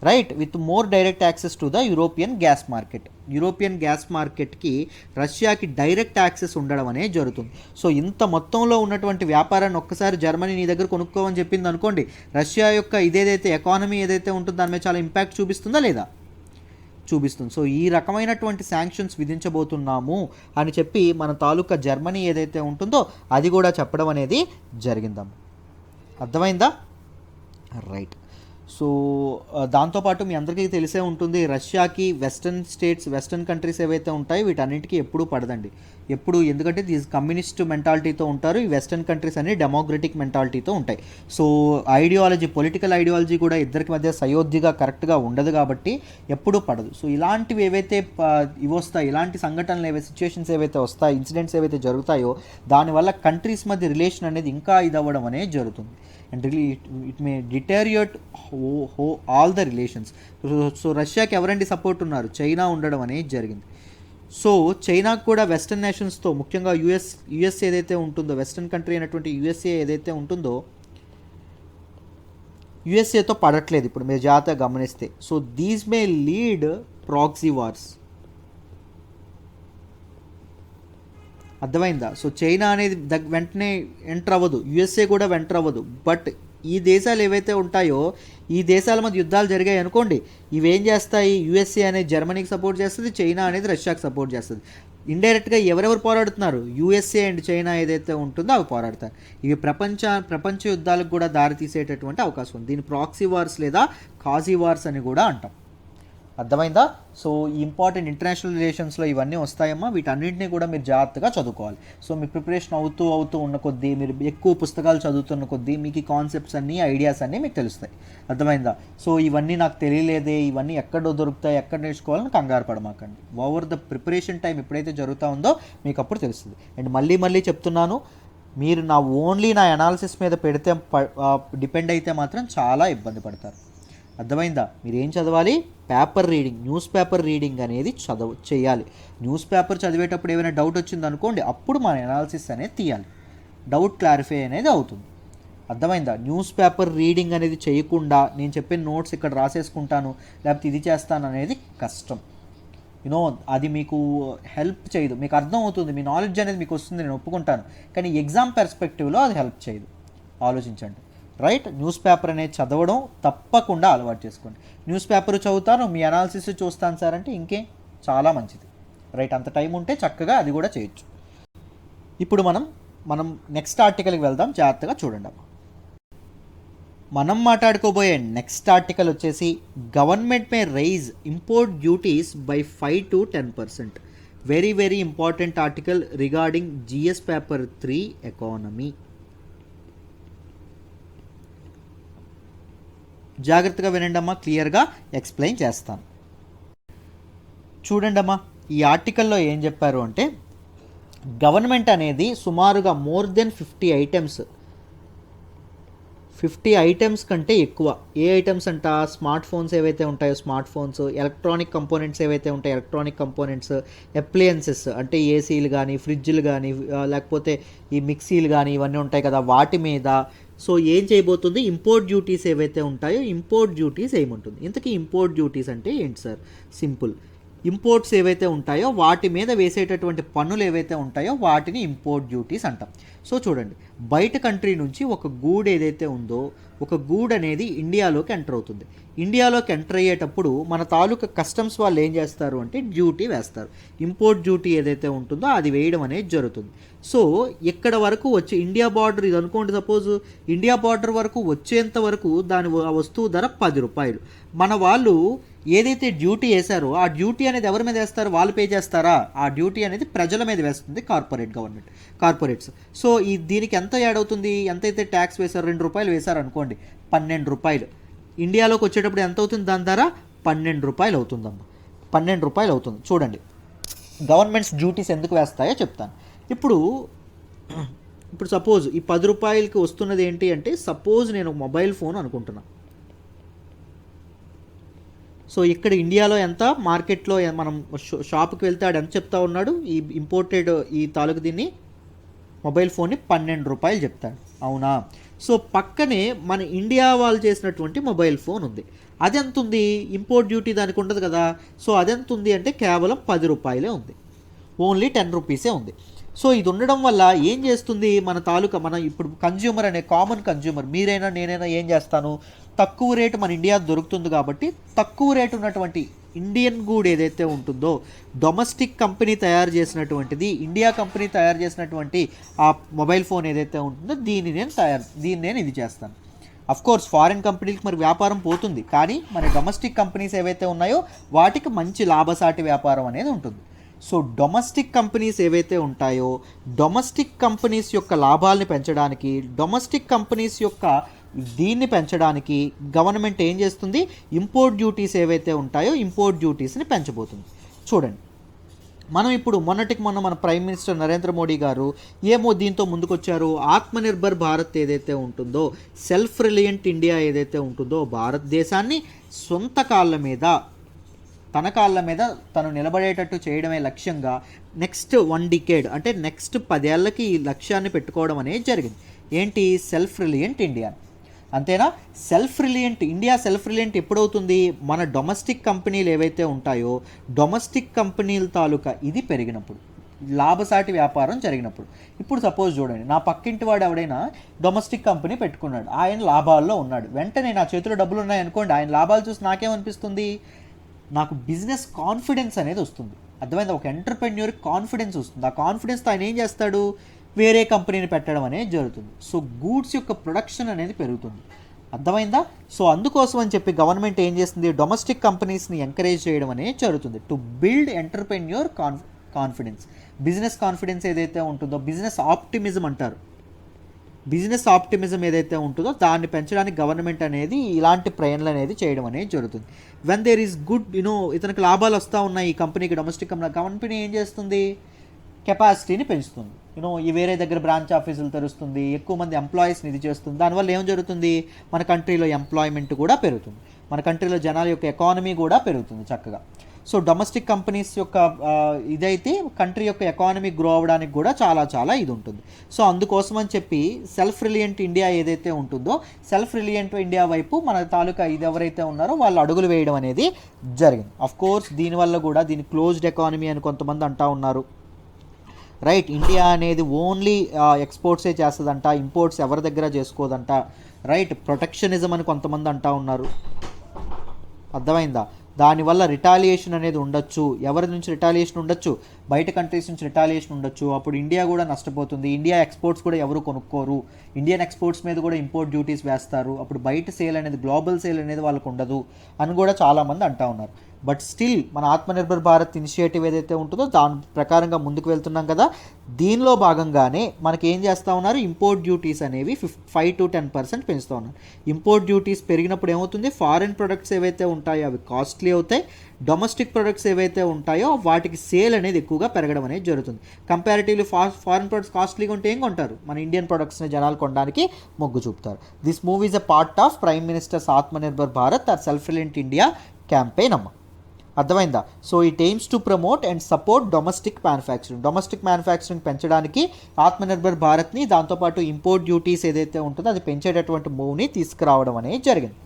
Right. With more direct access to the European gas market. European gas మార్కెట్కి రష్యాకి direct access ఉండడం అనేది జరుగుతుంది. సో ఇంత మొత్తంలో ఉన్నటువంటి వ్యాపారాన్ని ఒక్కసారి జర్మనీ నీ దగ్గర కొనుక్కోమని చెప్పింది అనుకోండి, రష్యా యొక్క ఇదేదైతే ఎకానమీ ఏదైతే ఉంటుందో దాని మీద చాలా ఇంపాక్ట్ చూపిస్తుందా లేదా? చూపిస్తుంది. సో ఈ రకమైనటువంటి శాంక్షన్స్ విధించబోతున్నాము అని చెప్పి మన తాలూకా జర్మనీ ఏదైతే ఉంటుందో అది కూడా చెప్పడం అనేది జరిగిందాం. అర్థమైందా? రైట్. సో దాంతోపాటు మీ అందరికీ తెలిసే ఉంటుంది రష్యాకి వెస్టర్న్ కంట్రీస్ ఏవైతే ఉంటాయో వీటన్నిటికీ ఎప్పుడూ పడదండి. ఎందుకంటే దీస్ కమ్యూనిస్ట్ మెంటాలిటీతో ఉంటారు. ఈ వెస్టర్న్ కంట్రీస్ అన్ని డెమోక్రటిక్ మెంటాలిటీతో ఉంటాయి. సో పొలిటికల్ ఐడియాలజీ కూడా ఇద్దరికి మధ్య సయోధ్యగా కరెక్ట్గా ఉండదు కాబట్టి ఎప్పుడూ పడదు. సో ఇలాంటివి ఏవైతే ఇవి వస్తాయి, ఇలాంటి సంఘటనలు సిచ్యుయేషన్స్ ఏవైతే వస్తాయి, ఇన్సిడెంట్స్ ఏవైతే జరుగుతాయో దానివల్ల కంట్రీస్ మధ్య రిలేషన్ అనేది ఇంకా ఇదవ్వడం అనేది జరుగుతుంది. And it may deteriorate all the relations. So రష్యాకి ఎవరండి సపోర్ట్ ఉన్నారు? చైనా ఉండడం అనేది జరిగింది. సో చైనాకు కూడా వెస్టర్న్ నేషన్స్తో, ముఖ్యంగా యుఎస్ ఏదైతే ఉంటుందో, వెస్టర్న్ కంట్రీ అయినటువంటి యుఎస్ఏ ఏదైతే ఉంటుందో యుఎస్ఏతో పడట్లేదు ఇప్పుడు మీరు జాగ్రత్తగా గమనిస్తే. So these may lead proxy wars. అర్థమైందా? సో చైనా అనేది వెంటనే ఎంటర్ అవ్వదు, యుఎస్ఏ కూడా ఎంటర్ అవ్వదు. బట్ ఈ దేశాలు ఏవైతే ఉంటాయో ఈ దేశాల మధ్య యుద్ధాలు జరిగాయి అనుకోండి, ఇవేం చేస్తాయి? యుఎస్ఏ అనేది జర్మనీకి సపోర్ట్ చేస్తుంది, చైనా అనేది రష్యాకి సపోర్ట్ చేస్తుంది. ఇండైరెక్ట్గా ఎవరెవరు పోరాడుతున్నారు? యుఎస్ఏ అండ్ చైనా ఏదైతే ఉంటుందో అవి పోరాడతారు. ఇవి ప్రపంచ యుద్ధాలకు కూడా దారితీసేటటువంటి అవకాశం ఉంది. దీన్ని ప్రాక్సీ వార్స్ లేదా కాజీ వార్స్ అని కూడా అంటాం. అర్థమైందా? సో ఈ ఇంపార్టెంట్ ఇంటర్నేషనల్ రిలేషన్స్లో ఇవన్నీ వస్తాయమ్మా. వీటన్నింటినీ కూడా మీరు జాగ్రత్తగా చదువుకోవాలి. సో మీ ప్రిపరేషన్ అవుతూ ఉన్న కొద్దీ, మీరు ఎక్కువ పుస్తకాలు చదువుతున్న కొద్దీ మీకు ఈ కాన్సెప్ట్స్ అన్నీ, ఐడియాస్ అన్నీ మీకు తెలుస్తాయి. అర్థమైందా? సో ఇవన్నీ నాకు తెలియలేదే, ఇవన్నీ ఎక్కడో దొరుకుతాయి, ఎక్కడ నేర్చుకోవాలని కంగారు పడమాకండి. ఓవర్ ద ప్రిపరేషన్ టైం ఎప్పుడైతే జరుగుతూ ఉందో మీకు అప్పుడు తెలుస్తుంది. అండ్ మళ్ళీ చెప్తున్నాను, మీరు నా అనాలిసిస్ మీద పెడితే డిపెండ్ అయితే మాత్రం చాలా ఇబ్బంది పడతారు. అర్థమైందా? మీరు ఏం చదవాలి? Paper reading, news paper reading అనేది చేయాలి. న్యూస్ పేపర్ చదివేటప్పుడు ఏమైనా డౌట్ వచ్చింది అనుకోండి, అప్పుడు మన అనాలిసిస్ అనేది తీయాలి. డౌట్ క్లారిఫై అనేది అవుతుంది. అర్థమైందా? న్యూస్ పేపర్ రీడింగ్ అనేది చేయకుండా నేను చెప్పిన నోట్స్ ఇక్కడ రాసేసుకుంటాను లేకపోతే ఇది చేస్తాను అనేది కష్టం. అది మీకు హెల్ప్ చేయదు. మీకు అర్థం అవుతుంది, మీ నాలెడ్జ్ అనేది మీకు వస్తుంది, నేను ఒప్పుకుంటాను. కానీ ఎగ్జామ్ పర్స్పెక్టివ్లో అది హెల్ప్ చేయదు. ఆలోచించండి. రైట్. న్యూస్ పేపర్ అనేది చదవడం తప్పకుండా అలవాటు చేసుకోండి. న్యూస్ పేపర్ చదువుతాను, మీ అనాలిసిస్ చూస్తాను సార్ అంటే ఇంకేం, చాలా మంచిది. రైట్. అంత టైం ఉంటే చక్కగా అది కూడా చేయొచ్చు. ఇప్పుడు మనం నెక్స్ట్ ఆర్టికల్కి వెళ్దాం. జాగ్రత్తగా చూడండి అమ్మా. మనం మాట్లాడుకోబోయే నెక్స్ట్ ఆర్టికల్ వచ్చేసి government may raise import duties by 5 to 10%. Very very important article regarding GS paper 3 economy. జాగ్రత్తగా వినండి అమ్మా, క్లియర్గా ఎక్స్ప్లెయిన్ చేస్తాను. చూడండి అమ్మా, ఈ ఆర్టికల్లో ఏం చెప్పారు అంటే గవర్నమెంట్ అనేది సుమారుగా మోర్ దెన్ 50 ఐటమ్స్ కంటే ఎక్కువ. ఏ ఐటమ్స్ అంట? స్మార్ట్ ఫోన్స్ ఏవైతే ఉంటాయో స్మార్ట్ ఫోన్స్, ఎలక్ట్రానిక్ కంపోనెంట్స్ ఏవైతే ఉంటాయో ఎలక్ట్రానిక్ కంపోనెంట్స్, అప్లయన్సెస్ అంటే ఏసీలు కానీ ఫ్రిడ్జ్లు కానీ లేకపోతే ఈ మిక్సీలు కానీ ఇవన్నీ ఉంటాయి కదా, వాటి మీద సో ఏం చేయబోతుంది? ఇంపోర్ట్ డ్యూటీస్ ఏవైతే ఉంటాయో ఇంపోర్ట్ డ్యూటీస్ ఏముంటుంది. ఇంతకీ ఇంపోర్ట్ డ్యూటీస్ అంటే ఏంటి సార్? సింపుల్, ఇంపోర్ట్స్ ఏవైతే ఉంటాయో వాటి మీద వేసేటటువంటి పన్నులు ఏవైతే ఉంటాయో వాటిని ఇంపోర్ట్ డ్యూటీస్ అంటాం. సో చూడండి, బయట కంట్రీ నుంచి ఒక గూడ్ ఏదైతే ఉందో ఒక గూడ్ అనేది ఇండియాలోకి ఎంటర్ అవుతుంది. ఇండియాలోకి ఎంటర్ అయ్యేటప్పుడు మన తాలూకా కస్టమ్స్ వాళ్ళు ఏం చేస్తారు అంటే డ్యూటీ వేస్తారు. ఇంపోర్ట్ డ్యూటీ ఏదైతే ఉంటుందో అది వేయడం అనేది జరుగుతుంది. సో ఇక్కడ వరకు వచ్చి ఇండియా బార్డర్ ఇది అనుకోండి, సపోజ్ ఇండియా బార్డర్ వరకు వచ్చేంత వరకు దాని వస్తువు ధర 10 రూపాయలు. మన వాళ్ళు ఏదైతే డ్యూటీ వేశారో ఆ డ్యూటీ అనేది ఎవరి మీద వేస్తారు? వాళ్ళు పే చేస్తారా? ఆ డ్యూటీ అనేది ప్రజల మీద వేస్తుంది కార్పొరేట్స్. సో దీనికి ఎంత యాడ్ అవుతుంది? ఎంతైతే ట్యాక్స్ వేశారు, 2 రూపాయలు వేశారు అనుకోండి, 12 రూపాయలు. ఇండియాలోకి వచ్చేటప్పుడు ఎంత అవుతుంది? దాని ధర 12 రూపాయలు అవుతుందమ్మా, 12 రూపాయలు అవుతుంది. చూడండి గవర్నమెంట్స్ డ్యూటీస్ ఎందుకు వేస్తాయో చెప్తాను. ఇప్పుడు సపోజ్ ఈ 10 రూపాయలకి వస్తున్నది ఏంటి అంటే, సపోజ్ నేను మొబైల్ ఫోన్ అనుకుంటున్నాను. సో ఇక్కడ ఇండియాలో ఎంత, మార్కెట్లో మనం షాప్కి వెళ్తే ఆడు ఎంత చెప్తా ఉన్నాడు? ఈ ఇంపోర్టెడ్ ఈ తాలూకు దీన్ని మొబైల్ ఫోన్ని 12 రూపాయలు చెప్తాడు, అవునా? సో పక్కనే మన ఇండియా వాళ్ళు చేసినటువంటి మొబైల్ ఫోన్ ఉంది, అదెంత ఉంది? ఇంపోర్ట్ డ్యూటీ దానికి ఉండదు కదా. సో అదెంత ఉంది అంటే కేవలం 10 రూపాయలే ఉంది, ఓన్లీ 10 రూపీసే ఉంది. సో ఇది ఉండడం వల్ల ఏం చేస్తుంది మన ఇప్పుడు కన్జ్యూమర్ అనే కామన్ కన్జ్యూమర్ మీరైనా నేనైనా ఏం చేస్తాను? తక్కువ రేటు మన ఇండియా దొరుకుతుంది కాబట్టి తక్కువ రేటు ఉన్నటువంటి ఇండియన్ గూడ్ ఏదైతే ఉంటుందో డొమెస్టిక్ కంపెనీ తయారు చేసినటువంటిది, ఇండియా కంపెనీ తయారు చేసినటువంటి ఆ మొబైల్ ఫోన్ ఏదైతే ఉంటుందో దీన్ని నేను ఇది చేస్తాను. అఫ్కోర్స్ ఫారిన్ కంపెనీలకు మరి వ్యాపారం పోతుంది, కానీ మన డొమెస్టిక్ కంపెనీస్ ఏవైతే ఉన్నాయో వాటికి మంచి లాభసాటి వ్యాపారం అనేది ఉంటుంది. సో డొమెస్టిక్ కంపెనీస్ ఏవైతే ఉంటాయో డొమెస్టిక్ కంపెనీస్ యొక్క లాభాలని పెంచడానికి, డొమెస్టిక్ కంపెనీస్ యొక్క దీన్ని పెంచడానికి గవర్నమెంట్ ఏం చేస్తుంది? ఇంపోర్ట్ డ్యూటీస్ ఏవైతే ఉంటాయో ఇంపోర్ట్ డ్యూటీస్ని పెంచబోతుంది. చూడండి, మనం ఇప్పుడు మొన్న మన ప్రైమ్ మినిస్టర్ నరేంద్ర మోడీ గారు దీంతో ముందుకొచ్చారు. ఆత్మనిర్భర్ భారత్ ఏదైతే ఉంటుందో, సెల్ఫ్ రిలయంట్ ఇండియా ఏదైతే ఉంటుందో, భారతదేశాన్ని తన కాళ్ళ మీద తను నిలబడేటట్టు చేయడమే లక్ష్యంగా నెక్స్ట్ 1 డికేడ్ అంటే నెక్స్ట్ 10 ఏళ్ళకి ఈ లక్ష్యాన్ని పెట్టుకోవడం అనేది జరిగింది. ఏంటి? Self reliant India. అంతేనా? సెల్ఫ్ రిలయంట్ ఎప్పుడవుతుంది? మన డొమెస్టిక్ కంపెనీలు ఏవైతే ఉంటాయో డొమెస్టిక్ కంపెనీల తాలూకా ఇది పెరిగినప్పుడు, లాభసాటి వ్యాపారం జరిగినప్పుడు. ఇప్పుడు సపోజ్ చూడండి, నా పక్కింటి వాడు ఎవడైనా డొమెస్టిక్ కంపెనీ పెట్టుకున్నాడు, ఆయన లాభాల్లో ఉన్నాడు. వెంటనే నా చేతిలో డబ్బులు ఉన్నాయనుకోండి, ఆయన లాభాలు చూసి నాకేమనిపిస్తుంది? నాకు బిజినెస్ కాన్ఫిడెన్స్ అనేది వస్తుంది. అర్థమైందా? ఒక ఎంటర్ప్రెన్యూర్ కాన్ఫిడెన్స్ వస్తుంది. ఆ కాన్ఫిడెన్స్తో ఆయన ఏం చేస్తాడు? వేరే కంపెనీని పెట్టడం అనేది జరుగుతుంది. సో గూడ్స్ యొక్క ప్రొడక్షన్ అనేది పెరుగుతుంది. అర్థమైందా? సో అందుకోసం అని చెప్పి గవర్నమెంట్ ఏం చేస్తుంది? డొమెస్టిక్ కంపెనీస్ని ఎంకరేజ్ చేయడం అనేది జరుగుతుంది to build entrepreneur confidence. Business confidence ఏదైతే ఉంటుందో, బిజినెస్ ఆప్టిమిజం అంటారు. బిజినెస్ ఆప్టిమిజం ఏదైతే ఉంటుందో దాన్ని పెంచడానికి గవర్నమెంట్ అనేది ఇలాంటి ప్రయత్నాలు అనేది చేయడం అనేది జరుగుతుంది. వెన్ దేర్ ఈస్ గుడ్ ఇతనికి లాభాలు వస్తూ ఉన్నాయి ఈ కంపెనీకి, డొమెస్టిక్ కంపెనీ ఏం చేస్తుంది? కెపాసిటీని పెంచుతుంది. ఈ వేరే దగ్గర బ్రాంచ్ ఆఫీసులు తెరుస్తుంది, ఎక్కువ మంది ఎంప్లాయీస్ని ఇది చేస్తుంది. దానివల్ల ఏం జరుగుతుంది? మన కంట్రీలో ఎంప్లాయ్మెంట్ కూడా పెరుగుతుంది, మన కంట్రీలో జనాల యొక్క ఎకానమీ కూడా పెరుగుతుంది చక్కగా. సో డొమెస్టిక్ కంపెనీస్ యొక్క ఇదైతే కంట్రీ యొక్క ఎకానమీ గ్రో అవ్వడానికి కూడా చాలా ఇది ఉంటుంది. సో అందుకోసం అని చెప్పి సెల్ఫ్ రిలయంట్ ఇండియా ఏదైతే ఉంటుందో సెల్ఫ్ రిలయంట్ ఇండియా వైపు మన తాలూకా ఇది ఎవరైతే ఉన్నారో వాళ్ళు అడుగులు వేయడం అనేది జరిగింది. అఫ్కోర్స్ దీనివల్ల కూడా దీని క్లోజ్డ్ ఎకానమీ అని కొంతమంది అంటూ ఉన్నారు. రైట్, ఇండియా అనేది ఓన్లీ ఎక్స్పోర్ట్సే చేస్తుందంట, ఇంపోర్ట్స్ ఎవరి దగ్గర చేసుకోదంట. రైట్, ప్రొటెక్షనిజం అని కొంతమంది అంటూ ఉన్నారు. అర్థమైందా? దానివల్ల రిటాలియేషన్ అనేది ఉండొచ్చు. ఎవరి నుంచి రిటాలియేషన్ ఉండొచ్చు? బయట కంట్రీస్ నుంచి రిటాలియేషన్ ఉండొచ్చు. అప్పుడు ఇండియా కూడా నష్టపోతుంది. ఇండియా ఎక్స్పోర్ట్స్ కూడా ఎవరు కొనుక్కోరు. ఇండియన్ ఎక్స్పోర్ట్స్ మీద కూడా ఇంపోర్ట్ డ్యూటీస్ వేస్తారు. అప్పుడు బయట సేల్ అనేది, గ్లోబల్ సేల్ అనేది వాళ్ళకు ఉండదు అని కూడా చాలామంది అంటూ ఉన్నారు. బట్ స్టిల్ మన ఆత్మనిర్భర్ భారత్ ఇనిషియేటివ్ ఏదైతే ఉంటుందో దాని ప్రకారంగా ముందుకు వెళ్తున్నాం కదా. దీనిలో భాగంగానే మనకి ఏం చేస్తూ ఉన్నారు, ఇంపోర్ట్ డ్యూటీస్ అనేవి 5 to 10% పెంచుతూ ఉన్నారు. ఇంపోర్ట్ డ్యూటీస్ పెరిగినప్పుడు ఏమవుతుంది, ఫారిన్ ప్రొడక్ట్స్ ఏవైతే ఉంటాయో అవి కాస్ట్లీ అవుతాయి. డొమెస్టిక్ ప్రొడక్ట్స్ ఏవైతే ఉంటాయో వాటికి సేల్ అనేది ఎక్కువగా పెరగడం అనేది జరుగుతుంది. కంపారిటివ్లీ ఫారిన్ ప్రొడక్ట్స్ కాస్ట్లీగా ఉంటే ఏం కొంటారు, మన ఇండియన్ ప్రొడక్ట్స్ని జనాలు కొనడానికి మొగ్గు చూపుతారు. This move is a part of prime minister's Atmanirbhar Bharat or self reliant India campaign అమ్మ. అర్థమైందా? So it aims to promote and support domestic manufacturing పెంచడానికి ఆత్మనిర్భర్ భారత్ని, దాంతోపాటు ఇంపోర్ట్ డ్యూటీస్ ఏదైతే ఉంటుందో అది పెంచేటటువంటి మూవ్ని తీసుకురావడం అనేది జరిగింది.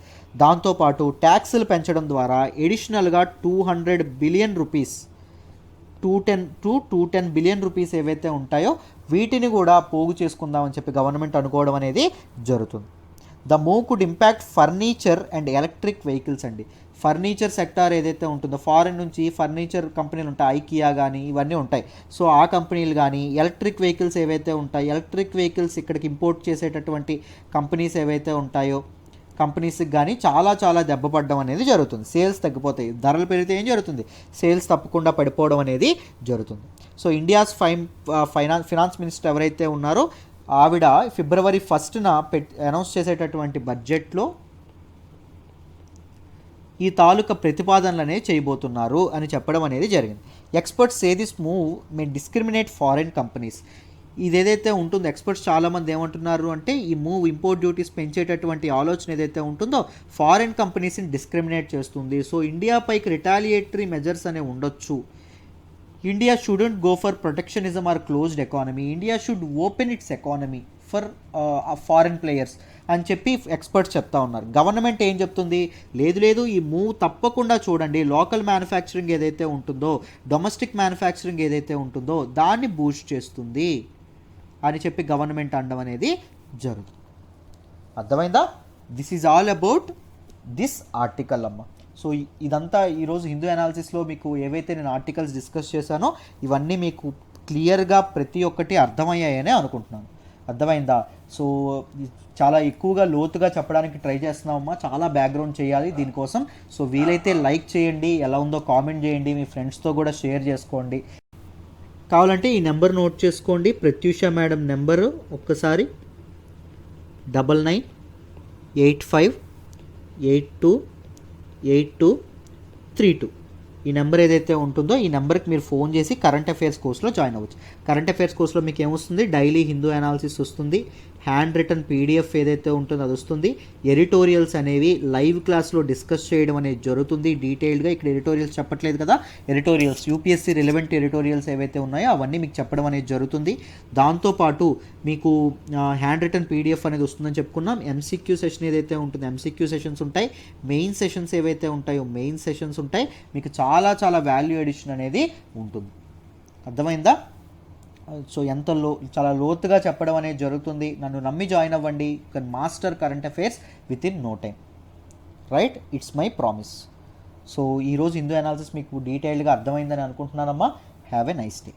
దాంతోపాటు ట్యాక్సులు పెంచడం ద్వారా ఎడిషనల్గా 200 బిలియన్ రూపీస్ 210 బిలియన్ రూపీస్ ఏవైతే ఉంటాయో వీటిని కూడా పోగు చేసుకుందామని చెప్పి గవర్నమెంట్ అనుకోవడం అనేది జరుగుతుంది. The move could impact furniture and electric vehicles అండి. ఫర్నిచర్ సెక్టార్ ఏదైతే ఉంటుందో, ఫారిన్ నుంచి ఫర్నిచర్ కంపెనీలు ఉంటాయి, ఐకియా కానీ ఇవన్నీ ఉంటాయి. సో ఆ కంపెనీలు కానీ, ఎలక్ట్రిక్ వెహికల్స్ ఏవైతే ఉంటాయి, ఎలక్ట్రిక్ వెహికల్స్ ఇక్కడికి ఇంపోర్ట్ చేసేటటువంటి కంపెనీస్ ఏవైతే ఉంటాయో కంపెనీస్కి కానీ చాలా దెబ్బపడడం అనేది జరుగుతుంది. సేల్స్ తగ్గిపోతాయి. ధరలు పెరిగితే ఏం జరుగుతుంది, సేల్స్ తప్పకుండా పడిపోవడం అనేది జరుగుతుంది. సో ఇండియాస్ ఫైనాన్స్ మినిస్టర్ ఎవరైతే ఉన్నారో ఆవిడ February 1st అనౌన్స్ చేసేటటువంటి బడ్జెట్లో ఈ తాలూకా ప్రతిపాదనలనే చేయబోతున్నారు అని చెప్పడం అనేది జరిగింది. Experts say this move may discriminate foreign companies. ఇదేదైతే ఉంటుందో ఎక్స్పర్ట్స్ చాలామంది ఏమంటున్నారు అంటే ఈ మూవ్ ఇంపోర్ట్ డ్యూటీస్ పెంచేటటువంటి ఆలోచన ఏదైతే ఉంటుందో ఫారిన్ కంపెనీస్ని డిస్క్రిమినేట్ చేస్తుంది. సో ఇండియా పైకి రిటాలియేటరీ మెజర్స్ అనేవి ఉండొచ్చు. India shouldn't go for protectionism or closed economy. India should open its economy for foreign players అని చెప్పి ఎక్స్పర్ట్స్ చెప్తా ఉన్నారు. గవర్నమెంట్ ఏం చెప్తుంది, లేదు ఈ మూవ్ తప్పకుండా చూడండి, లోకల్ మ్యానుఫ్యాక్చరింగ్ ఏదైతే ఉంటుందో, డొమెస్టిక్ మ్యానుఫ్యాక్చరింగ్ ఏదైతే ఉంటుందో దాన్ని బూస్ట్ చేస్తుంది అని చెప్పి గవర్నమెంట్ అనడం అనేది జరుగుతుంది. అర్థమైందా? This is all about this article అమ్మ. సో ఇదంతా ఈరోజు హిందూ అనాలిసిస్లో మీకు ఏవైతే నేను ఆర్టికల్స్ డిస్కస్ చేశానో ఇవన్నీ మీకు క్లియర్గా ప్రతి ఒక్కటి అర్థమయ్యాయనే అనుకుంటున్నాను. అర్థమైందా? సో చాలా ఎక్కువగా లోతుగా చెప్పడానికి ట్రై చేస్తున్నామమ్మా. చాలా బ్యాక్గ్రౌండ్ చేయాలి దీనికోసం. సో వీలైతే లైక్ చేయండి, ఎలా ఉందో కామెంట్ చేయండి, మీ ఫ్రెండ్స్తో కూడా షేర్ చేసుకోండి. కావాలంటే ఈ నెంబర్ నోట్ చేసుకోండి, ప్రత్యూష మేడం నెంబరు ఒక్కసారి 9985828232. ఈ నెంబర్ ఏదైతే ఉంటుందో ఈ నెంబర్కి మీరు ఫోన్ చేసి కరెంట్ అఫైర్స్ కోర్స్లో జాయిన్ అవ్వచ్చు. కరెంట్ అఫైర్స్ కోర్స్లో మీకు ఏమొస్తుంది, డైలీ హిందూ అనాలిసిస్ వస్తుంది, హ్యాండ్ రిటర్న్ పీడిఎఫ్ ఏదైతే ఉంటుందో అది వస్తుంది, ఎడిటోరియల్స్ అనేవి లైవ్ క్లాస్లో డిస్కస్ చేయడం అనేది జరుగుతుంది డీటెయిల్డ్గా. ఇక్కడ ఎడిటోరియల్స్ చెప్పట్లేదు కదా, ఎడిటోరియల్స్ యూపీఎస్సీ రిలవెంట్ ఎడిటోరియల్స్ ఏవైతే ఉన్నాయో అవన్నీ మీకు చెప్పడం అనేది జరుగుతుంది. దాంతోపాటు మీకు హ్యాండ్ రిటర్న్ పీడిఎఫ్ అనేది వస్తుందని చెప్పుకున్నాం. ఎంసీక్యూ సెషన్ ఏదైతే ఉంటుందో ఎంసీక్యూ సెషన్స్ ఉంటాయి, మెయిన్ సెషన్స్ ఏవైతే ఉంటాయో మెయిన్ సెషన్స్ ఉంటాయి. మీకు చాలా వాల్యూ ఎడిషన్ అనేది ఉంటుంది. అర్థమైందా? సో చాలా లోతుగా చెప్పడం అనేది జరుగుతుంది. నన్ను నమ్మి జాయిన్ అవ్వండి. You can master current affairs with in no time. Right, it's my promise. So ఈరోజు హిందూ అనాలిసిస్ మీకు డీటెయిల్గా అర్థమైందని అనుకుంటున్నానమ్మా. Have a nice day.